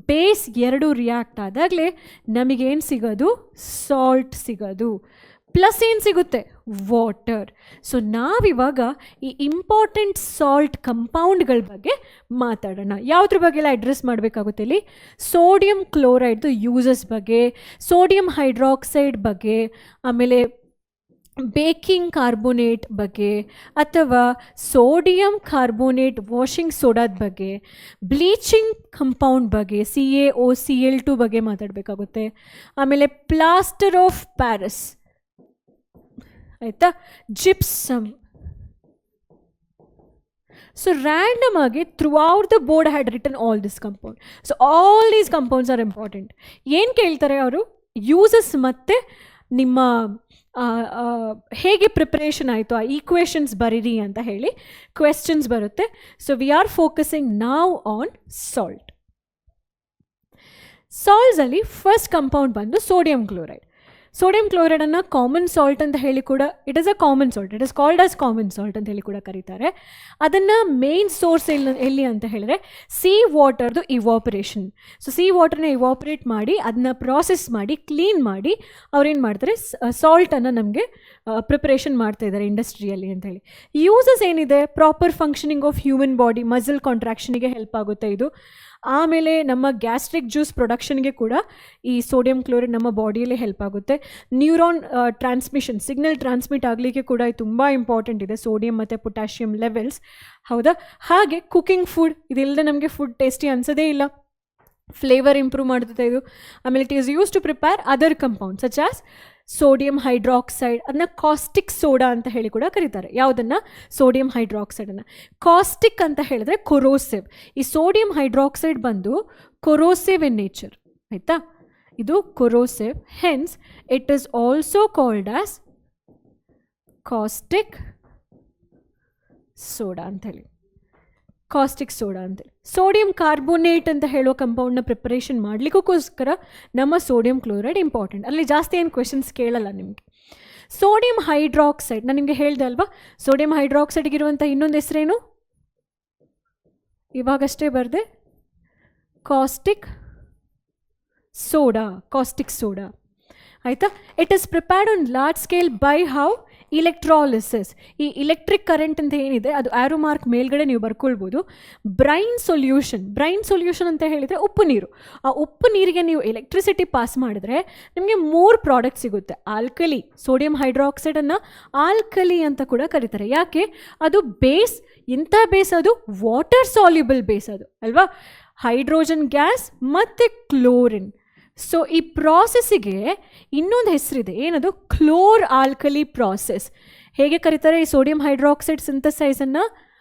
ಬೇಸ್ 2 ರಿಯಾಕ್ಟ್ ಆದಾಗಲೇ ನಮಗೇನು ಸಿಗೋದು, ಸಾಲ್ಟ್ ಸಿಗೋದು. ಪ್ಲಸ್ ಏನು ಸಿಗುತ್ತೆ? ವಾಟರ್. ಸೊ ನಾವಿವಾಗ ಈ ಇಂಪಾರ್ಟೆಂಟ್ ಸಾಲ್ಟ್ ಕಂಪೌಂಡ್ಗಳ ಬಗ್ಗೆ ಮಾತಾಡೋಣ. ಯಾವುದ್ರ ಬಗ್ಗೆ ಎಲ್ಲ ಅಡ್ರೆಸ್ ಮಾಡಬೇಕಾಗುತ್ತೆ ಇಲ್ಲಿ? ಸೋಡಿಯಂ ಕ್ಲೋರೈಡ್ದು ಯೂಸಸ್ ಬಗ್ಗೆ, ಸೋಡಿಯಂ ಹೈಡ್ರಾಕ್ಸೈಡ್ ಬಗ್ಗೆ, ಆಮೇಲೆ ಬೇಕಿಂಗ್ ಕಾರ್ಬೋನೇಟ್ ಬಗ್ಗೆ, ಅಥವಾ ಸೋಡಿಯಂ ಕಾರ್ಬೋನೇಟ್ ವಾಷಿಂಗ್ ಸೋಡಾದ ಬಗ್ಗೆ, ಬ್ಲೀಚಿಂಗ್ ಕಂಪೌಂಡ್ ಬಗ್ಗೆ, CaOCl2 ಬಗ್ಗೆ ಮಾತಾಡಬೇಕಾಗುತ್ತೆ. ಆಮೇಲೆ ಪ್ಲಾಸ್ಟರ್ ಆಫ್ ಪ್ಯಾರಿಸ್, ಆಯಿತಾ, ಜಿಪ್ಸಮ್. ಸೊ ರ್ಯಾಂಡಮ್ ಆಗಿ throughout the board had written all this compound. So all these compounds are important. ಏನು ಕೇಳ್ತಾರೆ ಅವರು? ಯೂಸಸ್ ಮತ್ತು ನಿಮ್ಮ ಹೇಗೆ ಪ್ರಿಪ್ರೇಷನ್ ಆಯಿತು, ಆ ಈಕ್ವೇಷನ್ಸ್ ಬರೀರಿ ಅಂತ ಹೇಳಿ ಕ್ವೆಶ್ಚನ್ಸ್ ಬರುತ್ತೆ. ಸೊ ವಿ ಆರ್ ಫೋಕಸಿಂಗ್ ನಾವ್ ಆನ್ ಸಾಲ್ಟ್. ಸಾಲ್ಟ್ಸಲ್ಲಿ ಫಸ್ಟ್ ಕಂಪೌಂಡ್ ಬಂದು ಸೋಡಿಯಂ ಕ್ಲೋರೈಡ್. ಸೋಡಿಯಂ ಕ್ಲೋರೈಡನ್ನು ಕಾಮನ್ ಸಾಲ್ಟ್ ಅಂತ ಹೇಳಿ ಕೂಡ, it is a common salt, it is called as common salt ಅಂತ ಹೇಳಿ ಕೂಡ ಕರೀತಾರೆ. ಅದನ್ನು ಮೇನ್ ಸೋರ್ಸ್ ಎಲ್ಲಿ ಅಂತ ಹೇಳಿದ್ರೆ ಸೀ ವಾಟರ್ದು ಇವಾಪರೇಷನ್. ಸೊ ಸೀ ವಾಟರ್ನ ಇವಾಪರೇಟ್ ಮಾಡಿ ಅದನ್ನ ಪ್ರಾಸೆಸ್ ಮಾಡಿ ಕ್ಲೀನ್ ಮಾಡಿ ಅವ್ರೇನು ಮಾಡ್ತಾರೆ, ಸಾಲ್ಟನ್ನು ನಮಗೆ ಪ್ರಿಪ್ರೇಷನ್ ಮಾಡ್ತಾ ಇದ್ದಾರೆ ಇಂಡಸ್ಟ್ರಿಯಲ್ಲಿ ಅಂತ ಹೇಳಿ. ಯೂಸಸ್ ಏನಿದೆ? Proper functioning of human body, muscle ಕಾಂಟ್ರಾಕ್ಷನಿಗೆ ಹೆಲ್ಪ್ ಆಗುತ್ತೆ ಇದು. ಆಮೇಲೆ ನಮ್ಮ ಗ್ಯಾಸ್ಟ್ರಿಕ್ ಜ್ಯೂಸ್ ಪ್ರೊಡಕ್ಷನ್ಗೆ ಕೂಡ ಈ ಸೋಡಿಯಂ ಕ್ಲೋರೈಡ್ ನಮ್ಮ ಬಾಡಿಯಲ್ಲಿ ಹೆಲ್ಪ್ ಆಗುತ್ತೆ. ನ್ಯೂರಾನ್ ಟ್ರಾನ್ಸ್ಮಿಷನ್, ಸಿಗ್ನಲ್ ಟ್ರಾನ್ಸ್ಮಿಟ್ ಆಗಲಿಕ್ಕೆ ಕೂಡ ಇದು ತುಂಬ ಇಂಪಾರ್ಟೆಂಟ್ ಇದೆ, ಸೋಡಿಯಂ ಮತ್ತು ಪೊಟ್ಯಾಷಿಯಮ್ ಲೆವೆಲ್ಸ್. ಹೌದಾ? ಹಾಗೆ ಕುಕಿಂಗ್ ಫುಡ್, ಇದಿಲ್ಲದೆ ನಮಗೆ ಫುಡ್ ಟೇಸ್ಟಿ ಅನ್ಸೋದೇ ಇಲ್ಲ. ಫ್ಲೇವರ್ ಇಂಪ್ರೂವ್ ಮಾಡುತ್ತೆ ಇದು. ಆಮೇಲೆ it is use to prepare other compound such as sodium hydroxide. ಅದನ್ನ ಕಾಸ್ಟಿಕ್ ಸೋಡಾ ಅಂತ ಹೇಳಿ ಕೂಡ ಕರೀತಾರೆ. ಯಾವುದನ್ನು? ಸೋಡಿಯಂ ಹೈಡ್ರಾಕ್ಸೈಡನ್ನು. ಕಾಸ್ಟಿಕ್ ಅಂತ ಹೇಳಿದ್ರೆ ಕೊರೋಸಿವ್. ಈ ಸೋಡಿಯಂ ಹೈಡ್ರಾಕ್ಸೈಡ್ ಬಂದು ಕೊರೋಸಿವ್ ಇನ್ ನೇಚರ್, ಆಯಿತಾ? ಇದು corrosive, hence it is also called as caustic soda ಅಂಥೇಳಿ, ಕಾಸ್ಟಿಕ್ ಸೋಡಾ ಅಂತೇಳಿ. ಸೋಡಿಯಂ ಕಾರ್ಬೋನೇಟ್ ಅಂತ ಹೇಳೋ ಕಂಪೌಂಡ್ನ ಪ್ರಿಪರೇಷನ್ ಮಾಡಲಿಕ್ಕೋಸ್ಕರ ನಮ್ಮ ಸೋಡಿಯಂ ಕ್ಲೋರೈಡ್ ಇಂಪಾರ್ಟೆಂಟ್. ಅಲ್ಲಿ ಜಾಸ್ತಿ ಏನು ಕ್ವೆಶನ್ಸ್ ಕೇಳಲ್ಲ ನಿಮಗೆ. ಸೋಡಿಯಂ ಹೈಡ್ರಾಕ್ಸೈಡ್, ನಾನು ನಿಮಗೆ ಹೇಳಿದೆ ಅಲ್ವಾ, ಸೋಡಿಯಂ ಹೈಡ್ರಾಕ್ಸೈಡ್ಗಿರುವಂಥ ಇನ್ನೊಂದು ಹೆಸರೇನು? ಇವಾಗಷ್ಟೇ ಬರದೆ, ಕಾಸ್ಟಿಕ್ ಸೋಡಾ, ಕಾಸ್ಟಿಕ್ ಸೋಡಾ, ಆಯಿತಾ? It is prepared on large scale by how? Electrolysis. ಈ ಇಲೆಕ್ಟ್ರಿಕ್ ಕರೆಂಟ್ ಅಂತ ಏನಿದೆ ಅದು ಆ್ಯರೋ ಮಾರ್ಕ್ ಮೇಲ್ಗಡೆ ನೀವು ಬರ್ಕೊಳ್ಬೋದು. ಬ್ರೈನ್ ಸೊಲ್ಯೂಷನ್ ಅಂತ ಹೇಳಿದರೆ ಉಪ್ಪು ನೀರು. ಆ ಉಪ್ಪು ನೀರಿಗೆ ನೀವು ಎಲೆಕ್ಟ್ರಿಸಿಟಿ ಪಾಸ್ ಮಾಡಿದ್ರೆ ನಿಮಗೆ 3 ಪ್ರಾಡಕ್ಟ್ ಸಿಗುತ್ತೆ. ಆಲ್ಕಲಿ, ಸೋಡಿಯಂ ಹೈಡ್ರಾಕ್ಸೈಡನ್ನು ಆಲ್ಕಲಿ ಅಂತ ಕೂಡ ಕರೀತಾರೆ. ಯಾಕೆ? ಅದು ಬೇಸ್. ಇಂಥ ಬೇಸ್ ಅದು ವಾಟರ್ ಸಾಲ್ಯುಬಲ್ ಬೇಸ್ ಅದು ಅಲ್ವಾ? ಹೈಡ್ರೋಜನ್ ಗ್ಯಾಸ್ ಮತ್ತು ಕ್ಲೋರಿನ್. ಸೊ ಈ ಪ್ರಾಸೆಸ್ಸಿಗೆ ಇನ್ನೊಂದು ಹೆಸರಿದೆ, ಏನದು? Chlor alkali process. ಹೇಗೆ ಕರೀತಾರೆ ಈ ಸೋಡಿಯಂ ಹೈಡ್ರಾಕ್ಸೈಡ್ ಸಿಂಥಸೈಸನ್ನು?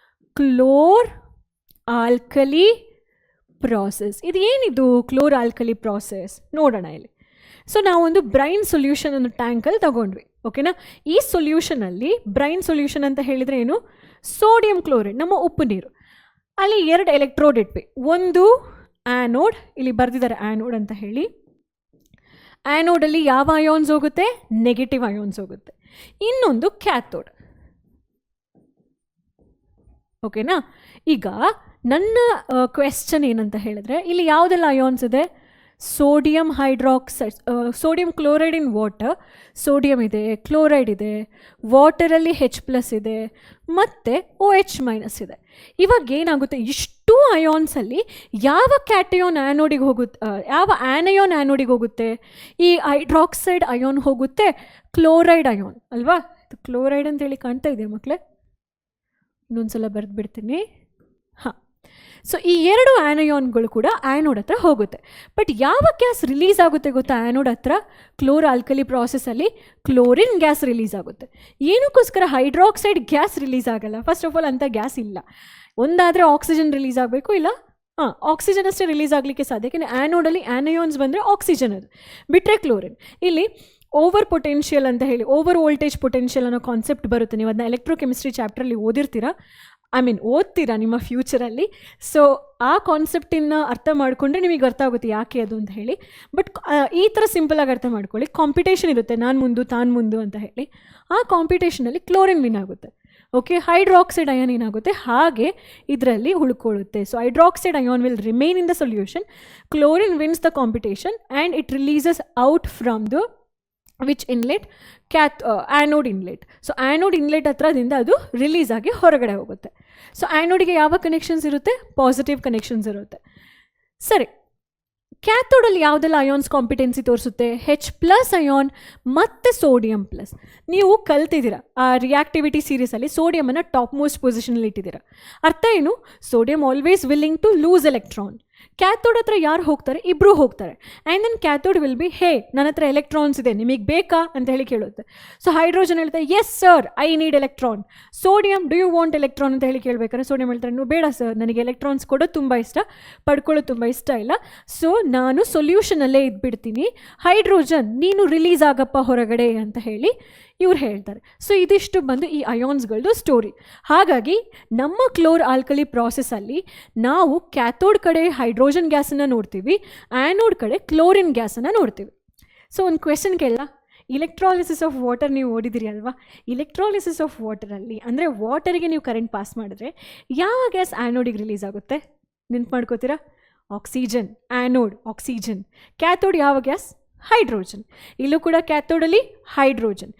Chlor alkali process. ಇದು ಏನಿದು ಕ್ಲೋರ್ ಆಲ್ಕಲಿ ಪ್ರಾಸೆಸ್? ನೋಡೋಣ ಇಲ್ಲಿ. ಸೊ ನಾವೊಂದು ಬ್ರೈನ್ ಸೊಲ್ಯೂಷನ್ ಅನ್ನು ಟ್ಯಾಂಕಲ್ಲಿ ತಗೊಂಡ್ವಿ, ಓಕೆನಾ? ಈ ಸೊಲ್ಯೂಷನಲ್ಲಿ ಬ್ರೈನ್ ಸೊಲ್ಯೂಷನ್ ಅಂತ ಹೇಳಿದರೆ ಏನು? ಸೋಡಿಯಂ ಕ್ಲೋರೈಡ್, ನಮ್ಮ ಉಪ್ಪು ನೀರು. ಅಲ್ಲಿ 2 ಎಲೆಕ್ಟ್ರೋಡ್ ಇಟ್ವಿ. ಒಂದು ಆ್ಯನೋಡ್, ಇಲ್ಲಿ ಬರೆದಿದ್ದಾರೆ ಆ್ಯನೋಡ್ ಅಂತ ಹೇಳಿ. ಆ್ಯನೋಡಲ್ಲಿ ಯಾವ ಅಯಾನ್ಸ್ ಹೋಗುತ್ತೆ? ನೆಗೆಟಿವ್ ಅಯಾನ್ಸ್ ಹೋಗುತ್ತೆ. ಇನ್ನೊಂದು ಕ್ಯಾಥೋಡ್, ಓಕೆನಾ? ಈಗ ನನ್ನ ಕ್ವೆಶ್ಚನ್ ಏನಂತ ಹೇಳಿದ್ರೆ, ಇಲ್ಲಿ ಯಾವುದೆಲ್ಲ ಅಯಾನ್ಸ್ ಇದೆ? Sodium hydroxide, sodium chloride in water, sodium ಇದೆ, ಕ್ಲೋರೈಡ್ ಇದೆ, ವಾಟರಲ್ಲಿ H+ ಇದೆ, ಮತ್ತು OH- ಇದೆ. ಇವಾಗ ಏನಾಗುತ್ತೆ, ಇಷ್ಟು ಅಯಾನ್ಸಲ್ಲಿ ಯಾವ ಕ್ಯಾಟಯೋನ್ ಆ್ಯನೋಡಿಗೆ ಹೋಗುತ್ತೆ, ಯಾವ ಆ್ಯನಯೋನ್ ಆ್ಯನೋಡಿಗೆ ಹೋಗುತ್ತೆ? ಈ ಹೈಡ್ರಾಕ್ಸೈಡ್ ಅಯಾನ್ ಹೋಗುತ್ತೆ ಕ್ಲೋರೈಡ್ ಅಯಾನ್ ಅಲ್ವಾ? ಇದು ಕ್ಲೋರೈಡ್ ಅಂತೇಳಿ ಕಾಣ್ತಾ ಇದೆ ಮಕ್ಕಳೇ, ಇನ್ನೊಂದ್ಸಲ ಬರೆದ್ಬಿಡ್ತೀನಿ. ಹಾಂ, ಸೊ ಈ 2 ಆ್ಯನಯಾನ್ಗಳು ಕೂಡ ಆ್ಯನೋಡ್ ಹತ್ರ ಹೋಗುತ್ತೆ. ಬಟ್ ಯಾವ ಗ್ಯಾಸ್ ರಿಲೀಸ್ ಆಗುತ್ತೆ ಗೊತ್ತಾ? ಆ್ಯನೋಡ್ ಹತ್ರ ಕ್ಲೋರ್ ಆಲ್ಕಲಿ ಪ್ರಾಸೆಸ್ಸಲ್ಲಿ ಕ್ಲೋರಿನ್ ಗ್ಯಾಸ್ ರಿಲೀಸ್ ಆಗುತ್ತೆ. ಏನಕ್ಕೋಸ್ಕರ ಹೈಡ್ರಾಕ್ಸೈಡ್ ಗ್ಯಾಸ್ ರಿಲೀಸ್ ಆಗಲ್ಲ? ಫಸ್ಟ್ ಆಫ್ ಆಲ್ ಅಂಥ ಗ್ಯಾಸ್ ಇಲ್ಲ. ಒಂದಾದರೆ ಆಕ್ಸಿಜನ್ ರಿಲೀಸ್ ಆಗಬೇಕು, ಇಲ್ಲ ಆಕ್ಸಿಜನ್ ಅಷ್ಟೇ ರಿಲೀಸ್ ಆಗಲಿಕ್ಕೆ ಸಾಧ್ಯ. ಯಾಕೆಂದರೆ ಆ್ಯನೋಡಲ್ಲಿ ಆ್ಯನಯಾನ್ಸ್ ಬಂದರೆ ಆಕ್ಸಿಜನ್, ಅದು ಬಿಟ್ಟರೆ ಕ್ಲೋರಿನ್. ಇಲ್ಲಿ ಓವರ್ ಪೊಟೆನ್ಷಿಯಲ್ ಅಂತ ಹೇಳಿ, ಓವರ್ ವೋಲ್ಟೇಜ್ ಪೊಟೆನ್ಷಿಯಲ್ ಅನ್ನೋ ಕಾನ್ಸೆಪ್ಟ್ ಬರುತ್ತೆ. ನೀವು ಅದನ್ನ ಎಲೆಕ್ಟ್ರೋಕೆಮಿಸ್ಟ್ರಿ ಚಾಪ್ಟ್ರಲ್ಲಿ ಓದಿರ್ತೀರಾ, ಓದ್ತೀರಾ ನಿಮ್ಮ ಫ್ಯೂಚರಲ್ಲಿ. ಸೊ ಆ ಕಾನ್ಸೆಪ್ಟನ್ನು ಅರ್ಥ ಮಾಡಿಕೊಂಡ್ರೆ ನಿಮಗೆ ಅರ್ಥ ಆಗುತ್ತೆ ಯಾಕೆ ಅದು ಅಂತ ಹೇಳಿ. ಬಟ್ ಈ ಥರ ಸಿಂಪಲಾಗಿ ಅರ್ಥ ಮಾಡ್ಕೊಳ್ಳಿ. ಕಾಂಪಿಟೇಷನ್ ಇರುತ್ತೆ, ನಾನು ಮುಂದು ತಾನು ಮುಂದು ಅಂತ ಹೇಳಿ. ಆ ಕಾಂಪಿಟೇಷನಲ್ಲಿ ಕ್ಲೋರಿನ್ ವಿನ್ ಆಗುತ್ತೆ, ಓಕೆ? ಹೈಡ್ರಾಕ್ಸೈಡ್ ಅಯಾನ್ ಏನಾಗುತ್ತೆ, ಹಾಗೆ ಇದರಲ್ಲಿ ಉಳ್ಕೊಳ್ಳುತ್ತೆ. So hydroxide ion will remain in the solution, chlorine wins the competition and it releases out from the which inlet anode inlet. So anode inlet ಹತ್ರದಿಂದ ಅದು ರಿಲೀಸ್ ಆಗಿ ಹೊರಗಡೆ ಹೋಗುತ್ತೆ. ಸೊ ಆ್ಯನೋಡಿಗೆ ಯಾವ ಕನೆಕ್ಷನ್ಸ್ ಇರುತ್ತೆ? ಪಾಸಿಟಿವ್ ಕನೆಕ್ಷನ್ಸ್ ಇರುತ್ತೆ. ಸರಿ, ಕ್ಯಾಥೋಡಲ್ಲಿ ಯಾವುದೆಲ್ಲ ಅಯಾನ್ಸ್ ಕಾಂಪಿಟೆನ್ಸಿ ತೋರಿಸುತ್ತೆ? H+ ಅಯಾನ್ ಮತ್ತು ಸೋಡಿಯಂ ಪ್ಲಸ್. ನೀವು ಕಲ್ತಿದ್ದೀರಾ ಆ ರಿಯಾಕ್ಟಿವಿಟಿ ಸೀರೀಸಲ್ಲಿ ಸೋಡಿಯಮನ್ನು ಟಾಪ್ ಮೋಸ್ಟ್ ಪೊಸಿಷನಲ್ಲಿ ಇಟ್ಟಿದ್ದೀರಾ. ಅರ್ಥ ಏನು? Sodium always willing to lose electron. Cathode ಹತ್ರ ಯಾರು ಹೋಗ್ತಾರೆ? ಇಬ್ಬರು ಹೋಗ್ತಾರೆ. And then cathode will be, hey ನನ್ನ ಹತ್ರ ಎಲೆಕ್ಟ್ರಾನ್ಸ್ ಇದೆ, ನಿಮಗೆ ಬೇಕಾ ಅಂತ ಹೇಳಿ ಕೇಳುತ್ತೆ. ಸೊ ಹೈಡ್ರೋಜನ್ ಹೇಳ್ತಾರೆ, yes sir, I need electron. Sodium, do you want electron ಅಂತ ಹೇಳಿ ಕೇಳಬೇಕಾದ್ರೆ ಸೋಡಿಯಂ ಹೇಳ್ತಾರೆ, ನೀವು ಬೇಡ ಸರ್, ನನಗೆ ಎಲೆಕ್ಟ್ರಾನ್ಸ್ ಕೊಡೋದು ತುಂಬ ಇಷ್ಟ, ಪಡ್ಕೊಳ್ಳೋದು ತುಂಬ ಇಷ್ಟ ಇಲ್ಲ, ಸೊ ನಾನು ಸೊಲ್ಯೂಷನಲ್ಲೇ ಇದ್ಬಿಡ್ತೀನಿ. ಹೈಡ್ರೋಜನ್, ನೀನು ರಿಲೀಸ್ ಆಗಪ್ಪ ಹೊರಗಡೆ ಅಂತ ಹೇಳಿ ಇವ್ರು ಹೇಳ್ತಾರೆ. ಸೊ ಇದಿಷ್ಟು ಬಂದು ಈ ಅಯಾನ್ಸ್ಗಳದ್ದು ಸ್ಟೋರಿ. ಹಾಗಾಗಿ ನಮ್ಮ ಕ್ಲೋರ್ ಆಲ್ಕಲಿ ಪ್ರಾಸೆಸ್ಸಲ್ಲಿ ನಾವು ಕ್ಯಾಥೋಡ್ ಕಡೆ ಹೈಡ್ರೋಜನ್ ಗ್ಯಾಸನ್ನು ನೋಡ್ತೀವಿ, ಆ್ಯನೋಡ್ ಕಡೆ ಕ್ಲೋರಿನ್ ಗ್ಯಾಸನ್ನು ನೋಡ್ತೀವಿ. ಸೊ ಒಂದು ಕ್ವೆಶನ್ ಕೇಳಲ್ಲ, ಇಲೆಕ್ಟ್ರಾಲಿಸಿಸ್ ಆಫ್ ವಾಟರ್ ನೀವು ಓದಿದಿರಿ ಅಲ್ವಾ? ಇಲೆಕ್ಟ್ರಾಲಿಸಿಸ್ ಆಫ್ ವಾಟರಲ್ಲಿ ಅಂದರೆ ವಾಟರಿಗೆ ನೀವು ಕರೆಂಟ್ ಪಾಸ್ ಮಾಡಿದ್ರೆ ಯಾವ ಗ್ಯಾಸ್ ಆ್ಯನೋಡಿಗೆ ರಿಲೀಸ್ ಆಗುತ್ತೆ? ನೆನ್ಪು ಮಾಡ್ಕೋತೀರಾ? ಆಕ್ಸಿಜನ್. ಆ್ಯನೋಡ್ ಆಕ್ಸಿಜನ್, ಕ್ಯಾಥೋಡ್ ಯಾವ ಗ್ಯಾಸ್? ಹೈಡ್ರೋಜನ್. ಇಲ್ಲೂ ಕೂಡ ಕ್ಯಾಥೋಡಲ್ಲಿ ಹೈಡ್ರೋಜನ್,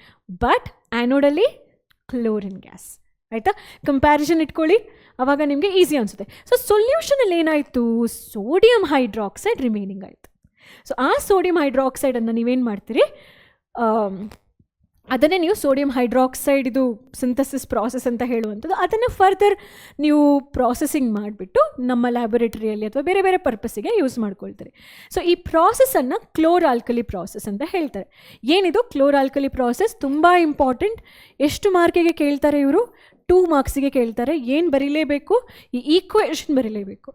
ಬಟ್ ಆ್ಯನೋಡಲ್ಲಿ ಕ್ಲೋರಿನ್ ಗ್ಯಾಸ್. ಆಯಿತಾ? ಕಂಪ್ಯಾರಿಸನ್ ಇಟ್ಕೊಳ್ಳಿ, ಆವಾಗ ನಿಮಗೆ ಈಸಿ ಅನಿಸುತ್ತೆ. ಸೊ ಸೊಲ್ಯೂಷನಲ್ಲಿ ಏನಾಯಿತು? ಸೋಡಿಯಂ ಹೈಡ್ರಾಕ್ಸೈಡ್ ರಿಮೈನಿಂಗ್ ಆಯಿತು. ಸೊ ಆ ಸೋಡಿಯಂ ಹೈಡ್ರಾಕ್ಸೈಡನ್ನು ನೀವೇನು ಮಾಡ್ತೀರಿ? ಅದನ್ನೇ ನೀವು ಸೋಡಿಯಂ ಹೈಡ್ರಾಕ್ಸೈಡ್ ಇದು ಸಿಂಥಸಿಸ್ ಪ್ರಾಸೆಸ್ ಅಂತ ಹೇಳುವಂಥದ್ದು. ಅದನ್ನು ಫರ್ದರ್ ನೀವು ಪ್ರಾಸೆಸಿಂಗ್ ಮಾಡಿಬಿಟ್ಟು ನಮ್ಮ ಲ್ಯಾಬೊರೇಟರಿಯಲ್ಲಿ ಅಥವಾ ಬೇರೆ ಬೇರೆ ಪರ್ಪಸ್ಸಿಗೆ ಯೂಸ್ ಮಾಡ್ಕೊಳ್ತಾರೆ. ಸೊ ಈ ಪ್ರಾಸೆಸನ್ನು ಕ್ಲೋರ್ ಆಲ್ಕಲಿ ಪ್ರಾಸೆಸ್ ಅಂತ ಹೇಳ್ತಾರೆ. ಏನಿದು ಕ್ಲೋರ್ ಆಲ್ಕಲಿ ಪ್ರಾಸೆಸ್? ತುಂಬ ಇಂಪಾರ್ಟೆಂಟ್. ಎಷ್ಟು ಮಾರ್ಕಿಗೆ ಕೇಳ್ತಾರೆ ಇವರು? 2 ಮಾರ್ಕ್ಸಿಗೆ ಕೇಳ್ತಾರೆ. ಏನು ಬರೀಲೇಬೇಕು? ಈ ಈಕ್ವೇಷನ್ ಬರೀಲೇಬೇಕು.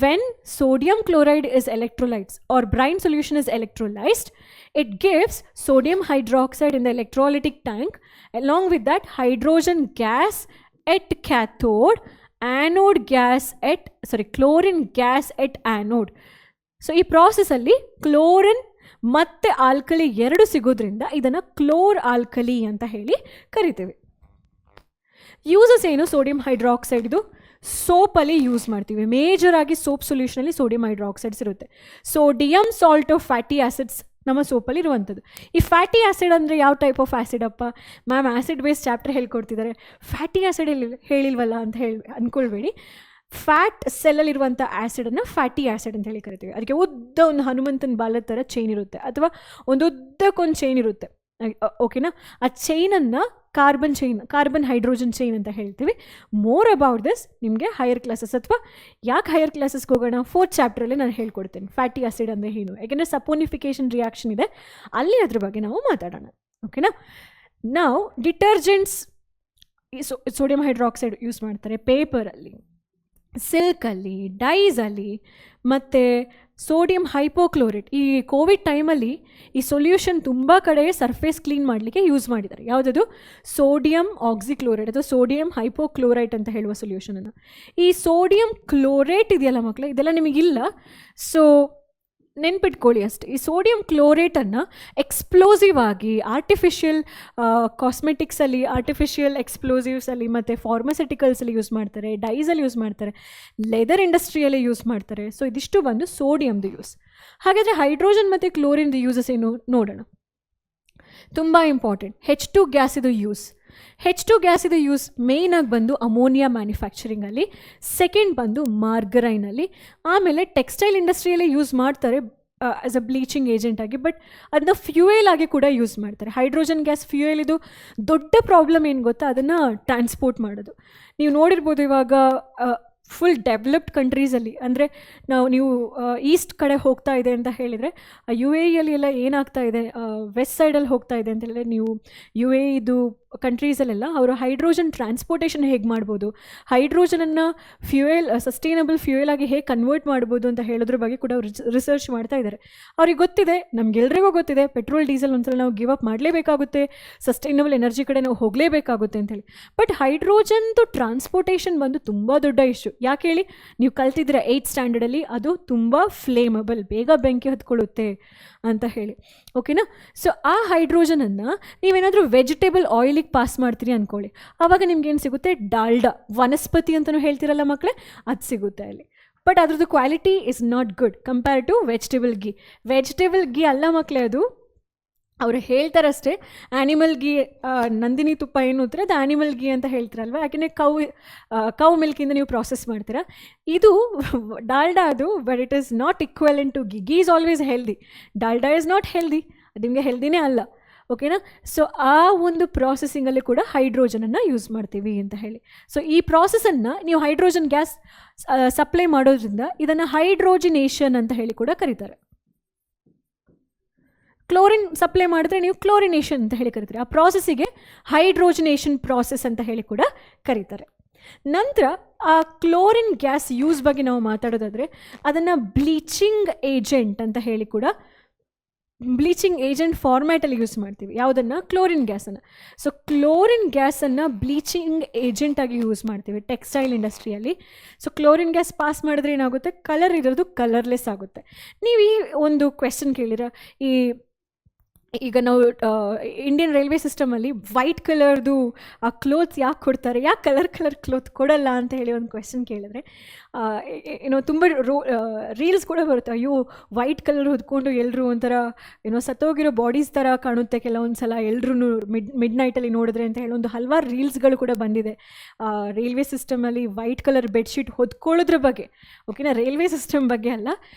When sodium chloride is electrolytes or brine solution is electrolyzed, it gives sodium hydroxide in the electrolytic tank, along with that hydrogen gas at cathode, anode gas at chlorine gas at anode. So ಈ ಪ್ರಾಸೆಸ್ಸಲ್ಲಿ ಕ್ಲೋರಿನ್ ಮತ್ತು ಆಲ್ಕಲಿ ಎರಡು ಸಿಗೋದ್ರಿಂದ ಇದನ್ನು ಕ್ಲೋರ್ ಆಲ್ಕಲಿ ಅಂತ ಹೇಳಿ ಕರಿತೀವಿ. ಯೂಸಸ್ ಏನು ಸೋಡಿಯಂ ಹೈಡ್ರಾಕ್ಸೈಡ್? ಇದು ಸೋಪಲ್ಲಿ ಯೂಸ್ ಮಾಡ್ತೀವಿ. ಮೇಜರಾಗಿ ಸೋಪ್ ಸೊಲ್ಯೂಷನಲ್ಲಿ ಸೋಡಿಯಂ ಹೈಡ್ರಾಕ್ಸೈಡ್ಸ್ ಇರುತ್ತೆ. Sodium salt of fatty acids ನಮ್ಮ ಸೋಪಲ್ಲಿ ಇರುವಂಥದ್ದು. ಈ ಫ್ಯಾಟಿ ಆ್ಯಸಿಡ್ ಅಂದರೆ ಯಾವ ಟೈಪ್ ಆಫ್ ಆ್ಯಸಿಡ್ ಅಪ್ಪ? ಮ್ಯಾಮ್ ಆ್ಯಸಿಡ್ ಬೇಸ್ ಚಾಪ್ಟರ್ ಹೇಳ್ಕೊಡ್ತಿದ್ದಾರೆ, ಫ್ಯಾಟಿ ಆ್ಯಸಿಡ್ ಹೇಳಿಲ್ವಲ್ಲ ಅಂತ ಅಂದ್ಕೊಳ್ಬೇಡಿ. ಫ್ಯಾಟ್ ಸೆಲ್ಲಲ್ಲಿರುವಂಥ ಆ್ಯಸಿಡನ್ನು ಫ್ಯಾಟಿ ಆ್ಯಸಿಡ್ ಅಂತ ಹೇಳಿ ಕರಿತೀವಿ. ಅದಕ್ಕೆ ಉದ್ದ ಒಂದು ಹನುಮಂತನ ಬಾಲದ ಥರ ಚೈನ್ ಇರುತ್ತೆ, ಅಥವಾ ಒಂದು ಉದ್ದಕ್ಕೊಂದು ಚೈನ್ ಇರುತ್ತೆ. ಓಕೆನಾ? ಆ ಚೈನನ್ನು ಕಾರ್ಬನ್ ಹೈಡ್ರೋಜನ್ ಚೈನ್ ಅಂತ ಹೇಳ್ತೀವಿ. ಮೋರ್ ಅಬೌಟ್ ದಿಸ್ ನಿಮಗೆ ಹೈಯರ್ ಕ್ಲಾಸಸ್, ಅಥವಾ ಯಾಕೆ ಹೈಯರ್ ಕ್ಲಾಸಸ್ಗೆ ಹೋಗೋಣ, 4th ಚಾಪ್ಟ್ರಲ್ಲಿ ನಾನು ಹೇಳ್ಕೊಡ್ತೇನೆ ಫ್ಯಾಟಿ ಆ್ಯಸಿಡ್ ಅಂದರೆ ಏನು. ಯಾಕೆಂದರೆ ಸಪೋನಿಫಿಕೇಷನ್ ರಿಯಾಕ್ಷನ್ ಇದೆ ಅಲ್ಲಿ, ಅದ್ರ ಬಗ್ಗೆ ನಾವು ಮಾತಾಡೋಣ. ಓಕೆನಾ? ನಾವು ಡಿಟರ್ಜೆಂಟ್ಸ್ ಸೋಡಿಯಂ ಹೈಡ್ರಾಕ್ಸೈಡ್ ಯೂಸ್ ಮಾಡ್ತಾರೆ ಪೇಪರಲ್ಲಿ, ಸಿಲ್ಕಲ್ಲಿ, ಡೈಸಲ್ಲಿ, ಮತ್ತು ಸೋಡಿಯಂ ಹೈಪೋಕ್ಲೋರೇಟ್. ಈ ಕೋವಿಡ್ ಟೈಮಲ್ಲಿ ಈ ಸೊಲ್ಯೂಷನ್ ತುಂಬ ಕಡೆ ಸರ್ಫೇಸ್ ಕ್ಲೀನ್ ಮಾಡಲಿಕ್ಕೆ ಯೂಸ್ ಮಾಡಿದ್ದಾರೆ. ಯಾವುದದು? ಸೋಡಿಯಂ ಆಕ್ಸಿಕ್ಲೋರೈಡ್ ಅಥವಾ ಸೋಡಿಯಂ ಹೈಪೋಕ್ಲೋರೈಟ್ ಅಂತ ಹೇಳುವ ಸೊಲ್ಯೂಷನನ್ನು. ಈ ಸೋಡಿಯಂ ಕ್ಲೋರೇಟ್ ಇದೆಯಲ್ಲ ಮಕ್ಕಳೇ, ಇದೆಲ್ಲ ನಿಮಗಿಲ್ಲ, ಸೊ ನೆನ್ಪಿಟ್ಕೊಳ್ಳಿ ಅಷ್ಟೇ. ಈ ಸೋಡಿಯಂ ಕ್ಲೋರೇಟನ್ನು ಎಕ್ಸ್ಪ್ಲೋಸಿವ್ ಆಗಿ ಆರ್ಟಿಫಿಷಿಯಲ್ ಕಾಸ್ಮೆಟಿಕ್ಸಲ್ಲಿ, ಆರ್ಟಿಫಿಷಿಯಲ್ ಎಕ್ಸ್ಪ್ಲೋಸಿವ್ಸಲ್ಲಿ ಮತ್ತು ಫಾರ್ಮಸ್ಯೂಟಿಕಲ್ಸಲ್ಲಿ ಯೂಸ್ ಮಾಡ್ತಾರೆ, ಡೈಸಲ್ಲಿ ಯೂಸ್ ಮಾಡ್ತಾರೆ, ಲೆದರ್ ಇಂಡಸ್ಟ್ರಿಯಲ್ಲಿ ಯೂಸ್ ಮಾಡ್ತಾರೆ. ಸೊ ಇದಿಷ್ಟು ಬಂದು ಸೋಡಿಯಮ್ದು ಯೂಸ್. ಹಾಗಾದರೆ ಹೈಡ್ರೋಜನ್ ಮತ್ತು ಕ್ಲೋರಿನ್ದು ಯೂಸಸ್ ಏನು ನೋಡೋಣ. ತುಂಬ ಇಂಪಾರ್ಟೆಂಟ್. H2 ಗ್ಯಾಸಿದು ಯೂಸ್. H2 ಗ್ಯಾಸಿದು ಯೂಸ್ ಮೇಯ್ನಾಗಿ ಬಂದು ಅಮೋನಿಯಾ ಮ್ಯಾನುಫ್ಯಾಕ್ಚರಿಂಗಲ್ಲಿ, ಸೆಕೆಂಡ್ ಬಂದು ಮಾರ್ಗರೈನಲ್ಲಿ, ಆಮೇಲೆ ಟೆಕ್ಸ್ಟೈಲ್ ಇಂಡಸ್ಟ್ರಿಯಲ್ಲಿ ಯೂಸ್ ಮಾಡ್ತಾರೆ ಆ್ಯಸ್ ಅ ಬ್ಲೀಚಿಂಗ್ ಏಜೆಂಟ್ ಆಗಿ, ಬಟ್ ಅದನ್ನ ಫ್ಯೂಯಲ್ ಆಗಿ ಕೂಡ ಯೂಸ್ ಮಾಡ್ತಾರೆ. ಹೈಡ್ರೋಜನ್ ಗ್ಯಾಸ್ ಫ್ಯೂಯಲ್ ಇದು ದೊಡ್ಡ ಪ್ರಾಬ್ಲಮ್ ಏನು ಗೊತ್ತಾ? ಅದನ್ನು ಟ್ರಾನ್ಸ್ಪೋರ್ಟ್ ಮಾಡೋದು. ನೀವು ನೋಡಿರ್ಬೋದು ಇವಾಗ ಫುಲ್ ಡೆವಲಪ್ಡ್ ಕಂಟ್ರೀಸಲ್ಲಿ, ಅಂದರೆ ನೀವು ಈಸ್ಟ್ ಕಡೆ ಹೋಗ್ತಾ ಇದೆ ಅಂತ ಹೇಳಿದರೆ, UAEಯಲ್ಲಿ ಎಲ್ಲ ಏನಾಗ್ತಾ ಇದೆ, ವೆಸ್ಟ್ ಸೈಡಲ್ಲಿ ಹೋಗ್ತಾ ಇದೆ ಅಂತ ಹೇಳಿದ್ರೆ, ನೀವು UAE ಇದು ಕಂಟ್ರೀಸಲ್ಲೆಲ್ಲ ಅವರು ಹೈಡ್ರೋಜನ್ ಟ್ರಾನ್ಸ್ಪೋರ್ಟೇಷನ್ ಹೇಗೆ ಮಾಡ್ಬೋದು, ಹೈಡ್ರೋಜನನ್ನು ಸಸ್ಟೈನಬಲ್ ಫ್ಯೂಯಲ್ ಆಗಿ ಹೇಗೆ ಕನ್ವರ್ಟ್ ಮಾಡ್ಬೋದು ಅಂತ ಹೇಳೋದ್ರ ಬಗ್ಗೆ ಕೂಡ ರಿಸರ್ಚ್ ಮಾಡ್ತಾ ಇದ್ದಾರೆ. ಅವ್ರಿಗೆ ಗೊತ್ತಿದೆ, ನಮಗೆಲ್ರಿಗೂ ಗೊತ್ತಿದೆ, ಪೆಟ್ರೋಲ್ ಡೀಸೆಲ್ ಒಂದ್ಸಲ ನಾವು ಗಿವ್ ಅಪ್ ಮಾಡಲೇಬೇಕಾಗುತ್ತೆ, ಸಸ್ಟೈನಬಲ್ ಎನರ್ಜಿ ಕಡೆ ನಾವು ಹೋಗಲೇಬೇಕಾಗುತ್ತೆ ಅಂತೇಳಿ. ಬಟ್ ಹೈಡ್ರೋಜನ್ದು ಟ್ರಾನ್ಸ್ಪೋರ್ಟೇಷನ್ ಬಂದು ತುಂಬ ದೊಡ್ಡ ಇಶ್ಯೂ. ಯಾಕೆ ಹೇಳಿ? ನೀವು ಕಲ್ತಿದ್ರೆ 8th ಸ್ಟ್ಯಾಂಡರ್ಡಲ್ಲಿ, ಅದು ತುಂಬ ಫ್ಲೇಮಬಲ್, ಬೇಗ ಬೆಂಕಿ ಹತ್ಕೊಳ್ಳುತ್ತೆ ಅಂತ ಹೇಳಿ. ಓಕೆನಾ? ಸೊ ಆ ಹೈಡ್ರೋಜನನ್ನು ನೀವೇನಾದರೂ ವೆಜಿಟೇಬಲ್ ಆಯಿಲಿಗೆ ಪಾಸ್ ಮಾಡ್ತೀರಿ ಅಂದ್ಕೊಳ್ಳಿ, ಆವಾಗ ನಿಮ್ಗೇನು ಸಿಗುತ್ತೆ? ಡಾಲ್ಡಾ, ವನಸ್ಪತಿ ಅಂತಲೂ ಹೇಳ್ತಿರಲ್ಲ ಮಕ್ಕಳೇ, ಅದು ಸಿಗುತ್ತೆ ಅಲ್ಲಿ. ಬಟ್ ಅದ್ರದ್ದು quality is not good compare to vegetable ghee. Vegetable ghee ಅಲ್ಲ ಮಕ್ಕಳೇ, ಅದು ಅವರು ಹೇಳ್ತಾರಷ್ಟೇ ಆ್ಯನಿಮಲ್ ಗೀ, ನಂದಿನಿ ತುಪ್ಪ ಏನು ಅಂತಾರೆ ಅದು ಆ್ಯನಿಮಲ್ ಗೀ ಅಂತ ಹೇಳ್ತಾರಲ್ವ, ಯಾಕೆಂದರೆ ಕೌ ಮಿಲ್ಕಿಂದ ನೀವು ಪ್ರಾಸೆಸ್ ಮಾಡ್ತೀರಾ. ಇದು ಡಾಲ್ಡಾ ಅದು, but it is not equivalent to ghee. Ghee is always healthy, Dalda is not healthy, ಅದು ನಿಮಗೆ ಹೆಲ್ದಿನೇ ಅಲ್ಲ. ಓಕೆನಾ? ಸೊ ಆ ಒಂದು ಪ್ರಾಸೆಸಿಂಗಲ್ಲಿ ಕೂಡ ಹೈಡ್ರೋಜನನ್ನು ಯೂಸ್ ಮಾಡ್ತೀವಿ ಅಂತ ಹೇಳಿ. ಸೊ ಈ ಪ್ರಾಸೆಸನ್ನು ನೀವು ಹೈಡ್ರೋಜನ್ ಗ್ಯಾಸ್ ಸಪ್ಲೈ ಮಾಡೋದ್ರಿಂದ ಇದನ್ನು ಹೈಡ್ರೋಜಿನೇಷನ್ ಅಂತ ಹೇಳಿ ಕೂಡ ಕರೀತಾರೆ. ಕ್ಲೋರಿನ್ ಸಪ್ಲೈ ಮಾಡಿದ್ರೆ ನೀವು ಕ್ಲೋರಿನೇಷನ್ ಅಂತ ಹೇಳಿ ಕರಿತೀರಿ. ಆ ಪ್ರಾಸೆಸ್ಸಿಗೆ ಹೈಡ್ರೋಜಿನೇಷನ್ ಪ್ರಾಸೆಸ್ ಅಂತ ಹೇಳಿ ಕೂಡ ಕರೀತಾರೆ. ನಂತರ ಆ ಕ್ಲೋರಿನ್ ಗ್ಯಾಸ್ ಯೂಸ್ ಬಗ್ಗೆ ನಾವು ಮಾತಾಡೋದಾದರೆ ಅದನ್ನು ಬ್ಲೀಚಿಂಗ್ ಏಜೆಂಟ್ ಅಂತ ಹೇಳಿ ಕೂಡ, ಬ್ಲೀಚಿಂಗ್ ಏಜೆಂಟ್ ಫಾರ್ಮ್ಯಾಟಲ್ಲಿ ಯೂಸ್ ಮಾಡ್ತೀವಿ. ಯಾವುದನ್ನು? ಕ್ಲೋರಿನ್ ಗ್ಯಾಸನ್ನು. ಸೊ ಕ್ಲೋರಿನ್ ಗ್ಯಾಸನ್ನು ಬ್ಲೀಚಿಂಗ್ ಏಜೆಂಟಾಗಿ ಯೂಸ್ ಮಾಡ್ತೀವಿ ಟೆಕ್ಸ್ಟೈಲ್ ಇಂಡಸ್ಟ್ರಿಯಲ್ಲಿ. ಸೊ ಕ್ಲೋರಿನ್ ಗ್ಯಾಸ್ ಪಾಸ್ ಮಾಡಿದ್ರೆ ಏನಾಗುತ್ತೆ? ಕಲರ್ ಇರೋದು ಕಲರ್ಲೆಸ್ ಆಗುತ್ತೆ. ನೀವು ಈ ಒಂದು ಕ್ವೆಶ್ಚನ್ ಕೇಳಿರ, ಈಗ ನಾವು ಇಂಡಿಯನ್ ರೈಲ್ವೆ ಸಿಸ್ಟಮಲ್ಲಿ ವೈಟ್ ಕಲರ್ದು ಆ ಕ್ಲೋತ್ಸ್ ಯಾಕೆ ಕೊಡ್ತಾರೆ, ಯಾಕೆ ಕಲರ್ ಕ್ಲೋತ್ ಕೊಡಲ್ಲ ಅಂತ ಹೇಳಿ ಒಂದು ಕ್ವೆಶ್ಚನ್ ಕೇಳಿದ್ರೆ ಏನೋ ತುಂಬ ರೀಲ್ಸ್ ಕೂಡ ಬರುತ್ತೆ. ಅಯ್ಯೋ ವೈಟ್ ಕಲರ್ ಹೊದ್ಕೊಂಡು ಎಲ್ಲರೂ ಒಂಥರ ಏನೋ ಸತ್ತೋಗಿರೋ ಬಾಡೀಸ್ ಥರ ಕಾಣುತ್ತೆ ಕೆಲವೊಂದು ಸಲ ಎಲ್ಲರೂ ಮಿಡ್ ನೈಟಲ್ಲಿ ನೋಡಿದ್ರೆ ಅಂತ ಹೇಳಿ ಒಂದು ಹಲವಾರು ರೀಲ್ಸ್ಗಳು ಕೂಡ ಬಂದಿದೆ ರೈಲ್ವೆ ಸಿಸ್ಟಮಲ್ಲಿ ವೈಟ್ ಕಲರ್ ಬೆಡ್ಶೀಟ್ ಹೊದ್ಕೊಳ್ಳೋದ್ರ ಬಗ್ಗೆ. ಓಕೆನಾ? ರೈಲ್ವೆ ಸಿಸ್ಟಮ್ ಬಗ್ಗೆ ಅಲ್ಲ.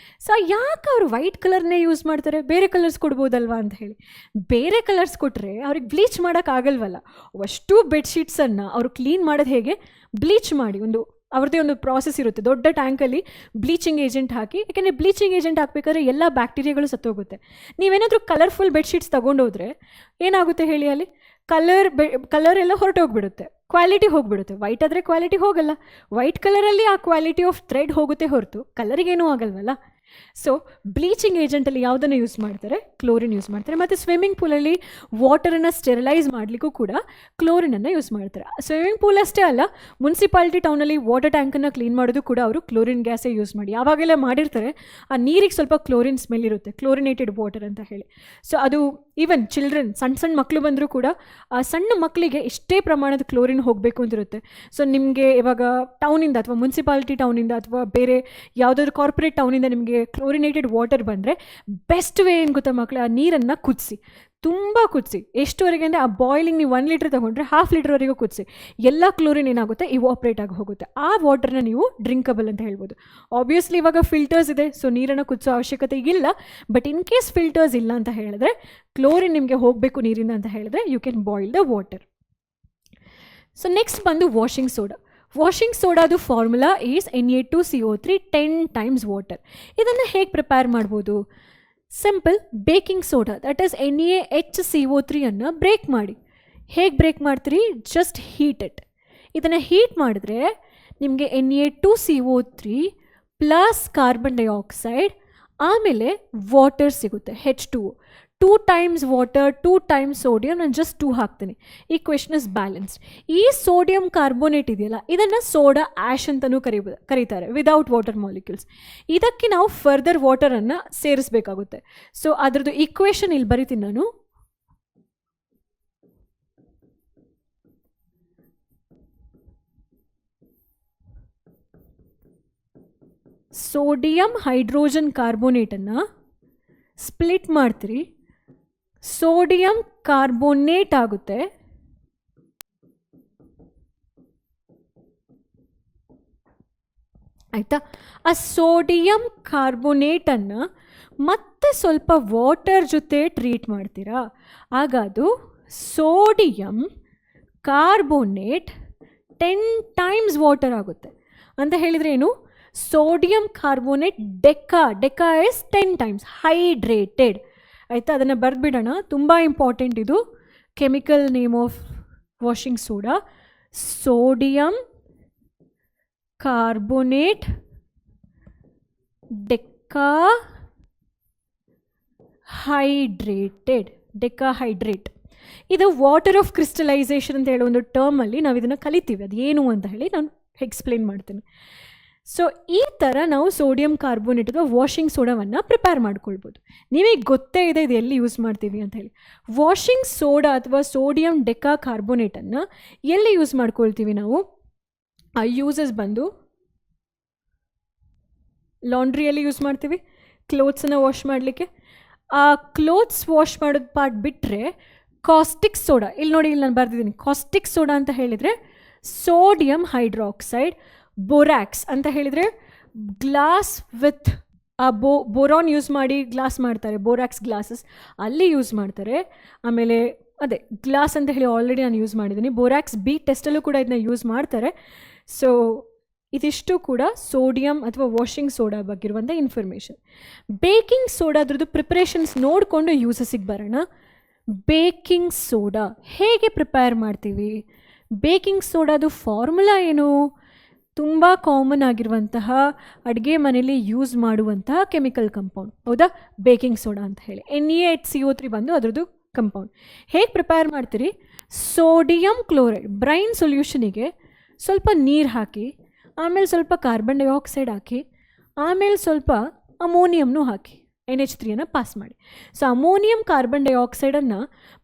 ಸೊ ಯಾಕೆ ಅವರು ವೈಟ್ ಕಲರ್ನೇ ಯೂಸ್ ಮಾಡ್ತಾರೆ, ಬೇರೆ ಕಲರ್ಸ್ ಕೊಡ್ಬೋದಲ್ವಾ ಅಂತ ಹೇಳಿ. ಬೇರೆ ಕಲರ್ಸ್ ಕೊಟ್ಟರೆ ಅವ್ರಿಗೆ ಬ್ಲೀಚ್ ಮಾಡೋಕ್ಕಾಗಲ್ವಲ್ಲ. ಅಷ್ಟು ಬೆಡ್ಶೀಟ್ಸನ್ನು ಅವರು ಕ್ಲೀನ್ ಮಾಡೋದು ಹೇಗೆ? ಬ್ಲೀಚ್ ಮಾಡಿ, ಅವ್ರದ್ದೇ ಒಂದು ಪ್ರಾಸೆಸ್ ಇರುತ್ತೆ. ದೊಡ್ಡ ಟ್ಯಾಂಕಲ್ಲಿ ಬ್ಲೀಚಿಂಗ್ ಏಜೆಂಟ್ ಹಾಕಿ, ಯಾಕೆಂದರೆ ಬ್ಲೀಚಿಂಗ್ ಏಜೆಂಟ್ ಹಾಕಬೇಕಾದ್ರೆ ಎಲ್ಲ ಬ್ಯಾಕ್ಟೀರಿಯಾಗಳು ಸತ್ತೋಗುತ್ತೆ. ನೀವೇನಾದರೂ ಕಲರ್ಫುಲ್ ಬೆಡ್ಶೀಟ್ಸ್ ತೊಗೊಂಡೋದ್ರೆ ಏನಾಗುತ್ತೆ ಹೇಳಿ? ಅಲ್ಲಿ ಕಲರ್ ಎಲ್ಲ ಹೊರಟೋಗ್ಬಿಡುತ್ತೆ, ಕ್ವಾಲಿಟಿ ಹೋಗಿಬಿಡುತ್ತೆ. ವೈಟ್ ಆದರೆ ಕ್ವಾಲಿಟಿ ಹೋಗಲ್ಲ, ವೈಟ್ ಕಲರಲ್ಲಿ ಆ ಕ್ವಾಲಿಟಿ ಆಫ್ ಥ್ರೆಡ್ ಹೋಗುತ್ತೆ ಹೊರತು ಕಲರಿಗೇನೂ ಆಗಲ್ವಲ್ಲ. ಸೊ ಬ್ಲೀಚಿಂಗ್ ಏಜೆಂಟಲ್ಲಿ ಯಾವುದನ್ನು ಯೂಸ್ ಮಾಡ್ತಾರೆ? ಕ್ಲೋರಿನ್ ಯೂಸ್ ಮಾಡ್ತಾರೆ. ಮತ್ತು ಸ್ವಿಮ್ಮಿಂಗ್ ಪೂಲಲ್ಲಿ ವಾಟರನ್ನು ಸ್ಟೆರಿಲೈಸ್ ಮಾಡಲಿಕ್ಕೂ ಕೂಡ ಕ್ಲೋರಿನನ್ನು ಯೂಸ್ ಮಾಡ್ತಾರೆ. ಸ್ವಿಮ್ಮಿಂಗ್ ಪೂಲ್ ಅಷ್ಟೇ ಅಲ್ಲ, ಮುನ್ಸಿಪಾಲಿಟಿ ಟೌನಲ್ಲಿ ವಾಟರ್ ಟ್ಯಾಂಕನ್ನು ಕ್ಲೀನ್ ಮಾಡೋದು ಕೂಡ ಅವರು ಕ್ಲೋರಿನ್ ಗ್ಯಾಸೇ ಯೂಸ್ ಮಾಡಿ. ಯಾವಾಗೆಲ್ಲ ಮಾಡಿರ್ತಾರೆ ಆ ನೀರಿಗೆ ಸ್ವಲ್ಪ ಕ್ಲೋರಿನ್ ಸ್ಮೆಲ್ ಇರುತ್ತೆ, ಕ್ಲೋರಿನೇಟೆಡ್ ವಾಟರ್ ಅಂತ ಹೇಳಿ. ಸೊ ಅದು ಈವನ್ ಚಿಲ್ಡ್ರನ್, ಸಣ್ಣ ಮಕ್ಕಳು ಬಂದರೂ ಕೂಡ ಆ ಸಣ್ಣ ಮಕ್ಕಳಿಗೆ ಎಷ್ಟೇ ಪ್ರಮಾಣದ ಕ್ಲೋರಿನ್ ಹೋಗಬೇಕು ಅಂತಿರುತ್ತೆ. ಸೊ ನಿಮಗೆ ಇವಾಗ ಟೌನಿಂದ ಅಥವಾ ಮುನ್ಸಿಪಾಲಿಟಿ ಟೌನಿಂದ ಅಥವಾ ಬೇರೆ ಯಾವುದಾದ್ರು ಕಾರ್ಪೊರೇಟ್ ಟೌನಿಂದ ನಿಮಗೆ ಕ್ಲೋರಿನೇಟೆಡ್ ವಾಟರ್ ಬಂದರೆ ಬೆಸ್ಟ್ ವೇ ಏನು ಗೊತ್ತಾ ಮಕ್ಕಳು? ಆ ನೀರನ್ನು ಕುದಿಸಿ, ತುಂಬ ಕುದಿಸಿ. ಎಷ್ಟುವರೆಗೆ ಅಂದರೆ ಆ ಬಾಯ್ಲಿಂಗ್ ನೀವು 1 ಲೀಟ್ರ್ ತೊಗೊಂಡ್ರೆ 1/2 ಲೀಟ್ರ್ವರೆಗೂ ಕುದಿಸಿ. ಎಲ್ಲ ಕ್ಲೋರಿನ್ ಏನಾಗುತ್ತೆ? ಇವಾಪ್ರೇಟ್ ಆಗಿ ಹೋಗುತ್ತೆ. ಆ ವಾಟರ್ನ ನೀವು ಡ್ರಿಂಕಬಲ್ ಅಂತ ಹೇಳ್ಬೋದು. ಆಬ್ವಿಯಸ್ಲಿ ಇವಾಗ ಫಿಲ್ಟರ್ಸ್ ಇದೆ, ಸೊ ನೀರನ್ನು ಕುದಿಸೋ ಅವಶ್ಯಕತೆ ಇಲ್ಲ. ಬಟ್ ಇನ್ ಕೇಸ್ ಫಿಲ್ಟರ್ಸ್ ಇಲ್ಲ ಅಂತ ಹೇಳಿದ್ರೆ, ಕ್ಲೋರಿನ್ ನಿಮಗೆ ಹೋಗಬೇಕು ನೀರಿಂದ ಅಂತ ಹೇಳಿದ್ರೆ, you can boil the water. So next ಬಂದು ವಾಷಿಂಗ್ ಸೋಡಾ. ವಾಷಿಂಗ್ ಸೋಡಾದು formula is Na2CO3 10 times water. ಇದನ್ನು ಹೇಗೆ ಪ್ರಿಪೇರ್ ಮಾಡ್ಬೋದು? Simple, baking soda that is NaHCO3 ಅನ್ನು ಬ್ರೇಕ್ ಮಾಡಿ. ಹೇಗೆ ಬ್ರೇಕ್ ಮಾಡ್ತೀರಿ? Just heat it. ಇದನ್ನು ಹೀಟ್ ಮಾಡಿದ್ರೆ ನಿಮಗೆ Na2CO3 ಪ್ಲಸ್ ಕಾರ್ಬನ್ ಡೈಆಕ್ಸೈಡ್ ಆಮೇಲೆ ವಾಟರ್ ಸಿಗುತ್ತೆ, H2O. 2 times water, 2 times sodium. ನಾನು ಜಸ್ಟ್ 2 ಹಾಕ್ತೀನಿ. ಈ ಕ್ವೆಶ್ಚನ್ ಇಸ್ ಬ್ಯಾಲೆನ್ಸ್ಡ್. ಈ ಸೋಡಿಯಂ ಕಾರ್ಬೋನೇಟ್ ಇದೆಯಲ್ಲ, ಇದನ್ನು ಸೋಡಾ ಆ್ಯಶ್ ಅಂತಲೂ ಕರೀತಾರೆ, ವಿದೌಟ್ ವಾಟರ್ ಮಾಲಿಕ್ಯೂಲ್ಸ್. ಇದಕ್ಕೆ ನಾವು ಫರ್ದರ್ ವಾಟರನ್ನು ಸೇರಿಸಬೇಕಾಗುತ್ತೆ. ಸೊ ಅದರದ್ದು ಈಕ್ವೇಷನ್ ಇಲ್ಲಿ ಬರಿತೀನಿ ನಾನು. ಸೋಡಿಯಂ ಹೈಡ್ರೋಜನ್ ಕಾರ್ಬೋನೇಟನ್ನು ಸ್ಪ್ಲಿಟ್ ಮಾಡ್ತೀರಿ, ಸೋಡಿಯಂ ಕಾರ್ಬೋನೇಟ್ ಆಗುತ್ತೆ. ಆಯಿತಾ? ಆ ಸೋಡಿಯಂ ಕಾರ್ಬೋನೇಟನ್ನು ಮತ್ತೆ ಸ್ವಲ್ಪ ವಾಟರ್ ಜೊತೆ ಟ್ರೀಟ್ ಮಾಡ್ತೀರಾ, ಆಗ ಅದು ಸೋಡಿಯಂ ಕಾರ್ಬೋನೇಟ್ 10 times ವಾಟರ್ ಆಗುತ್ತೆ. ಅಂತ ಹೇಳಿದರೆ ಏನು? Sodium carbonate deca is 10 times hydrated. ಆಯಿತಾ? ಅದನ್ನು ಬರೆದ್ಬಿಡೋಣ, ತುಂಬ ಇಂಪಾರ್ಟೆಂಟ್ ಇದು. Chemical name of washing soda sodium carbonate decahydrate. ಇದು ವಾಟರ್ ಆಫ್ ಕ್ರಿಸ್ಟಲೈಸೇಷನ್ ಅಂತ ಹೇಳೋ ಒಂದು ಟರ್ಮಲ್ಲಿ ನಾವು ಇದನ್ನು ಕಲಿತೀವಿ. ಅದು ಏನು ಅಂತ ಹೇಳಿ ನಾನು ಎಕ್ಸ್ಪ್ಲೇನ್ ಮಾಡ್ತೀನಿ. ಸೊ ಈ ಥರ ನಾವು ಸೋಡಿಯಂ ಕಾರ್ಬೋನೇಟ್ ಅಥವಾ ವಾಷಿಂಗ್ ಸೋಡಾವನ್ನು ಪ್ರಿಪೇರ್ ಮಾಡ್ಕೊಳ್ಬೋದು. ನಿಮಗೆ ಗೊತ್ತೇ ಇದೆ ಇದು ಎಲ್ಲಿ ಯೂಸ್ ಮಾಡ್ತೀವಿ ಅಂತ ಹೇಳಿ. ವಾಷಿಂಗ್ ಸೋಡಾ ಅಥವಾ ಸೋಡಿಯಂ ಡೆಕಾ ಕಾರ್ಬೋನೇಟನ್ನು ಎಲ್ಲಿ ಯೂಸ್ ಮಾಡ್ಕೊಳ್ತೀವಿ ನಾವು? ಆ ಯೂಸಸ್ ಬಂದು ಲಾಂಡ್ರಿಯಲ್ಲಿ ಯೂಸ್ ಮಾಡ್ತೀವಿ, ಕ್ಲೋತ್ಸನ್ನು ವಾಶ್ ಮಾಡಲಿಕ್ಕೆ. ಆ ಕ್ಲೋತ್ಸ್ ವಾಶ್ ಮಾಡೋದು ಪಾರ್ಟ್ ಬಿಟ್ಟರೆ ಕಾಸ್ಟಿಕ್ ಸೋಡಾ, ಇಲ್ಲಿ ನೋಡಿ, ಇಲ್ಲಿ ನಾನು ಬರೆದಿದ್ದೀನಿ. ಕಾಸ್ಟಿಕ್ ಸೋಡಾ ಅಂತ ಹೇಳಿದರೆ ಸೋಡಿಯಂ ಹೈಡ್ರಾಕ್ಸೈಡ್, ಬೋರಾಕ್ಸ್ ಅಂತ ಹೇಳಿದರೆ ಗ್ಲಾಸ್ ವಿತ್ ಬೋರಾನ್ ಯೂಸ್ ಮಾಡಿ ಗ್ಲಾಸ್ ಮಾಡ್ತಾರೆ, ಬೋರಾಕ್ಸ್ ಗ್ಲಾಸಸ್ ಅಲ್ಲಿ ಯೂಸ್ ಮಾಡ್ತಾರೆ. ಆಮೇಲೆ ಅದೇ ಗ್ಲಾಸ್ ಅಂತ ಹೇಳಿ ಆಲ್ರೆಡಿ ನಾನು ಯೂಸ್ ಮಾಡಿದ್ದೀನಿ. ಬೋರಾಕ್ಸ್ ಬಿ ಟೆಸ್ಟಲ್ಲೂ ಕೂಡ ಇದನ್ನ ಯೂಸ್ ಮಾಡ್ತಾರೆ. ಸೊ ಇದಿಷ್ಟು ಕೂಡ ಸೋಡಿಯಂ ಅಥವಾ ವಾಷಿಂಗ್ ಸೋಡಾ ಬಗ್ಗೆ ಇರುವಂಥ ಇನ್ಫಾರ್ಮೇಷನ್. ಬೇಕಿಂಗ್ ಸೋಡಾದ್ರದ್ದು ಪ್ರಿಪ್ರೇಷನ್ಸ್ ನೋಡಿಕೊಂಡು ಯೂಸಸ್ಸಿಗೆ ಬರೋಣ. ಬೇಕಿಂಗ್ ಸೋಡಾ ಹೇಗೆ ಪ್ರಿಪೇರ್ ಮಾಡ್ತೀವಿ? ಬೇಕಿಂಗ್ ಸೋಡಾದು ಫಾರ್ಮುಲಾ ಏನು? ತುಂಬ ಕಾಮನ್ ಆಗಿರುವಂತಹ ಅಡುಗೆ ಮನೆಯಲ್ಲಿ ಯೂಸ್ ಮಾಡುವಂತಹ ಕೆಮಿಕಲ್ ಕಂಪೌಂಡ್, ಹೌದಾ? ಬೇಕಿಂಗ್ ಸೋಡಾ ಅಂತ ಹೇಳಿ NaHCO3 ಬಂದು ಅದರದ್ದು ಕಂಪೌಂಡ್. ಹೇಗೆ ಪ್ರಿಪೇರ್ ಮಾಡ್ತೀರಿ? ಸೋಡಿಯಂ ಕ್ಲೋರೈಡ್ ಬ್ರೈನ್ ಸೊಲ್ಯೂಷನಿಗೆ ಸ್ವಲ್ಪ ನೀರು ಹಾಕಿ, ಆಮೇಲೆ ಸ್ವಲ್ಪ ಕಾರ್ಬನ್ ಡೈಆಕ್ಸೈಡ್ ಹಾಕಿ, ಆಮೇಲೆ ಸ್ವಲ್ಪ ಅಮೋನಿಯಮ್ನು ಹಾಕಿ NH3 ಪಾಸ್ ಮಾಡಿ. ಸೊ ಅಮೋನಿಯಂ ಕಾರ್ಬನ್ ಡೈಆಕ್ಸೈಡನ್ನು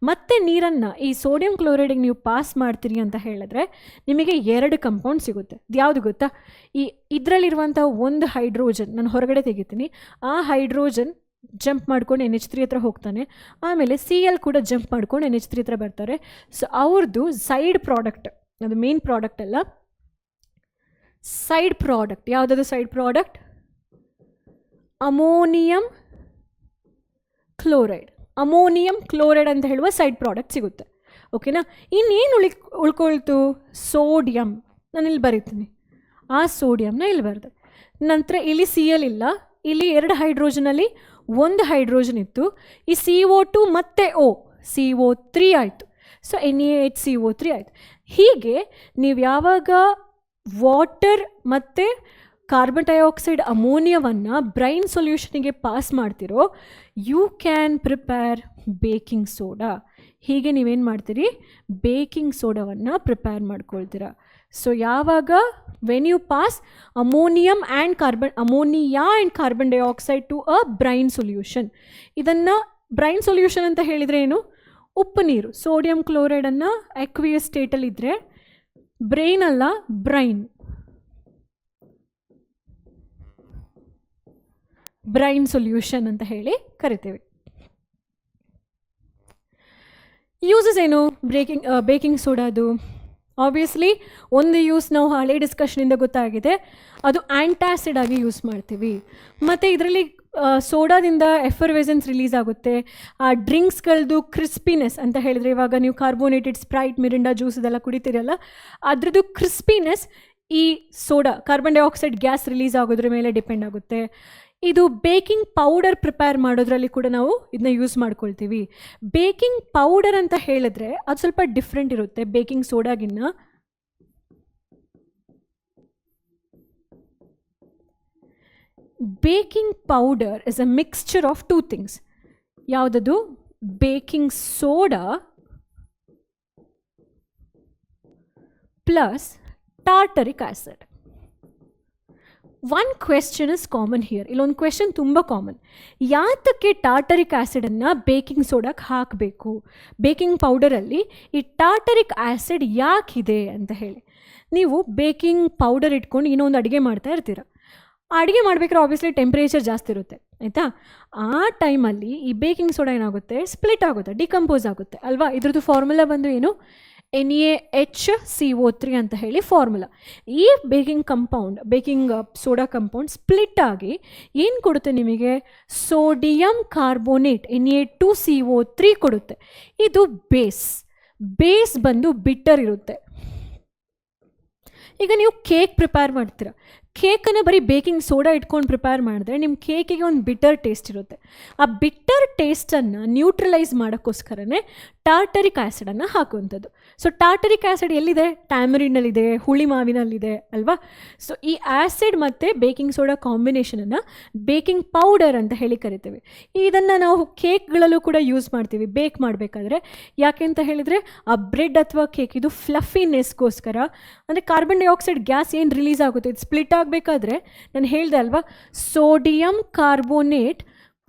ಮತ್ತು ನೀರನ್ನು ಈ ಸೋಡಿಯಂ ಕ್ಲೋರೈಡಿಗೆ ನೀವು ಪಾಸ್ ಮಾಡ್ತೀರಿ ಅಂತ ಹೇಳಿದ್ರೆ ನಿಮಗೆ 2 ಕಂಪೌಂಡ್ ಸಿಗುತ್ತೆ. ಯಾವುದು ಗೊತ್ತಾ? ಇದರಲ್ಲಿರುವಂಥ ಒಂದು ಹೈಡ್ರೋಜನ್ ನಾನು ಹೊರಗಡೆ ತೆಗಿತೀನಿ, ಆ ಹೈಡ್ರೋಜನ್ ಜಂಪ್ ಮಾಡ್ಕೊಂಡು NH3 ಹತ್ರ ಹೋಗ್ತಾನೆ, ಆಮೇಲೆ Cl ಕೂಡ ಜಂಪ್ ಮಾಡ್ಕೊಂಡು NH3 ಹತ್ರ ಬರ್ತಾರೆ. ಸೊ ಅವ್ರದ್ದು ಸೈಡ್ ಪ್ರಾಡಕ್ಟ್, ಅದು ಮೇನ್ ಪ್ರಾಡಕ್ಟ್ ಅಲ್ಲ, ಸೈಡ್ ಪ್ರಾಡಕ್ಟ್. ಯಾವುದಾದ್ರು side product? Ammonium chloride. Ammonium chloride ಅಂತ ಹೇಳುವ ಸೈಡ್ ಪ್ರಾಡಕ್ಟ್ ಸಿಗುತ್ತೆ. ಓಕೆನಾ? ಇನ್ನೇನು ಉಳ್ಕೊಳ್ತು? ಸೋಡಿಯಂ. ನಾನು ಇಲ್ಲಿ ಬರೀತೀನಿ, ಆ ಸೋಡಿಯಂನ ಇಲ್ಲಿ ಬರೆದೆ. ನಂತರ ಇಲ್ಲಿ Cl ಇಲ್ಲ, ಇಲ್ಲಿ 2 ಹೈಡ್ರೋಜನಲ್ಲಿ 1 ಹೈಡ್ರೋಜನ್ ಇತ್ತು. ಈ CO2 ಮತ್ತು CO3 ಆಯಿತು. ಸೊ NaHCO3 ಆಯಿತು. ಹೀಗೆ ನೀವು ಯಾವಾಗ ವಾಟರ್ ಮತ್ತು ಕಾರ್ಬನ್ ಡೈಆಕ್ಸೈಡ್ ಅಮೋನಿಯಾವನ್ನು ಬ್ರೈನ್ ಸೊಲ್ಯೂಷನಿಗೆ ಪಾಸ್ ಮಾಡ್ತಿರೋ you can prepare baking soda. ಹೀಗೆ ನೀವೇನು ಮಾಡ್ತೀರಿ? ಬೇಕಿಂಗ್ ಸೋಡಾವನ್ನು ಪ್ರಿಪೇರ್ ಮಾಡ್ಕೊಳ್ತೀರಾ. ಸೊ ಯಾವಾಗ when you pass ammonia and carbon dioxide to a brine solution. ಇದನ್ನು ಬ್ರೈನ್ ಸೊಲ್ಯೂಷನ್ ಅಂತ ಹೇಳಿದರೆ ಏನು? ಉಪ್ಪು ನೀರು. ಸೋಡಿಯಂ ಕ್ಲೋರೈಡನ್ನು ಅಕ್ವಿಯಸ್ ಸ್ಟೇಟಲ್ಲಿದ್ದರೆ ಬ್ರೈನ್ ಅಲ್ಲ, ಬ್ರೈನ್ ಸೊಲ್ಯೂಷನ್ ಅಂತ ಹೇಳಿ ಕರಿತೇವೆ. ಯೂಸಸ್ ಏನು ಬೇಕಿಂಗ್ ಸೋಡಾದು? ಆಬ್ವಿಯಸ್ಲಿ ಒಂದು ಯೂಸ್ ನಾವು ಹಳೆ ಡಿಸ್ಕಷನಿಂದ ಗೊತ್ತಾಗಿದೆ, ಅದು ಆ್ಯಂಟಾಸಿಡ್ ಆಗಿ ಯೂಸ್ ಮಾಡ್ತೀವಿ. ಮತ್ತು ಇದರಲ್ಲಿ ಸೋಡಾದಿಂದ ಎಫರ್ವೆಸೆನ್ಸ್ ರಿಲೀಸ್ ಆಗುತ್ತೆ. ಆ ಡ್ರಿಂಕ್ಸ್ಗಳದ್ದು ಕ್ರಿಸ್ಪಿನೆಸ್ ಅಂತ ಹೇಳಿದರೆ, ಇವಾಗ ನೀವು ಕಾರ್ಬೋನೇಟೆಡ್ ಸ್ಪ್ರೈಟ್, ಮಿರಿಂಡಾ ಜ್ಯೂಸ್ ಇದೆಲ್ಲ ಕುಡಿತೀರಲ್ಲ, ಅದ್ರದ್ದು ಕ್ರಿಸ್ಪಿನೆಸ್ ಈ soda carbon dioxide gas release ಆಗೋದ್ರ ಮೇಲೆ ಡಿಪೆಂಡ್ ಆಗುತ್ತೆ. ಇದು ಬೇಕಿಂಗ್ ಪೌಡರ್ ಪ್ರಿಪೇರ್ ಮಾಡೋದ್ರಲ್ಲಿ ಕೂಡ ನಾವು ಇದನ್ನ ಯೂಸ್ ಮಾಡ್ಕೊಳ್ತೀವಿ. ಬೇಕಿಂಗ್ ಪೌಡರ್ ಅಂತ ಹೇಳಿದ್ರೆ ಅದು ಸ್ವಲ್ಪ ಡಿಫ್ರೆಂಟ್ ಇರುತ್ತೆ ಬೇಕಿಂಗ್ ಸೋಡಾಗಿನ್ನ. Baking powder is a mixture of 2 things. ಯಾವುದದು? Baking soda plus tartaric acid. One question is common here. ಇಲ್ಲೊಂದು ಕ್ವೆಶನ್ ತುಂಬ ಕಾಮನ್. ಯಾತಕ್ಕೆ ಟಾರ್ಟರಿಕ್ ಆ್ಯಸಿಡನ್ನು ಬೇಕಿಂಗ್ ಸೋಡಾಕ್ಕೆ ಹಾಕಬೇಕು? ಬೇಕಿಂಗ್ ಪೌಡರಲ್ಲಿ ಈ ಟಾರ್ಟರಿಕ್ ಆ್ಯಸಿಡ್ ಯಾಕಿದೆ ಅಂತ ಹೇಳಿ. ನೀವು ಬೇಕಿಂಗ್ ಪೌಡರ್ ಇಟ್ಕೊಂಡು ಇನ್ನೊಂದು ಅಡುಗೆ ಮಾಡ್ತಾ ಇರ್ತೀರ. ಅಡುಗೆ ಮಾಡಬೇಕಾದ್ರೆ ಆಬ್ವಿಯಸ್ಲಿ ಟೆಂಪ್ರೇಚರ್ ಜಾಸ್ತಿ ಇರುತ್ತೆ, ಆಯಿತಾ? ಆ ಟೈಮಲ್ಲಿ ಈ ಬೇಕಿಂಗ್ ಸೋಡಾ ಏನಾಗುತ್ತೆ? ಸ್ಪ್ಲಿಟ್ ಆಗುತ್ತೆ, ಡಿಕಂಪೋಸ್ ಆಗುತ್ತೆ ಅಲ್ವಾ? ಇದ್ರದ್ದು ಫಾರ್ಮುಲಾ ಬಂದು ಏನು? NaHCO3 ಅಂತ ಹೇಳಿ ಫಾರ್ಮುಲಾ. ಈ ಬೇಕಿಂಗ್ ಸೋಡಾ ಕಂಪೌಂಡ್ ಸ್ಪ್ಲಿಟ್ ಆಗಿ ಏನು ಕೊಡುತ್ತೆ ನಿಮಗೆ? ಸೋಡಿಯಂ ಕಾರ್ಬೋನೇಟ್ Na2CO3 ಕೊಡುತ್ತೆ. ಇದು ಬೇಸ್ ಬಂದು ಬಿಟ್ಟರ್ ಇರುತ್ತೆ. ಈಗ ನೀವು ಕೇಕ್ ಪ್ರಿಪೇರ್ ಮಾಡ್ತೀರಾ, ಕೇಕನ್ನು ಬರೀ ಬೇಕಿಂಗ್ ಸೋಡಾ ಇಟ್ಕೊಂಡು ಪ್ರಿಪೇರ್ ಮಾಡಿದ್ರೆ ನಿಮ್ಮ ಕೇಕಿಗೆ ಒಂದು ಬಿಟ್ಟರ್ ಟೇಸ್ಟ್ ಇರುತ್ತೆ. ಆ ಬಿಟ್ಟರ್ ಟೇಸ್ಟನ್ನು ನ್ಯೂಟ್ರಲೈಸ್ ಮಾಡೋಕ್ಕೋಸ್ಕರನೇ ಟಾರ್ಟರಿಕ್ ಆ್ಯಸಿಡನ್ನು ಹಾಕುವಂಥದ್ದು. ಸೊ ಟಾರ್ಟರಿಕ್ ಆ್ಯಸಿಡ್ ಎಲ್ಲಿದೆ? ಟ್ಯಾಮರಿನಲ್ಲಿದೆ, ಹುಳಿ ಮಾವಿನಲ್ಲಿದೆ ಅಲ್ವಾ? ಸೊ ಈ ಆ್ಯಸಿಡ್ ಮತ್ತು ಬೇಕಿಂಗ್ ಸೋಡಾ ಕಾಂಬಿನೇಷನನ್ನು ಬೇಕಿಂಗ್ ಪೌಡರ್ ಅಂತ ಹೇಳಿ ಕರಿತೇವೆ. ಇದನ್ನು ನಾವು ಕೇಕ್ಗಳಲ್ಲೂ ಕೂಡ ಯೂಸ್ ಮಾಡ್ತೀವಿ ಬೇಕ್ ಮಾಡಬೇಕಾದ್ರೆ. ಯಾಕೆ ಅಂತ ಹೇಳಿದರೆ ಆ ಬ್ರೆಡ್ ಅಥವಾ ಕೇಕ್ ಇದು ಫ್ಲಫಿನೆಸ್ಗೋಸ್ಕರ. ಅಂದರೆ ಕಾರ್ಬನ್ ಡೈಆಕ್ಸೈಡ್ ಗ್ಯಾಸ್ ಏನು ರಿಲೀಸ್ ಆಗುತ್ತೆ, ಇದು ಸ್ಪ್ಲಿಟ್ ಆಗಬೇಕಾದ್ರೆ ನಾನು ಹೇಳಿದೆ ಅಲ್ವಾ, sodium carbonate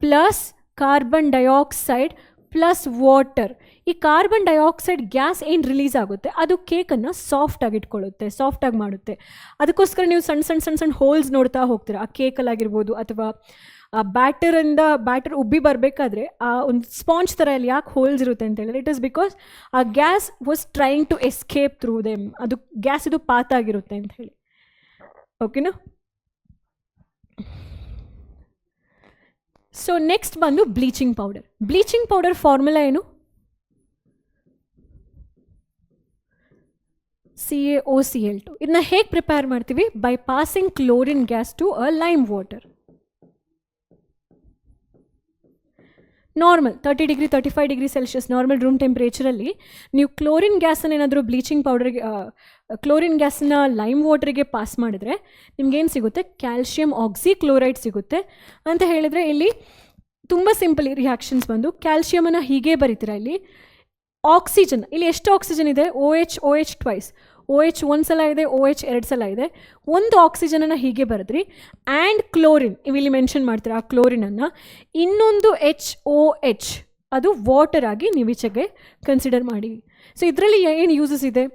plus carbon dioxide plus water. ಈ ಕಾರ್ಬನ್ ಡೈಆಕ್ಸೈಡ್ ಗ್ಯಾಸ್ ಏನು ರಿಲೀಸ್ ಆಗುತ್ತೆ ಅದು ಕೇಕನ್ನು ಸಾಫ್ಟಾಗಿ ಇಟ್ಕೊಳ್ಳುತ್ತೆ, ಸಾಫ್ಟಾಗಿ ಮಾಡುತ್ತೆ. ಅದಕ್ಕೋಸ್ಕರ ನೀವು ಸಣ್ಣ ಹೋಲ್ಸ್ ನೋಡ್ತಾ ಹೋಗ್ತೀರಾ ಆ ಕೇಕಲ್ಲಾಗಿರ್ಬೋದು ಅಥವಾ ಆ ಬ್ಯಾಟರ್ ಉಬ್ಬಿ ಬರಬೇಕಾದ್ರೆ ಆ ಒಂದು ಸ್ಪಾಂಜ್ ಥರ ಅಲ್ಲಿ ಯಾಕೆ ಹೋಲ್ಸ್ ಇರುತ್ತೆ ಅಂತ ಹೇಳಿದ್ರೆ, it is because a gas was trying to escape through them. ಅದು ಗ್ಯಾಸ್ ಇದು ಪಾತ್ ಆಗಿರುತ್ತೆ ಅಂತ ಹೇಳಿ. ಓಕೆನಾ? ಸೊ ನೆಕ್ಸ್ಟ್ ಬಂದು bleaching powder. Bleaching powder formula ಏನು? CaOCl2. ಇದನ್ನ ಹೇಗೆ ಪ್ರಿಪೇರ್ ಮಾಡ್ತೀವಿ? By passing chlorine gas to a lime water. Normal 30 degree 35 degree celsius normal room ಟೆಂಪ್ರೇಚರಲ್ಲಿ ನೀವು ಕ್ಲೋರಿನ್ ಗ್ಯಾಸನ್ನು ಏನಾದರೂ ಬ್ಲೀಚಿಂಗ್ ಪೌಡರ್ಗೆ ಕ್ಲೋರಿನ್ ಗ್ಯಾಸನ್ನ ಲೈಮ್ ವಾಟರ್ಗೆ ಪಾಸ್ ಮಾಡಿದ್ರೆ ನಿಮ್ಗೇನು ಸಿಗುತ್ತೆ? ಕ್ಯಾಲ್ಶಿಯಂ ಆಕ್ಸಿಕ್ಲೋರೈಡ್ ಸಿಗುತ್ತೆ. ಅಂತ ಹೇಳಿದರೆ ಇಲ್ಲಿ ತುಂಬ ಸಿಂಪಲ್ ರಿಯಾಕ್ಷನ್ಸ್ ಬಂದು ಕ್ಯಾಲ್ಶಿಯಮನ್ನು ಹೀಗೆ ಬರೀತೀರಾ. ಇಲ್ಲಿ ಆಕ್ಸಿಜನ್, ಇಲ್ಲಿ ಎಷ್ಟು ಆಕ್ಸಿಜನ್ ಇದೆ? OH twice. OH ಒಂದು ಸಲ ಇದೆ, OH 2 ಸಲ ಇದೆ. ಒಂದು ಆಕ್ಸಿಜನನ್ನು ಹೀಗೆ ಬರೆದ್ರಿ. ಆ್ಯಂಡ್ ಕ್ಲೋರಿನ್ ಇಲ್ಲಿ ಮೆನ್ಷನ್ ಮಾಡ್ತೀರಾ. ಆ ಕ್ಲೋರಿನನ್ನು ಇನ್ನೊಂದು HOH ಅದು ವಾಟರ್ ಆಗಿ ನೀವು ಈಚೆಗೆ ಕನ್ಸಿಡರ್ ಮಾಡಿ. ಸೊ ಇದರಲ್ಲಿ ಏನು ಯೂಸಸ್ ಇದೆ?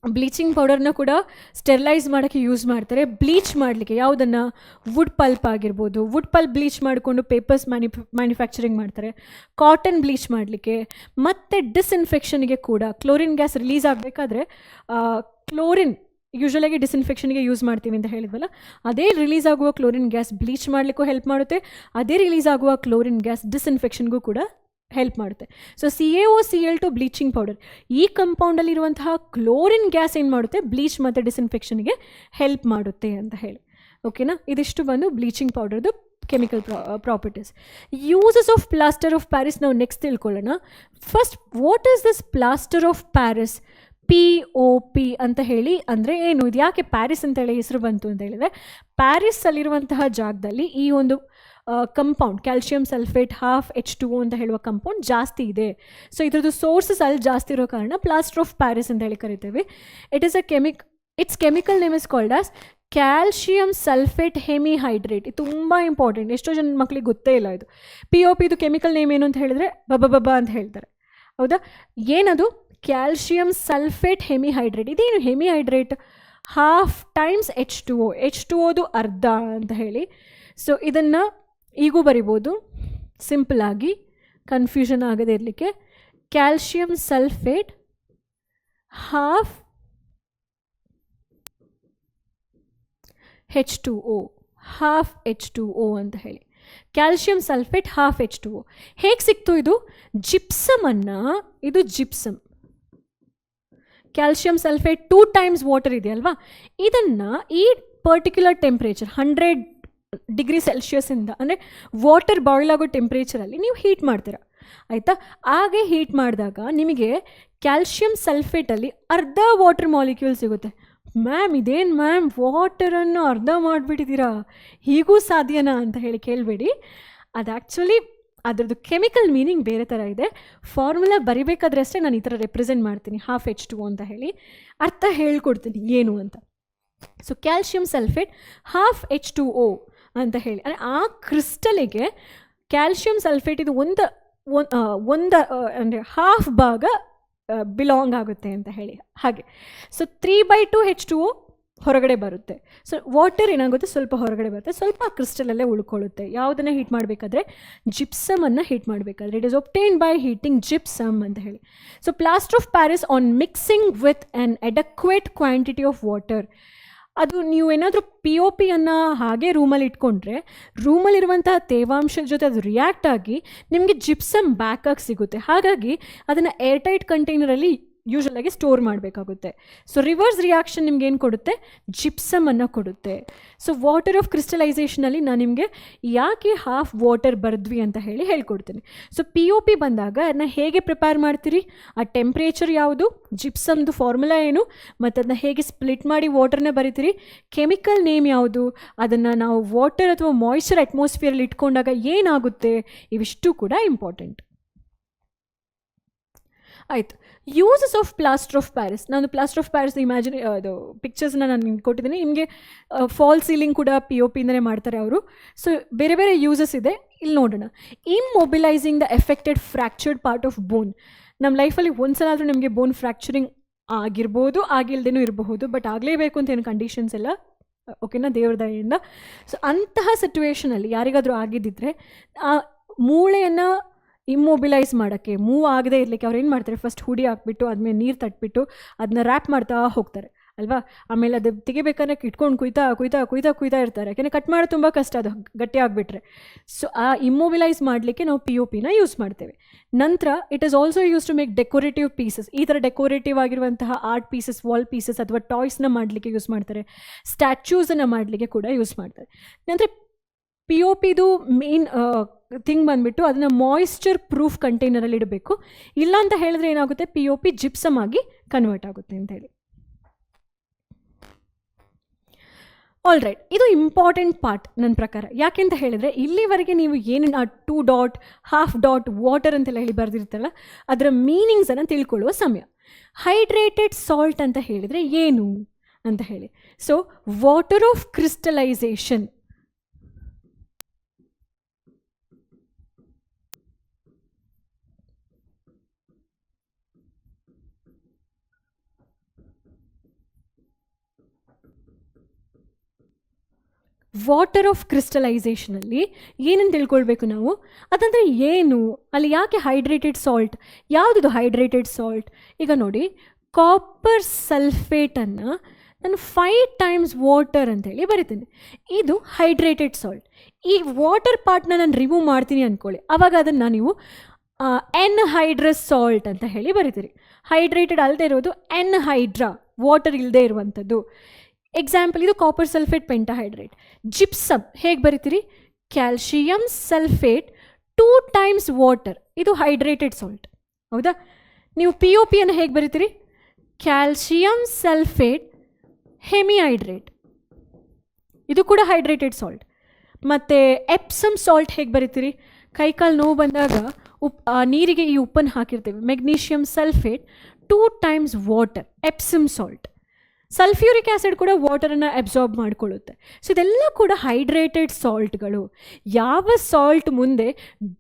ಬ್ಲೀಚಿಂಗ್ ಪೌಡರ್ನ ಕೂಡ ಸ್ಟೆರಿಲೈಸ್ ಮಾಡೋಕ್ಕೆ ಯೂಸ್ ಮಾಡ್ತಾರೆ. ಬ್ಲೀಚ್ ಮಾಡಲಿಕ್ಕೆ ಯಾವುದನ್ನು? ವುಡ್ ಪಲ್ಪ್ ಆಗಿರ್ಬೋದು. ವುಡ್ ಪಲ್ಪ್ ಬ್ಲೀಚ್ ಮಾಡಿಕೊಂಡು ಪೇಪರ್ಸ್ ಮ್ಯಾನುಫ್ಯಾಕ್ಚರಿಂಗ್ ಮಾಡ್ತಾರೆ. ಕಾಟನ್ ಬ್ಲೀಚ್ ಮಾಡಲಿಕ್ಕೆ, ಮತ್ತು ಡಿಸ್ಇನ್ಫೆಕ್ಷನ್ಗೆ ಕೂಡ ಕ್ಲೋರಿನ್ ಗ್ಯಾಸ್ ರಿಲೀಸ್ ಆಗಬೇಕಾದ್ರೆ ಕ್ಲೋರಿನ್ ಯೂಶ್ವಲಾಗಿ ಡಿಸ್ಇನ್ಫೆಕ್ಷನ್ಗೆ ಯೂಸ್ ಮಾಡ್ತೀವಿ ಅಂತ ಹೇಳಿದ್ವಲ್ಲ, ಅದೇ ರಿಲೀಸ್ ಆಗುವ ಕ್ಲೋರಿನ್ ಗ್ಯಾಸ್ ಬ್ಲೀಚ್ ಮಾಡಲಿಕ್ಕೂ ಹೆಲ್ಪ್ ಮಾಡುತ್ತೆ. ಅದೇ ರಿಲೀಸ್ ಆಗುವ ಕ್ಲೋರಿನ್ ಗ್ಯಾಸ್ ಡಿಸ್ಇನ್ಫೆಕ್ಷನ್ಗೂ ಕೂಡ ಹೆಲ್ಪ್ ಮಾಡುತ್ತೆ. ಸೊ CaOCl2 ಬ್ಲೀಚಿಂಗ್ ಪೌಡರ್, ಈ ಕಂಪೌಂಡಲ್ಲಿರುವಂತಹ ಕ್ಲೋರಿನ್ ಗ್ಯಾಸ್ ಏನು ಮಾಡುತ್ತೆ? ಬ್ಲೀಚ್ ಮತ್ತು ಡಿಸ್ಇನ್ಫೆಕ್ಷನ್ಗೆ ಹೆಲ್ಪ್ ಮಾಡುತ್ತೆ ಅಂತ ಹೇಳಿ. ಓಕೆನಾ? ಇದಿಷ್ಟು ಬಂದು ಬ್ಲೀಚಿಂಗ್ ಪೌಡರ್ದು chemical properties. Uses of plaster of Paris ನಾವು ನೆಕ್ಸ್ಟ್ ತಿಳ್ಕೊಳ್ಳೋಣ. First, what is this plaster of Paris? POP ಅಂತ ಹೇಳಿ ಅಂದರೆ ಏನು? ಇದು ಯಾಕೆ ಪ್ಯಾರಿಸ್ ಅಂತ ಹೇಳಿ ಹೆಸರು ಬಂತು ಅಂತ ಹೇಳಿದರೆ, ಪ್ಯಾರಿಸಲ್ಲಿರುವಂತಹ ಜಾಗದಲ್ಲಿ ಈ ಒಂದು ಕಂಪೌಂಡ್ ಕ್ಯಾಲ್ಶಿಯಂ ಸಲ್ಫೇಟ್ ½ H2O ಅಂತ ಹೇಳುವ ಕಂಪೌಂಡ್ ಜಾಸ್ತಿ ಇದೆ. ಸೊ ಇದ್ರದ್ದು ಸೋರ್ಸಸ್ ಅಲ್ಲಿ ಜಾಸ್ತಿ ಇರೋ ಕಾರಣ ಪ್ಲಾಸ್ಟರ್ ಆಫ್ ಪ್ಯಾರಿಸ್ ಅಂತ ಹೇಳಿ ಕರಿತೇವೆ. It's chemical name is called as calcium sulphate hemihydrate. ಇದು ತುಂಬ ಇಂಪಾರ್ಟೆಂಟ್. ಎಷ್ಟೋ ಜನ ಮಕ್ಕಳಿಗೆ ಗೊತ್ತೇ ಇಲ್ಲ ಇದು. POP ಇದು ಕೆಮಿಕಲ್ ನೇಮ್ ಏನು ಅಂತ ಹೇಳಿದ್ರೆ ಬಬ ಅಂತ ಹೇಳ್ತಾರೆ. ಹೌದಾ? ಏನದು? Calcium sulphate hemihydrate. ಇದೇನು ಹೆಮಿಹೈಡ್ರೇಟ್? ½ H2O. H2Oದು ಅರ್ಧ ಅಂತ ಹೇಳಿ. ಸೊ ಇದನ್ನು ಈಗೂ ಬರಿಬೋದು ಸಿಂಪಲ್ ಆಗಿ, ಕನ್ಫ್ಯೂಷನ್ ಆಗದೇ ಇರಲಿಕ್ಕೆ. ಕ್ಯಾಲ್ಶಿಯಂ ಸಲ್ಫೇಟ್ ½ H2O ಅಂತ ಹೇಳಿ. ಕ್ಯಾಲ್ಶಿಯಂ ಸಲ್ಫೇಟ್ ½ H2O ಹೇಗೆ ಸಿಕ್ತು? ಇದು ಜಿಪ್ಸಮನ್ನು, ಇದು gypsum, calcium sulphate 2 times water ಇದೆಯಲ್ವಾ, ಇದನ್ನು ಈ ಪರ್ಟಿಕ್ಯುಲರ್ ಟೆಂಪ್ರೇಚರ್ 100 ಡಿಗ್ರಿ ಸೆಲ್ಸಿಯಸ್ಸಿಂದ, ಅಂದರೆ ವಾಟರ್ ಬಾಯ್ಲ್ ಆಗೋ ಟೆಂಪ್ರೇಚರಲ್ಲಿ ನೀವು ಹೀಟ್ ಮಾಡ್ತೀರಾ. ಆಯಿತಾ? ಹಾಗೆ ಹೀಟ್ ಮಾಡಿದಾಗ ನಿಮಗೆ ಕ್ಯಾಲ್ಶಿಯಂ ಸಲ್ಫೇಟಲ್ಲಿ ಅರ್ಧ ವಾಟರ್ ಮಾಲಿಕ್ಯೂಲ್ ಸಿಗುತ್ತೆ. ಮ್ಯಾಮ್ ಇದೇನು ಮ್ಯಾಮ್ ವಾಟರನ್ನು ಅರ್ಧ ಮಾಡಿಬಿಟ್ಟಿದ್ದೀರಾ, ಹೀಗೂ ಸಾಧ್ಯನಾ ಅಂತ ಹೇಳಿ ಕೇಳಬೇಡಿ. ಅದು ಆ್ಯಕ್ಚುಲಿ ಅದರದ್ದು ಕೆಮಿಕಲ್ ಮೀನಿಂಗ್ ಬೇರೆ ಥರ ಇದೆ. ಫಾರ್ಮುಲಾ ಬರಿಬೇಕಾದ್ರೆ ಅಷ್ಟೇ ನಾನು ಈ ಥರ ರೆಪ್ರೆಸೆಂಟ್ ಮಾಡ್ತೀನಿ ½ H2O ಅಂತ ಹೇಳಿ, ಅರ್ಥ ಹೇಳ್ಕೊಡ್ತೀನಿ ಏನು ಅಂತ. ಸೊ ಕ್ಯಾಲ್ಶಿಯಂ ಸಲ್ಫೇಟ್ ½ H2O ಅಂತ ಹೇಳಿ, ಅಂದರೆ ಆ ಕ್ರಿಸ್ಟಲಿಗೆ ಕ್ಯಾಲ್ಶಿಯಂ ಸಲ್ಫೇಟ್ ಇದು ಒಂದು ಅಂದರೆ ½ ಭಾಗ ಬಿಲಾಂಗ್ ಆಗುತ್ತೆ ಅಂತ ಹೇಳಿ ಹಾಗೆ. ಸೊ 3/2 H2O ಹೊರಗಡೆ ಬರುತ್ತೆ. ಸೊ ವಾಟರ್ ಏನಾಗುತ್ತೆ? ಸ್ವಲ್ಪ ಹೊರಗಡೆ ಬರುತ್ತೆ, ಸ್ವಲ್ಪ ಕ್ರಿಸ್ಟಲಲ್ಲೇ ಉಳ್ಕೊಳ್ಳುತ್ತೆ. ಯಾವುದನ್ನು ಹೀಟ್ ಮಾಡಬೇಕಾದ್ರೆ? ಜಿಪ್ಸಮನ್ನು ಹೀಟ್ ಮಾಡಬೇಕಾದ್ರೆ. It is obtained by heating gypsum ಅಂತ ಹೇಳಿ. So plaster of Paris on mixing with an adequate quantity of water. ಅದು ನೀವು ಏನಾದರೂ POPಯನ್ನು ಹಾಗೆ ರೂಮಲ್ಲಿ ಇಟ್ಕೊಂಡ್ರೆ ರೂಮಲ್ಲಿರುವಂತಹ ತೇವಾಂಶದ ಜೊತೆ ಅದು ರಿಯಾಕ್ಟ್ ಆಗಿ ನಿಮಗೆ ಜಿಪ್ಸಮ್ ಬ್ಯಾಕಾಗಿ ಸಿಗುತ್ತೆ. ಹಾಗಾಗಿ ಅದನ್ನು ಏರ್ಟೈಟ್ ಕಂಟೈನರಲ್ಲಿ ಯೂಶ್ವಲಾಗಿ ಸ್ಟೋರ್ ಮಾಡಬೇಕಾಗುತ್ತೆ. ಸೊ ರಿವರ್ಸ್ ರಿಯಾಕ್ಷನ್ ನಿಮ್ಗೆ ಏನು ಕೊಡುತ್ತೆ? ಜಿಪ್ಸಮನ್ನು ಕೊಡುತ್ತೆ. ಸೊ ವಾಟರ್ ಆಫ್ ಕ್ರಿಸ್ಟಲೈಸೇಷನಲ್ಲಿ ನಾನು ನಿಮಗೆ ಯಾಕೆ ½ ವಾಟರ್ ಬರೆದ್ವಿ ಅಂತ ಹೇಳಿ ಹೇಳ್ಕೊಡ್ತೀನಿ. ಸೊ POP ಬಂದಾಗ ಅದನ್ನ ಹೇಗೆ ಪ್ರಿಪೇರ್ ಮಾಡ್ತೀರಿ? ಆ ಟೆಂಪ್ರೇಚರ್ ಯಾವುದು? ಜಿಪ್ಸಮ್ದು ಫಾರ್ಮುಲಾ ಏನು? ಮತ್ತು ಅದನ್ನ ಹೇಗೆ ಸ್ಪ್ಲಿಟ್ ಮಾಡಿ ವಾಟರ್ನ ಬರಿತೀರಿ? ಕೆಮಿಕಲ್ ನೇಮ್ ಯಾವುದು? ಅದನ್ನು ನಾವು ವಾಟರ್ ಅಥವಾ ಮಾಯ್ಶ್ಚರ್ ಅಟ್ಮಾಸ್ಫಿಯರಲ್ಲಿ ಇಟ್ಕೊಂಡಾಗ ಏನಾಗುತ್ತೆ? ಇವಿಷ್ಟು ಕೂಡ ಇಂಪಾರ್ಟೆಂಟ್. ಆಯಿತು. Uses of plaster of Paris. ನಾನು ಪ್ಲಾಸ್ಟರ್ ಆಫ್ ಪ್ಯಾರಿಸ್ ಅದು ಪಿಕ್ಚರ್ಸ್ನ ನಾನು ನಿಮ್ಗೆ ಕೊಟ್ಟಿದ್ದೀನಿ. ನಿಮಗೆ ಫಾಲ್ ಸೀಲಿಂಗ್ ಕೂಡ POPಯಿಂದಲೇ ಮಾಡ್ತಾರೆ ಅವರು. ಸೊ ಬೇರೆ ಬೇರೆ ಯೂಸಸ್ ಇದೆ, ಇಲ್ಲಿ ನೋಡೋಣ. Immobilising the affected fractured part of bone. ನಮ್ಮ ಲೈಫಲ್ಲಿ ಒಂದ್ಸಲ ಆದರೂ ನಿಮಗೆ ಬೋನ್ ಫ್ರ್ಯಾಕ್ಚರಿಂಗ್ ಆಗಿರ್ಬೋದು, ಆಗಿಲ್ದೇನೂ ಇರಬಹುದು, ಬಟ್ ಆಗಲೇಬೇಕು ಅಂತ ಏನು ಕಂಡೀಷನ್ಸ್ ಎಲ್ಲ ಓಕೆನಾ, ದೇವ್ರ ದಯೆಯಿಂದ. ಸೊ ಅಂತಹ ಸಿಚುವೇಷನಲ್ಲಿ ಯಾರಿಗಾದರೂ ಆಗಿದ್ದಿದ್ರೆ ಆ ಮೂಳೆಯನ್ನು ಇಮ್ಮೊಬಿಲೈಸ್ ಮಾಡೋಕ್ಕೆ, ಮೂವ್ ಆಗದೆ ಇರಲಿಕ್ಕೆ ಅವ್ರು ಏನು ಮಾಡ್ತಾರೆ, ಫಸ್ಟ್ ಹುಡಿ ಹಾಕ್ಬಿಟ್ಟು ಆದಮೇಲೆ ನೀರು ತಟ್ಬಿಟ್ಟು ಅದನ್ನ ರ್ಯಾಪ್ ಮಾಡ್ತಾ ಹೋಗ್ತಾರೆ ಅಲ್ವಾ. ಆಮೇಲೆ ಅದು ತೆಗಿಬೇಕಾದ್ರೆ ಇಟ್ಕೊಂಡು ಕುಯ್ತಾ ಇರ್ತಾರೆ, ಯಾಕೆಂದರೆ ಕಟ್ ಮಾಡೋದು ತುಂಬ ಕಷ್ಟ, ಅದು ಗಟ್ಟಿ ಆಗಿಬಿಟ್ರೆ. ಸೊ ಆ ಇಮ್ಮೊಬಿಲೈಸ್ ಮಾಡಲಿಕ್ಕೆ ನಾವು POPನ ಯೂಸ್ ಮಾಡ್ತೇವೆ. ನಂತರ it is also use to make decorative pieces. ಈ ಥರ ಡೆಕೋರೇಟಿವ್ ಆಗಿರುವಂತಹ ಆರ್ಟ್ ಪೀಸಸ್, ವಾಲ್ ಪೀಸಸ್ ಅಥವಾ ಟಾಯ್ಸ್ನ ಮಾಡಲಿಕ್ಕೆ ಯೂಸ್ ಮಾಡ್ತಾರೆ, ಸ್ಟ್ಯಾಚ್ಯೂಸನ್ನು ಮಾಡಲಿಕ್ಕೆ ಕೂಡ ಯೂಸ್ ಮಾಡ್ತಾರೆ. ನಂತರ POPದು ಮೇನ್ ಥಿಂಗ್ ಬಂದುಬಿಟ್ಟು ಅದನ್ನು ಮಾಯಿಶ್ಚರ್ ಪ್ರೂಫ್ ಕಂಟೈನರಲ್ಲಿ ಇಡಬೇಕು. ಇಲ್ಲ ಅಂತ ಹೇಳಿದ್ರೆ ಏನಾಗುತ್ತೆ, POP ಜಿಪ್ಸಮ್ ಆಗಿ ಕನ್ವರ್ಟ್ ಆಗುತ್ತೆ ಅಂತ ಹೇಳಿ. ಆಲ್ ರೈಟ್, ಇದು ಇಂಪಾರ್ಟೆಂಟ್ ಪಾರ್ಟ್ ನನ್ನ ಪ್ರಕಾರ. ಯಾಕೆಂತ ಹೇಳಿದರೆ ಇಲ್ಲಿವರೆಗೆ ನೀವು ಏನು ಆ 2 ಡಾಟ್, ಹಾಫ್ ಡಾಟ್, ವಾಟರ್ ಅಂತೆಲ್ಲ ಹೇಳಿ ಬರೆದಿರ್ತಲ್ಲ, ಅದರ ಮೀನಿಂಗ್ಸನ್ನು ತಿಳ್ಕೊಳ್ಳುವ ಸಮಯ. ಹೈಡ್ರೇಟೆಡ್ ಸಾಲ್ಟ್ ಅಂತ ಹೇಳಿದರೆ ಏನು ಅಂತ ಹೇಳಿ. So water of crystallisation, water of ಕ್ರಿಸ್ಟಲೈಸೇಷನಲ್ಲಿ ಏನಂತ ತಿಳ್ಕೊಳ್ಬೇಕು ನಾವು, ಅದಂದರೆ ಏನು, ಅಲ್ಲಿ ಯಾಕೆ ಹೈಡ್ರೇಟೆಡ್ ಸಾಲ್ಟ್, ಯಾವುದಿದು ಹೈಡ್ರೇಟೆಡ್ ಸಾಲ್ಟ್. ಈಗ ನೋಡಿ, ಕಾಪರ್ ಸಲ್ಫೇಟನ್ನು ನಾನು 5 ಟೈಮ್ಸ್ ವಾಟರ್ ಅಂತೇಳಿ ಬರಿತೀನಿ, ಇದು ಹೈಡ್ರೇಟೆಡ್ ಸಾಲ್ಟ್. ಈ ವಾಟರ್ ಪಾರ್ಟ್ನ ನಾನು ರಿಮೂವ್ ಮಾಡ್ತೀನಿ ಅಂದ್ಕೊಳ್ಳಿ, ಆವಾಗ ಅದನ್ನು ನೀವು ಎನ್ಹೈಡ್ರಸ್ ಸಾಲ್ಟ್ ಅಂತ ಹೇಳಿ ಬರಿತೀರಿ. ಹೈಡ್ರೇಟೆಡ್ ಅಲ್ಲದೆ ಇರೋದು ಎನ್ಹೈಡ್ರಾ, ವಾಟರ್ ಇಲ್ಲದೆ ಇರುವಂಥದ್ದು. ಎಕ್ಸಾಂಪಲ್, ಇದು ಕಾಪರ್ ಸಲ್ಫೇಟ್ ಪೆಂಟಾಹೈಡ್ರೇಟ್. ಜಿಪ್ಸಮ್ ಹೇಗೆ ಬರಿತೀರಿ, ಕ್ಯಾಲ್ಶಿಯಂ ಸಲ್ಫೇಟ್ 2 ಟೈಮ್ಸ್ ವಾಟರ್, ಇದು ಹೈಡ್ರೇಟೆಡ್ ಸಾಲ್ಟ್. ಹೌದಾ. ನೀವು POPಯನ್ನು ಹೇಗೆ ಬರಿತೀರಿ, ಕ್ಯಾಲ್ಶಿಯಂ ಸಲ್ಫೇಟ್ ಹೆಮಿಹೈಡ್ರೇಟ್, ಇದು ಕೂಡ ಹೈಡ್ರೇಟೆಡ್ ಸಾಲ್ಟ್. ಮತ್ತು ಎಪ್ಸಮ್ ಸಾಲ್ಟ್ ಹೇಗೆ ಬರಿತೀರಿ, ಕೈಕಾಲು ನೋವು ಬಂದಾಗ ನೀರಿಗೆ ಈ ಉಪ್ಪನ್ನು ಹಾಕಿರ್ತೇವೆ, magnesium sulphate 2 times water, Epsom salt. Sulphuric acid ಕೂಡ ವಾಟರನ್ನು ಅಬ್ಸಾರ್ಬ್ ಮಾಡಿಕೊಳ್ಳುತ್ತೆ. ಸೊ ಇದೆಲ್ಲ ಕೂಡ ಹೈಡ್ರೇಟೆಡ್ ಸಾಲ್ಟ್ಗಳು. ಯಾವ ಸಾಲ್ಟ್ ಮುಂದೆ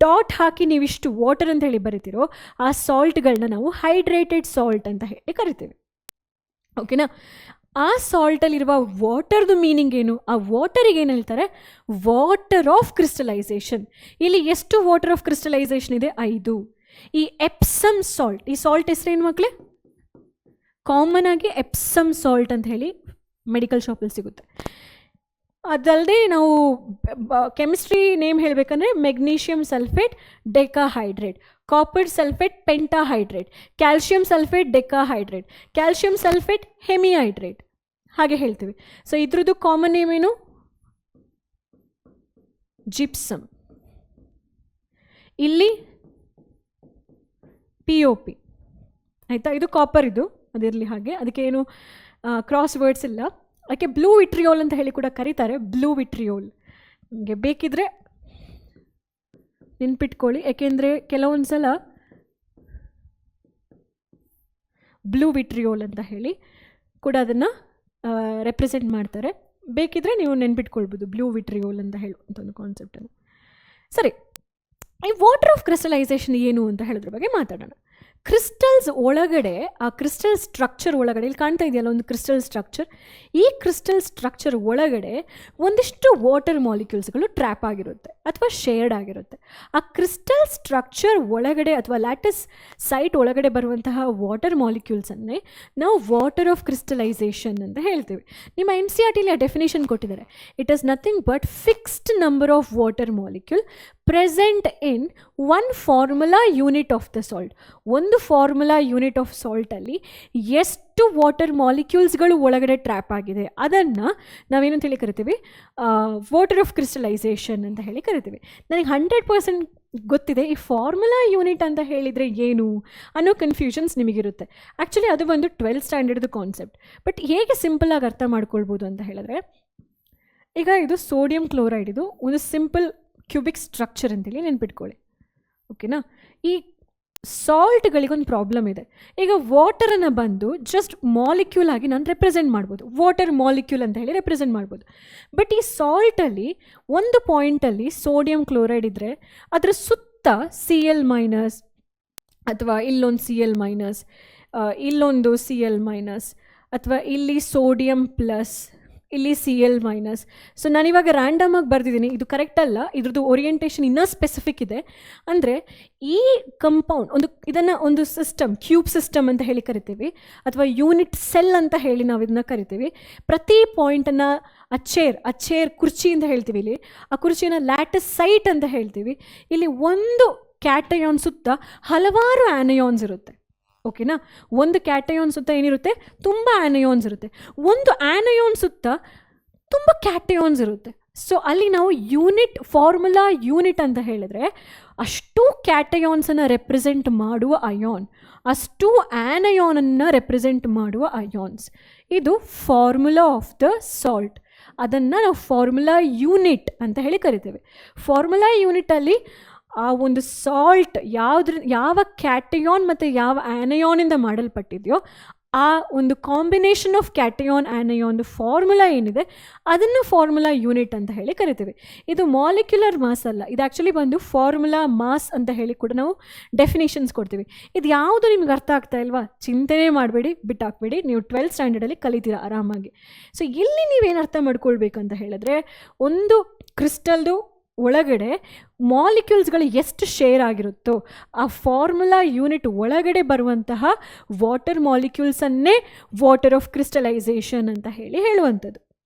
ಡಾಟ್ ಹಾಕಿ ನೀವಿಷ್ಟು ವಾಟರ್ ಅಂತ ಹೇಳಿ ಬರಿತೀರೋ ಆ ಸಾಲ್ಟ್ಗಳನ್ನ ನಾವು ಹೈಡ್ರೇಟೆಡ್ ಸಾಲ್ಟ್ ಅಂತ ಹೇಳಿ ಕರಿತೀವಿ. ಓಕೆನಾ. ಆ ಸಾಲ್ಟಲ್ಲಿರುವ ವಾಟರ್ದು ಮೀನಿಂಗ್ ಏನು, ಆ ವಾಟರಿಗೆ ಏನು ಹೇಳ್ತಾರೆ, ವಾಟರ್ ಆಫ್ ಕ್ರಿಸ್ಟಲೈಸೇಷನ್. ಇಲ್ಲಿ ಎಷ್ಟು ವಾಟರ್ ಆಫ್ ಕ್ರಿಸ್ಟಲೈಸೇಷನ್ ಇದೆ, 5. ಈ ಎಪ್ಸಮ್ ಸಾಲ್ಟ್, ಈ ಸಾಲ್ಟ್ ಹೆಸರೇನು ಮಕ್ಕಳೇ, ಕಾಮನ್ ಆಗಿ ಎಪ್ಸಮ್ ಸಾಲ್ಟ್ ಅಂತ ಹೇಳಿ ಮೆಡಿಕಲ್ ಶಾಪಲ್ಲಿ ಸಿಗುತ್ತೆ. ಅದಲ್ಲದೆ ನಾವು ಕೆಮಿಸ್ಟ್ರಿ ನೇಮ್ ಹೇಳಬೇಕಂದ್ರೆ magnesium sulphate decahydrate, copper sulphate pentahydrate, calcium sulphate decahydrate, calcium sulphate hemihydrate, ಹಾಗೆ ಹೇಳ್ತೀವಿ. ಸೊ ಇದ್ರದ್ದು ಕಾಮನ್ ನೇಮ್ ಏನು, ಜಿಪ್ಸಮ್. ಇಲ್ಲಿ POP ಆಯಿತಾ. ಇದು ಕಾಪರ್, ಇದು ಅದಿರಲಿ ಹಾಗೆ, ಅದಕ್ಕೆ ಏನು ಕ್ರಾಸ್ ವರ್ಡ್ಸ್ ಇಲ್ಲ. ಅದಕ್ಕೆ ಬ್ಲೂ ವಿಟ್ರಿಯೋಲ್ ಅಂತ ಹೇಳಿ ಕೂಡ ಕರೀತಾರೆ, ಬ್ಲೂ ವಿಟ್ರಿಯೋಲ್. ನಿಮಗೆ ಬೇಕಿದ್ರೆ ನೆನ್ಪಿಟ್ಕೊಳ್ಳಿ, ಯಾಕೆಂದರೆ ಕೆಲವೊಂದು ಸಲ ಬ್ಲೂ ವಿಟ್ರಿಯೋಲ್ ಅಂತ ಹೇಳಿ ಕೂಡ ಅದನ್ನು ರೆಪ್ರೆಸೆಂಟ್ ಮಾಡ್ತಾರೆ. ಬೇಕಿದ್ರೆ ನೀವು ನೆನ್ಪಿಟ್ಕೊಳ್ಬೋದು ಬ್ಲೂ ವಿಟ್ರಿಯೋಲ್ ಅಂತ ಹೇಳುವಂಥ ಒಂದು ಕಾನ್ಸೆಪ್ಟನ್ನು. ಸರಿ, ಈ ವಾಟರ್ ಆಫ್ ಕ್ರಿಸ್ಟಲೈಸೇಷನ್ ಏನು ಅಂತ ಹೇಳೋದ್ರ ಬಗ್ಗೆ ಮಾತಾಡೋಣ. ಕ್ರಿಸ್ಟಲ್ಸ್ ಒಳಗಡೆ, ಆ ಕ್ರಿಸ್ಟಲ್ ಸ್ಟ್ರಕ್ಚರ್ ಒಳಗಡೆ, ಇಲ್ಲಿ ಕಾಣ್ತಾ ಇದೆಯಲ್ಲ ಒಂದು ಕ್ರಿಸ್ಟಲ್ ಸ್ಟ್ರಕ್ಚರ್, ಈ ಕ್ರಿಸ್ಟಲ್ ಸ್ಟ್ರಕ್ಚರ್ ಒಳಗಡೆ ಒಂದಿಷ್ಟು ವಾಟರ್ ಮಾಲಿಕ್ಯೂಲ್ಸ್ಗಳು ಟ್ರ್ಯಾಪ್ ಆಗಿರುತ್ತೆ ಅಥವಾ ಶೇರ್ಡ್ ಆಗಿರುತ್ತೆ. ಆ ಕ್ರಿಸ್ಟಲ್ ಸ್ಟ್ರಕ್ಚರ್ ಒಳಗಡೆ ಅಥವಾ ಲ್ಯಾಟಿಸ್ ಸೈಟ್ ಒಳಗಡೆ ಬರುವಂತಹ ವಾಟರ್ ಮಾಲಿಕ್ಯೂಲ್ಸನ್ನೇ ನಾವು ವಾಟರ್ ಆಫ್ ಕ್ರಿಸ್ಟಲೈಸೇಷನ್ ಅಂತ ಹೇಳ್ತೀವಿ. ನಿಮ್ಮ NCERTಲಿ ಆ ಡೆಫಿನೇಷನ್ ಕೊಟ್ಟಿದ್ದಾರೆ. It is nothing but fixed number of water molecule present in 1 formula unit of the salt. ಒಂದು ಫಾರ್ಮುಲಾ ಯೂನಿಟ್ ಆಫ್ ಸಾಲ್ಟಲ್ಲಿ ಎಷ್ಟು ವಾಟರ್ ಮಾಲಿಕ್ಯೂಲ್ಸ್ಗಳು ಒಳಗಡೆ ಟ್ರ್ಯಾಪ್ ಆಗಿದೆ ಅದನ್ನು ನಾವೇನಂತ ಹೇಳಿ ಕರಿತೀವಿ, ವಾಟರ್ ಆಫ್ ಕ್ರಿಸ್ಟಲೈಸೇಷನ್ ಅಂತ ಹೇಳಿ ಕರಿತೀವಿ. ನನಗೆ 100% ಗೊತ್ತಿದೆ ಈ ಫಾರ್ಮುಲಾ ಯೂನಿಟ್ ಅಂತ ಹೇಳಿದರೆ ಏನು ಅನ್ನೋ ಕನ್ಫ್ಯೂಷನ್ಸ್ ನಿಮಗಿರುತ್ತೆ. ಆ್ಯಕ್ಚುಲಿ ಅದು ಒಂದು 12th ಸ್ಟ್ಯಾಂಡರ್ಡ್ದು ಕಾನ್ಸೆಪ್ಟ್. ಬಟ್ ಹೇಗೆ ಸಿಂಪಲ್ಲಾಗಿ ಅರ್ಥ ಮಾಡ್ಕೊಳ್ಬೋದು ಅಂತ ಹೇಳಿದ್ರೆ, ಈಗ ಇದು ಸೋಡಿಯಂ ಕ್ಲೋರೈಡ್, ಇದು ಒಂದು ಸಿಂಪಲ್ ಕ್ಯೂಬಿಕ್ ಸ್ಟ್ರಕ್ಚರ್ ಅಂತೇಳಿ ನೆನ್ಪಿಟ್ಕೊಳ್ಳಿ. ಓಕೆನಾ. ಈ ಸಾಲ್ಟ್ಗಳಿಗೊಂದು ಪ್ರಾಬ್ಲಮ್ ಇದೆ. ಈಗ ವಾಟರನ್ನು ಬಂದು ಜಸ್ಟ್ ಮಾಲಿಕ್ಯೂಲ್ ಆಗಿ ನಾನು ರೆಪ್ರೆಸೆಂಟ್ ಮಾಡ್ಬೋದು, ವಾಟರ್ ಮಾಲಿಕ್ಯೂಲ್ ಅಂತ ಹೇಳಿ ರೆಪ್ರೆಸೆಂಟ್ ಮಾಡ್ಬೋದು. ಬಟ್ ಈ ಸಾಲ್ಟಲ್ಲಿ ಒಂದು ಪಾಯಿಂಟಲ್ಲಿ ಸೋಡಿಯಂ ಕ್ಲೋರೈಡ್ ಇದ್ದರೆ ಅದರ ಸುತ್ತ Cl- ಅಥವಾ ಇಲ್ಲೊಂದು Cl-, ಇಲ್ಲೊಂದು Cl- ಅಥವಾ ಇಲ್ಲಿ ಸೋಡಿಯಂ ಪ್ಲಸ್, ಇಲ್ಲಿ Cl-. ಸೊ ನಾನಿವಾಗ ರ್ಯಾಂಡಮ್ ಆಗಿ ಬರೆದಿದ್ದೀನಿ, ಇದು ಕರೆಕ್ಟ್ ಅಲ್ಲ, ಇದ್ರದ್ದು ಓರಿಯೆಂಟೇಷನ್ ಇನ್ನೂ ಸ್ಪೆಸಿಫಿಕ್ ಇದೆ. ಅಂದರೆ ಈ ಕಂಪೌಂಡ್ ಇದನ್ನು ಒಂದು ಸಿಸ್ಟಮ್, ಕ್ಯೂಬ್ ಸಿಸ್ಟಮ್ ಅಂತ ಹೇಳಿ ಕರಿತೀವಿ, ಅಥವಾ ಯೂನಿಟ್ ಸೆಲ್ ಅಂತ ಹೇಳಿ ನಾವು ಇದನ್ನ ಕರಿತೀವಿ. ಪ್ರತಿ ಪಾಯಿಂಟನ್ನು ಆ ಚೇರ್ ಕುರ್ಚಿ ಅಂತ ಹೇಳ್ತೀವಿ, ಇಲ್ಲಿ ಆ ಕುರ್ಚಿಯನ್ನು ಲ್ಯಾಟಿಸ್ ಸೈಟ್ ಅಂತ ಹೇಳ್ತೀವಿ. ಇಲ್ಲಿ ಒಂದು ಕ್ಯಾಟಯಾನ್ ಸುತ್ತ ಹಲವಾರು ಆ್ಯನಯಾನ್ಸ್ ಇರುತ್ತೆ. ಓಕೆನಾ, ಒಂದು ಕ್ಯಾಟಯಾನ್ ಸುತ್ತ ಏನಿರುತ್ತೆ, ತುಂಬ ಆ್ಯನಯಾನ್ಸ್ ಇರುತ್ತೆ. ಒಂದು ಆ್ಯನಯಾನ್ ಸುತ್ತ ತುಂಬ ಕ್ಯಾಟಯಾನ್ಸ್ ಇರುತ್ತೆ. ಸೊ ಅಲ್ಲಿ ನಾವು ಫಾರ್ಮುಲಾ ಯೂನಿಟ್ ಅಂತ ಹೇಳಿದ್ರೆ ಅಷ್ಟು ಕ್ಯಾಟಯಾನ್ಸನ್ನು ರೆಪ್ರೆಸೆಂಟ್ ಮಾಡುವ ಅಯಾನ್, ಅಷ್ಟು ಆ್ಯನಯಾನನ್ನು ರೆಪ್ರೆಸೆಂಟ್ ಮಾಡುವ ಅಯಾನ್ಸ್. ಇದು ಫಾರ್ಮುಲಾ ಆಫ್ ದ ಸಾಲ್ಟ್. ಅದನ್ನು ನಾವು ಫಾರ್ಮುಲಾ ಯೂನಿಟ್ ಅಂತ ಹೇಳಿ ಕರಿತೇವೆ. ಫಾರ್ಮುಲಾ ಯೂನಿಟಲ್ಲಿ ಆ ಒಂದು ಸಾಲ್ಟ್ ಯಾವ ಕ್ಯಾಟಯಾನ್ ಮತ್ತು ಯಾವ ಆ್ಯನಯಾನಿಂದ ಮಾಡಲ್ಪಟ್ಟಿದೆಯೋ ಆ ಒಂದು ಕಾಂಬಿನೇಷನ್ ಆಫ್ ಕ್ಯಾಟಯಾನ್ ಆ್ಯನಯಾನ್ದು ಫಾರ್ಮುಲಾ ಏನಿದೆ ಅದನ್ನು ಫಾರ್ಮುಲಾ ಯೂನಿಟ್ ಅಂತ ಹೇಳಿ ಕರಿತೀವಿ. ಇದು ಮಾಲಿಕ್ಯುಲರ್ ಮಾಸ್ ಅಲ್ಲ, ಇದು ಆ್ಯಕ್ಚುಲಿ ಬಂದು ಫಾರ್ಮುಲಾ ಮಾಸ್ ಅಂತ ಹೇಳಿ ಕೂಡ ನಾವು ಡೆಫಿನೇಷನ್ಸ್ ಕೊಡ್ತೀವಿ. ಇದು ಯಾವುದು ನಿಮ್ಗೆ ಅರ್ಥ ಆಗ್ತಾ ಇಲ್ವಾ, ಚಿಂತೆನೇ ಮಾಡಬೇಡಿ, ಬಿಟ್ಟಾಕ್ಬೇಡಿ, ನೀವು 12th ಸ್ಟ್ಯಾಂಡರ್ಡಲ್ಲಿ ಕಲಿತೀರಾ ಆರಾಮಾಗಿ. ಸೊ ಇಲ್ಲಿ ನೀವೇನು ಅರ್ಥ ಮಾಡ್ಕೊಳ್ಬೇಕಂತ ಹೇಳಿದ್ರೆ, ಒಂದು ಕ್ರಿಸ್ಟಲ್ದು ಒಳಗಡೆ ಮಾಲಿಕ್ಯೂಲ್ಸ್ಗಳು ಎಷ್ಟು ಶೇರ್ ಆಗಿರುತ್ತೋ ಆ ಫಾರ್ಮುಲಾ ಯೂನಿಟ್ ಒಳಗಡೆ ಬರುವಂತಹ ವಾಟರ್ ಮಾಲಿಕ್ಯೂಲ್ಸನ್ನೇ ವಾಟರ್ ಆಫ್ ಕ್ರಿಸ್ಟಲೈಸೇಷನ್ ಅಂತ ಹೇಳುವಂಥದ್ದು.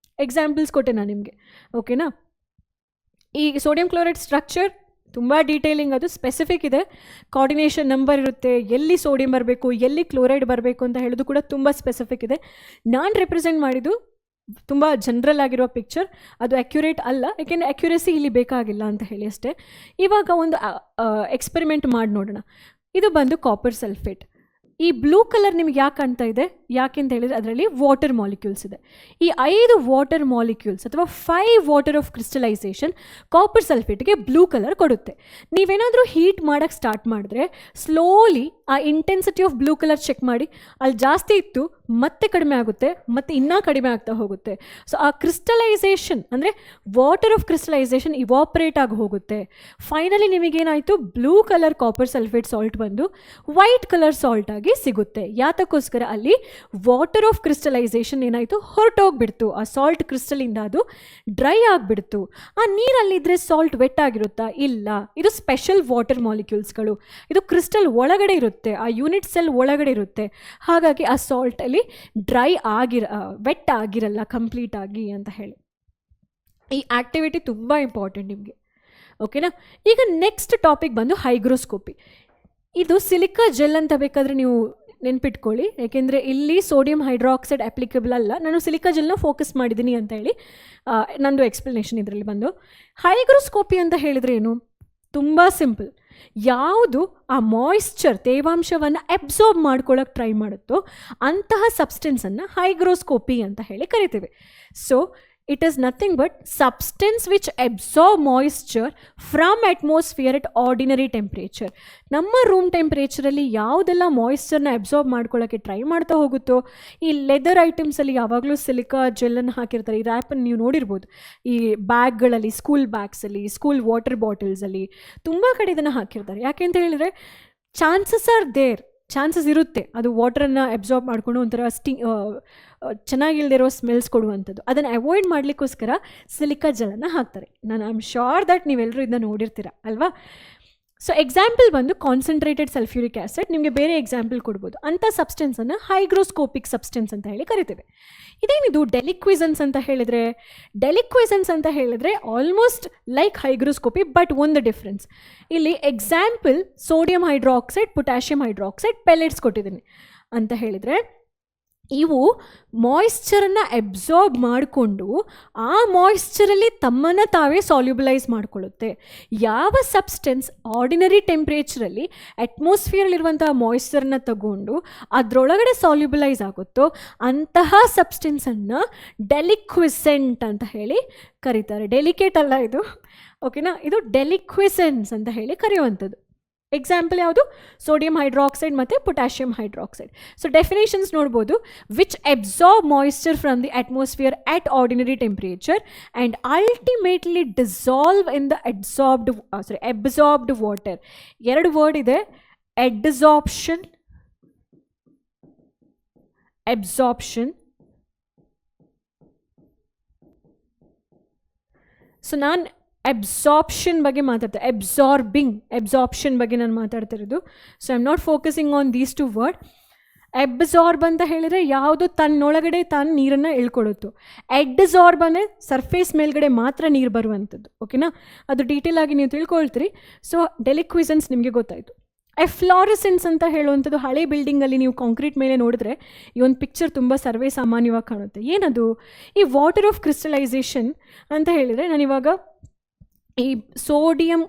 ಎಕ್ಸಾಂಪಲ್ಸ್ ಕೊಟ್ಟೆ ನಾನು ನಿಮಗೆ. ಓಕೆನಾ, ಈ ಸೋಡಿಯಂ ಕ್ಲೋರೈಡ್ ಸ್ಟ್ರಕ್ಚರ್ ತುಂಬ ಡೀಟೇಲಿಂಗ್, ಅದು ಸ್ಪೆಸಿಫಿಕ್ ಇದೆ, ಕೋಆರ್ಡಿನೇಷನ್ ನಂಬರ್ ಇರುತ್ತೆ, ಎಲ್ಲಿ ಸೋಡಿಯಂ ಬರಬೇಕು ಎಲ್ಲಿ ಕ್ಲೋರೈಡ್ ಬರಬೇಕು ಅಂತ ಹೇಳೋದು ಕೂಡ ತುಂಬ ಸ್ಪೆಸಿಫಿಕ್ ಇದೆ. ನಾನು ರೆಪ್ರೆಸೆಂಟ್ ಮಾಡಿದ್ದು ತುಂಬ ಜನರಲ್ ಆಗಿರೋ ಪಿಕ್ಚರ್, ಅದು ಅಕ್ಯುರೇಟ್ ಅಲ್ಲ, ಯಾಕೆಂದರೆ ಅಕ್ಯುರೇಸಿ ಇಲ್ಲಿ ಬೇಕಾಗಿಲ್ಲ ಅಂತ ಹೇಳಿ ಅಷ್ಟೇ. ಇವಾಗ ಒಂದು ಎಕ್ಸ್ಪೆರಿಮೆಂಟ್ ಮಾಡಿ ನೋಡೋಣ. ಇದು ಬಂದು ಕಾಪರ್ ಸಲ್ಫೇಟ್. ಈ ಬ್ಲೂ ಕಲರ್ ನಿಮ್ಗೆ ಯಾಕೆ ಕಾಣ್ತಾ ಇದೆ, ಯಾಕೆ ಅಂತ ಹೇಳಿದರೆ ಅದರಲ್ಲಿ ವಾಟರ್ ಮಾಲಿಕ್ಯೂಲ್ಸ್ ಇದೆ. ಈ 5 ವಾಟರ್ ಮಾಲಿಕ್ಯೂಲ್ಸ್ ಅಥವಾ 5 ವಾಟರ್ ಆಫ್ ಕ್ರಿಸ್ಟಲೈಸೇಷನ್ ಕಾಪರ್ ಸಲ್ಫೇಟ್ಗೆ ಬ್ಲೂ ಕಲರ್ ಕೊಡುತ್ತೆ. ನೀವೇನಾದರೂ ಹೀಟ್ ಮಾಡೋಕ್ಕೆ ಸ್ಟಾರ್ಟ್ ಮಾಡಿದ್ರೆ ಸ್ಲೋಲಿ ಆ intensity of blue colour check ಮಾಡಿ, ಅಲ್ಲಿ ಜಾಸ್ತಿ ಇತ್ತು ಮತ್ತೆ ಕಡಿಮೆ ಆಗುತ್ತೆ, ಮತ್ತೆ ಇನ್ನೂ ಕಡಿಮೆ ಆಗ್ತಾ ಹೋಗುತ್ತೆ. ಸೊ ಆ ಕ್ರಿಸ್ಟಲೈಸೇಷನ್ ಅಂದರೆ ವಾಟರ್ ಆಫ್ ಕ್ರಿಸ್ಟಲೈಸೇಷನ್ ಇವಾಪರೇಟ್ ಆಗಿ ಹೋಗುತ್ತೆ. ಫೈನಲಿ ನಿಮಗೇನಾಯಿತು, blue colour copper sulphate salt ಬಂದು ವೈಟ್ ಕಲರ್ ಸಾಲ್ಟ್ ಆಗಿ ಸಿಗುತ್ತೆ. ಯಾತಕ್ಕೋಸ್ಕರ ಅಲ್ಲಿ ವಾಟರ್ ಆಫ್ ಕ್ರಿಸ್ಟಲೈಸೇಷನ್ ಏನಾಯಿತು, ಹೊರಟೋಗ್ಬಿಡ್ತು. ಆ ಸಾಲ್ಟ್ ಕ್ರಿಸ್ಟಲಿಂದ ಅದು ಡ್ರೈ ಆಗಿಬಿಡ್ತು. ಆ ನೀರಲ್ಲಿದ್ದರೆ ಸಾಲ್ಟ್ ವೆಟ್ ಆಗಿರುತ್ತಾ? ಇಲ್ಲ. ಇದು ಸ್ಪೆಷಲ್ ವಾಟರ್ ಮಾಲಿಕ್ಯೂಲ್ಸ್ಗಳು, ಇದು ಕ್ರಿಸ್ಟಲ್ ಒಳಗಡೆ ಇರುತ್ತೆ, ಆ ಯೂನಿಟ್ ಸೆಲ್ ಒಳಗಡೆ ಇರುತ್ತೆ. ಹಾಗಾಗಿ ಆ ಸಾಲ್ಟಲ್ಲಿ ವೆಟ್ ಆಗಿರಲ್ಲ ಕಂಪ್ಲೀಟ್ ಆಗಿ ಅಂತ ಹೇಳಿ. ಈ ಆಕ್ಟಿವಿಟಿ ತುಂಬ ಇಂಪಾರ್ಟೆಂಟ್ ನಿಮಗೆ. ಓಕೆನಾ, ಈಗ ನೆಕ್ಸ್ಟ್ ಟಾಪಿಕ್ ಬಂದು ಹೈಗ್ರೋಸ್ಕೋಪಿ. ಇದು ಸಿಲಿಕಾ ಜೆಲ್ ಅಂತ ಬೇಕಾದರೆ ನೀವು ನೆನ್ಪಿಟ್ಕೊಳ್ಳಿ, ಯಾಕೆಂದರೆ ಇಲ್ಲಿ ಸೋಡಿಯಂ ಹೈಡ್ರಾಕ್ಸೈಡ್ ಅಪ್ಲಿಕಬಲ್ ಅಲ್ಲ. ನಾನು ಸಿಲಿಕಾ ಜೆಲ್ನ ಫೋಕಸ್ ಮಾಡಿದ್ದೀನಿ ಅಂತ ಹೇಳಿ ನಂದು ಎಕ್ಸ್ಪ್ಲನೇಷನ್ ಇದರಲ್ಲಿ ಬಂದು. ಹೈಗ್ರೋಸ್ಕೋಪಿ ಅಂತ ಹೇಳಿದ್ರೆ ಏನು, ತುಂಬ ಸಿಂಪಲ್. ಯಾವುದು ಆ ಮಾಯಿಶ್ಚರ್ ತೇವಾಂಶವನ್ನು ಅಬ್ಸಾರ್ಬ್ ಮಾಡ್ಕೊಳ್ಳೋಕೆ ಟ್ರೈ ಮಾಡುತ್ತೋ ಅಂತಹ ಸಬ್ಸ್ಟೆನ್ಸನ್ನು ಹೈಗ್ರೋಸ್ಕೋಪಿ ಅಂತ ಹೇಳಿ ಕರಿತೀವಿ. So it is nothing but substance which absorb moisture from atmosphere at ordinary temperature. ನಮ್ಮ ರೂಮ್ ಟೆಂಪ್ರೇಚರಲ್ಲಿ ಯಾವುದೆಲ್ಲ ಮಾಯಿಶ್ಚರ್ನ ಅಬ್ಸಾರ್ಬ್ ಮಾಡ್ಕೊಳ್ಳೋಕ್ಕೆ ಟ್ರೈ ಮಾಡ್ತಾ ಹೋಗುತ್ತೋ, ಈ ಲೆದರ್ ಐಟಮ್ಸಲ್ಲಿ ಯಾವಾಗಲೂ ಸಿಲಿಕಾ ಜೆಲ್ಲನ್ನು ಹಾಕಿರ್ತಾರೆ. ಈ ರ್ಯಾಪನ್ನು ನೀವು ನೋಡಿರ್ಬೋದು, ಈ ಬ್ಯಾಗ್ಗಳಲ್ಲಿ, ಸ್ಕೂಲ್ ಬ್ಯಾಗ್ಸಲ್ಲಿ, ಸ್ಕೂಲ್ ವಾಟರ್ ಬಾಟಲ್ಸಲ್ಲಿ ತುಂಬ ಕಡೆ ಇದನ್ನು ಹಾಕಿರ್ತಾರೆ. ಯಾಕೆ ಅಂತ ಹೇಳಿದರೆ ಚಾನ್ಸಸ್ ಇರುತ್ತೆ ಅದು ವಾಟರನ್ನು ಅಬ್ಸಾರ್ಬ್ ಮಾಡಿಕೊಂಡು ಒಂಥರ ಚೆನ್ನಾಗಿಲ್ದಿರೋ ಸ್ಮೆಲ್ಸ್ ಕೊಡುವಂಥದ್ದು. ಅದನ್ನು ಅವಾಯ್ಡ್ ಮಾಡಲಿಕ್ಕೋಸ್ಕರ ಸಿಲಿಕಾ ಜೆಲ್ಲನ್ನು ಹಾಕ್ತಾರೆ. ಐ ಆಮ್ ಶ್ಯೂರ್ ದಟ್ ನೀವೆಲ್ಲರೂ ಇದನ್ನ ನೋಡಿರ್ತೀರ ಅಲ್ವಾ. ಸೊ ಎಕ್ಸಾಂಪಲ್ ಬಂದು ಕಾನ್ಸಂಟ್ರೇಟೆಡ್ ಸಲ್ಫ್ಯೂರಿಕ್ ಆ್ಯಸಿಡ್. ನಿಮಗೆ ಬೇರೆ ಎಕ್ಸಾಂಪಲ್ ಕೊಡ್ಬೋದು. ಅಂಥ ಸಬ್ಸ್ಟೆನ್ಸನ್ನು ಹೈಗ್ರೋಸ್ಕೋಪಿಕ್ ಸಬ್ಸ್ಟೆನ್ಸ್ ಅಂತ ಹೇಳಿ ಕರಿತೇವೆ. ಇದೇನಿದು ಡೆಲಿಕ್ವಿಸನ್ಸ್ ಅಂತ ಹೇಳಿದರೆ ಆಲ್ಮೋಸ್ಟ್ ಲೈಕ್ ಹೈಗ್ರೋಸ್ಕೋಪಿ, ಬಟ್ ಒಂದು ಡಿಫ್ರೆನ್ಸ್. ಇಲ್ಲಿ example sodium hydroxide, potassium hydroxide pellets ಕೊಟ್ಟಿದ್ದೀನಿ ಅಂತ ಹೇಳಿದರೆ, ಇವು ಮಾಯಿಶ್ಚರನ್ನು ಅಬ್ಸಾರ್ಬ್ ಮಾಡಿಕೊಂಡು ಆ ಮಾಯಿಶ್ಚರಲ್ಲಿ ತಮ್ಮನ್ನು ತಾವೇ ಸಾಲ್ಯುಬಲೈಸ್ ಮಾಡಿಕೊಳ್ಳುತ್ತೆ. ಯಾವ ಸಬ್ಸ್ಟೆನ್ಸ್ ಆರ್ಡಿನರಿ ಟೆಂಪ್ರೇಚರಲ್ಲಿ ಅಟ್ಮಾಸ್ಫಿಯರಲ್ಲಿರುವಂತಹ ಮಾಯಿಶ್ಚರನ್ನು ತಗೊಂಡು ಅದರೊಳಗಡೆ ಸಾಲ್ಯುಬಲೈಸ್ ಆಗುತ್ತೋ ಅಂತಹ ಸಬ್ಸ್ಟೆನ್ಸನ್ನು ಡೆಲಿಕ್ವಿಸೆಂಟ್ ಅಂತ ಹೇಳಿ ಕರೀತಾರೆ. ಡೆಲಿಕೇಟ್ ಅಲ್ಲ ಇದು, ಓಕೆನಾ, ಇದು ಡೆಲಿಕ್ವಿಸೆನ್ಸ್ ಅಂತ ಹೇಳಿ ಕರೆಯುವಂಥದ್ದು. ಎಕ್ಸಾಂಪಲ್ ಯಾವುದು, ಸೋಡಿಯಂ ಹೈಡ್ರಾಕ್ಸೈಡ್ ಮತ್ತು ಪೊಟ್ಯಾಷಿಯಂ ಹೈಡ್ರಾಕ್ಸೈಡ್. ಸೊ ಡೆಫಿನೇಷನ್ಸ್ ನೋಡ್ಬೋದು. Which absorb moisture from the atmosphere at ordinary temperature and ultimately dissolve in the absorbed water. 2 word ಇದೆ, ಅಬ್ಸಾರ್ಪ್ಷನ್ ಸೊ ನಾನು ಅಬ್ಸಾರ್ಪ್ಷನ್ ಬಗ್ಗೆ ಮಾತಾಡ್ತೇನೆ, ಅಬ್ಸಾರ್ಪ್ಷನ್ ಬಗ್ಗೆ ನಾನು ಮಾತಾಡ್ತಿರೋದು. So I am not focusing on these two word. Absorb ಅಂತ ಹೇಳಿದರೆ ಯಾವುದು ತನ್ನೊಳಗಡೆ ತಾನು ನೀರನ್ನು ಎಳ್ಕೊಳುತ್ತೋ. ಎಡ್ಸಾರ್ಬ್ ಅಂದರೆ ಸರ್ಫೇಸ್ ಮೇಲ್ಗಡೆ ಮಾತ್ರ ನೀರು ಬರುವಂಥದ್ದು. ಓಕೆನಾ, ಅದು ಡೀಟೇಲ್ ಆಗಿ ನೀವು ತಿಳ್ಕೊಳ್ತೀರಿ. ಸೊ ಡೆಲಿಕ್ವಿಸನ್ಸ್ ನಿಮಗೆ ಗೊತ್ತಾಯಿತು. ಎಫ್ಲಾರೆಸೆನ್ಸ್ ಅಂತ ಹೇಳುವಂಥದ್ದು ಹಳೆ ಬಿಲ್ಡಿಂಗಲ್ಲಿ ನೀವು ಕಾಂಕ್ರೀಟ್ ಮೇಲೆ ನೋಡಿದ್ರೆ ಈ ಒಂದು ಪಿಕ್ಚರ್ ತುಂಬ ಸರ್ವೇ ಸಾಮಾನ್ಯವಾಗಿ ಕಾಣುತ್ತೆ. ಏನದು? ಈ ವಾಟರ್ ಆಫ್ ಕ್ರಿಸ್ಟಲೈಸೇಷನ್ ಅಂತ ಹೇಳಿದರೆ, ನಾನಿವಾಗ ಈ ಸೋಡಿಯಂ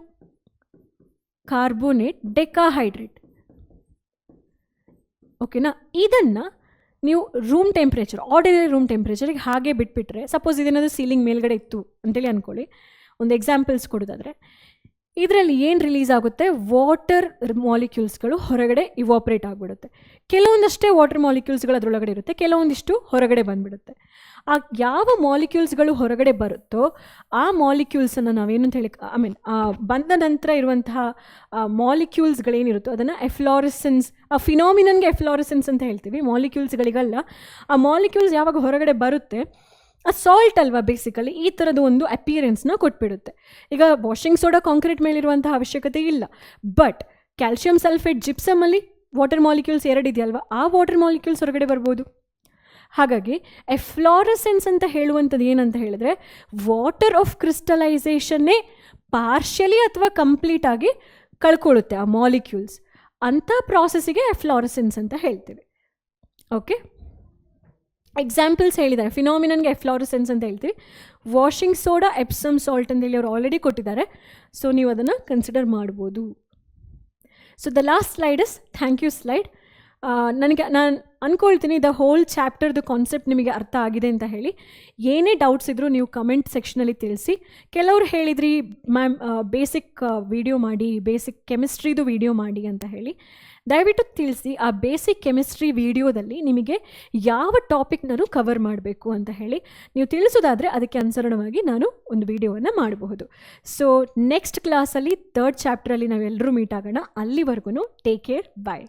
ಕಾರ್ಬೋನೇಟ್ ಡೆಕಾಹೈಡ್ರೇಟ್, ಓಕೆನಾ, ಇದನ್ನು ನೀವು ರೂಮ್ ಟೆಂಪ್ರೇಚರ್, ಆರ್ಡಿನರಿ ರೂಮ್ ಟೆಂಪ್ರೇಚರಿಗೆ ಹಾಗೆ ಬಿಟ್ಬಿಟ್ರೆ, ಸಪೋಸ್ ಇದೇನಾದರೂ ಸೀಲಿಂಗ್ ಮೇಲ್ಗಡೆ ಇತ್ತು ಅಂತೇಳಿ ಅಂದ್ಕೊಳ್ಳಿ, ಒಂದು ಎಕ್ಸಾಂಪಲ್ಸ್ ಕೊಡೋದಾದರೆ, ಇದರಲ್ಲಿ ಏನು ರಿಲೀಸ್ ಆಗುತ್ತೆ? ವಾಟರ್ ಮಾಲಿಕ್ಯೂಲ್ಸ್ಗಳು ಹೊರಗಡೆ ಇವಾಪ್ರೇಟ್ ಆಗಿಬಿಡುತ್ತೆ. ಕೆಲವೊಂದಷ್ಟೇ ವಾಟರ್ ಮಾಲಿಕ್ಯೂಲ್ಸ್ಗಳು ಅದರೊಳಗಡೆ ಇರುತ್ತೆ, ಕೆಲವೊಂದಿಷ್ಟು ಹೊರಗಡೆ ಬಂದುಬಿಡುತ್ತೆ. ಆ ಯಾವ ಮಾಲಿಕ್ಯೂಲ್ಸ್ಗಳು ಹೊರಗಡೆ ಬರುತ್ತೋ ಆ ಮಾಲಿಕ್ಯೂಲ್ಸನ್ನು ನಾವೇನಂತ ಹೇಳಿ, ಬಂದ ನಂತರ ಇರುವಂತಹ ಮಾಲಿಕ್ಯೂಲ್ಸ್ಗಳೇನಿರುತ್ತೋ ಅದನ್ನು ಎಫ್ಲಾರೆಸೆನ್ಸ್, ಆ ಫಿನಾಮಿನನ್ಗೆ ಎಫ್ಲಾರೆಸೆನ್ಸ್ ಅಂತ ಹೇಳ್ತೀವಿ, ಮಾಲಿಕ್ಯೂಲ್ಸ್ಗಳಿಗಲ್ಲ. ಆ ಮಾಲಿಕ್ಯೂಲ್ಸ್ ಯಾವಾಗ ಹೊರಗಡೆ ಬರುತ್ತೆ, ಆ ಸಾಲ್ಟ್ ಅಲ್ವಾ ಬೇಸಿಕಲಿ, ಈ ಥರದ್ದು ಒಂದು ಅಪಿಯರೆನ್ಸ್ನ ಕೊಟ್ಬಿಡುತ್ತೆ. ಈಗ ವಾಷಿಂಗ್ ಸೋಡಾ ಕಾಂಕ್ರೀಟ್ ಮೇಲಿರುವಂಥ ಅವಶ್ಯಕತೆ ಇಲ್ಲ, ಬಟ್ ಕ್ಯಾಲ್ಶಿಯಂ ಸಲ್ಫೇಟ್ ಜಿಪ್ಸಮಲ್ಲಿ ವಾಟರ್ ಮಾಲಿಕ್ಯೂಲ್ಸ್ ಎರಡಿದೆಯಲ್ವ, ಆ ವಾಟರ್ ಮಾಲಿಕ್ಯೂಲ್ಸ್ ಹೊರಗಡೆ ಬರ್ಬೋದು. ಹಾಗಾಗಿ ಎಫ್ಲಾರೆಸೆನ್ಸ್ ಅಂತ ಹೇಳುವಂಥದ್ದು ಏನಂತ ಹೇಳಿದ್ರೆ, ವಾಟರ್ ಆಫ್ ಕ್ರಿಸ್ಟಲೈಸೇಷನ್ನೇ ಪಾರ್ಷಿಯಲಿ ಅಥವಾ ಕಂಪ್ಲೀಟಾಗಿ ಕಳ್ಕೊಳ್ಳುತ್ತೆ ಆ ಮಾಲಿಕ್ಯೂಲ್ಸ್. ಅಂಥ ಪ್ರಾಸೆಸ್ಸಿಗೆ ಎಫ್ಲಾರೆಸೆನ್ಸ್ ಅಂತ ಹೇಳ್ತೀವಿ. ಓಕೆ, ಎಕ್ಸಾಂಪಲ್ಸ್ ಹೇಳಿದ್ದಾರೆ. ಫಿನಾಮಿನನ್ಗೆ ಎಫ್ಲಾರೆಸೆನ್ಸ್ ಅಂತ ಹೇಳ್ತೀವಿ. ವಾಷಿಂಗ್ ಸೋಡಾ, ಎಪ್ಸಮ್ ಸಾಲ್ಟ್ ಅಂತೇಳಿ ಅವ್ರು ಆಲ್ರೆಡಿ ಕೊಟ್ಟಿದ್ದಾರೆ. ಸೊ ನೀವು ಅದನ್ನು ಕನ್ಸಿಡರ್ ಮಾಡ್ಬೋದು. So the last slide is thank you slide. ನಾನು ಅಂದ್ಕೊಳ್ತೀನಿ ದ ಹೋಲ್ ಚಾಪ್ಟರ್ದು ಕಾನ್ಸೆಪ್ಟ್ ನಿಮಗೆ ಅರ್ಥ ಆಗಿದೆ ಅಂತ ಹೇಳಿ. ಏನೇ ಡೌಟ್ಸ್ ಇದ್ದರೂ ನೀವು ಕಮೆಂಟ್ ಸೆಕ್ಷನಲ್ಲಿ ತಿಳಿಸಿ. ಕೆಲವರು ಹೇಳಿದ್ರಿ ಮ್ಯಾಮ್ ಬೇಸಿಕ್ ವಿಡಿಯೋ ಮಾಡಿ, ಬೇಸಿಕ್ ಕೆಮಿಸ್ಟ್ರಿದು ವಿಡಿಯೋ ಮಾಡಿ ಅಂತ ಹೇಳಿ. ದಯವಿಟ್ಟು ತಿಳಿಸಿ, ಆ ಬೇಸಿಕ್ ಕೆಮಿಸ್ಟ್ರಿ ವಿಡಿಯೋದಲ್ಲಿ ನಿಮಗೆ ಯಾವ ಟಾಪಿಕ್ನೂ ಕವರ್ ಮಾಡಬೇಕು ಅಂತ ಹೇಳಿ ನೀವು ತಿಳಿಸೋದಾದರೆ ಅದಕ್ಕೆ ಅನುಸರಣವಾಗಿ ನಾನು ಒಂದು ವಿಡಿಯೋವನ್ನು ಮಾಡಬಹುದು. ಸೊ ನೆಕ್ಸ್ಟ್ ಕ್ಲಾಸಲ್ಲಿ 3rd ಚಾಪ್ಟ್ರಲ್ಲಿ ನಾವೆಲ್ಲರೂ ಮೀಟ್ ಆಗೋಣ. ಅಲ್ಲಿವರೆಗೂ ಟೇಕ್ ಕೇರ್, ಬಾಯ್.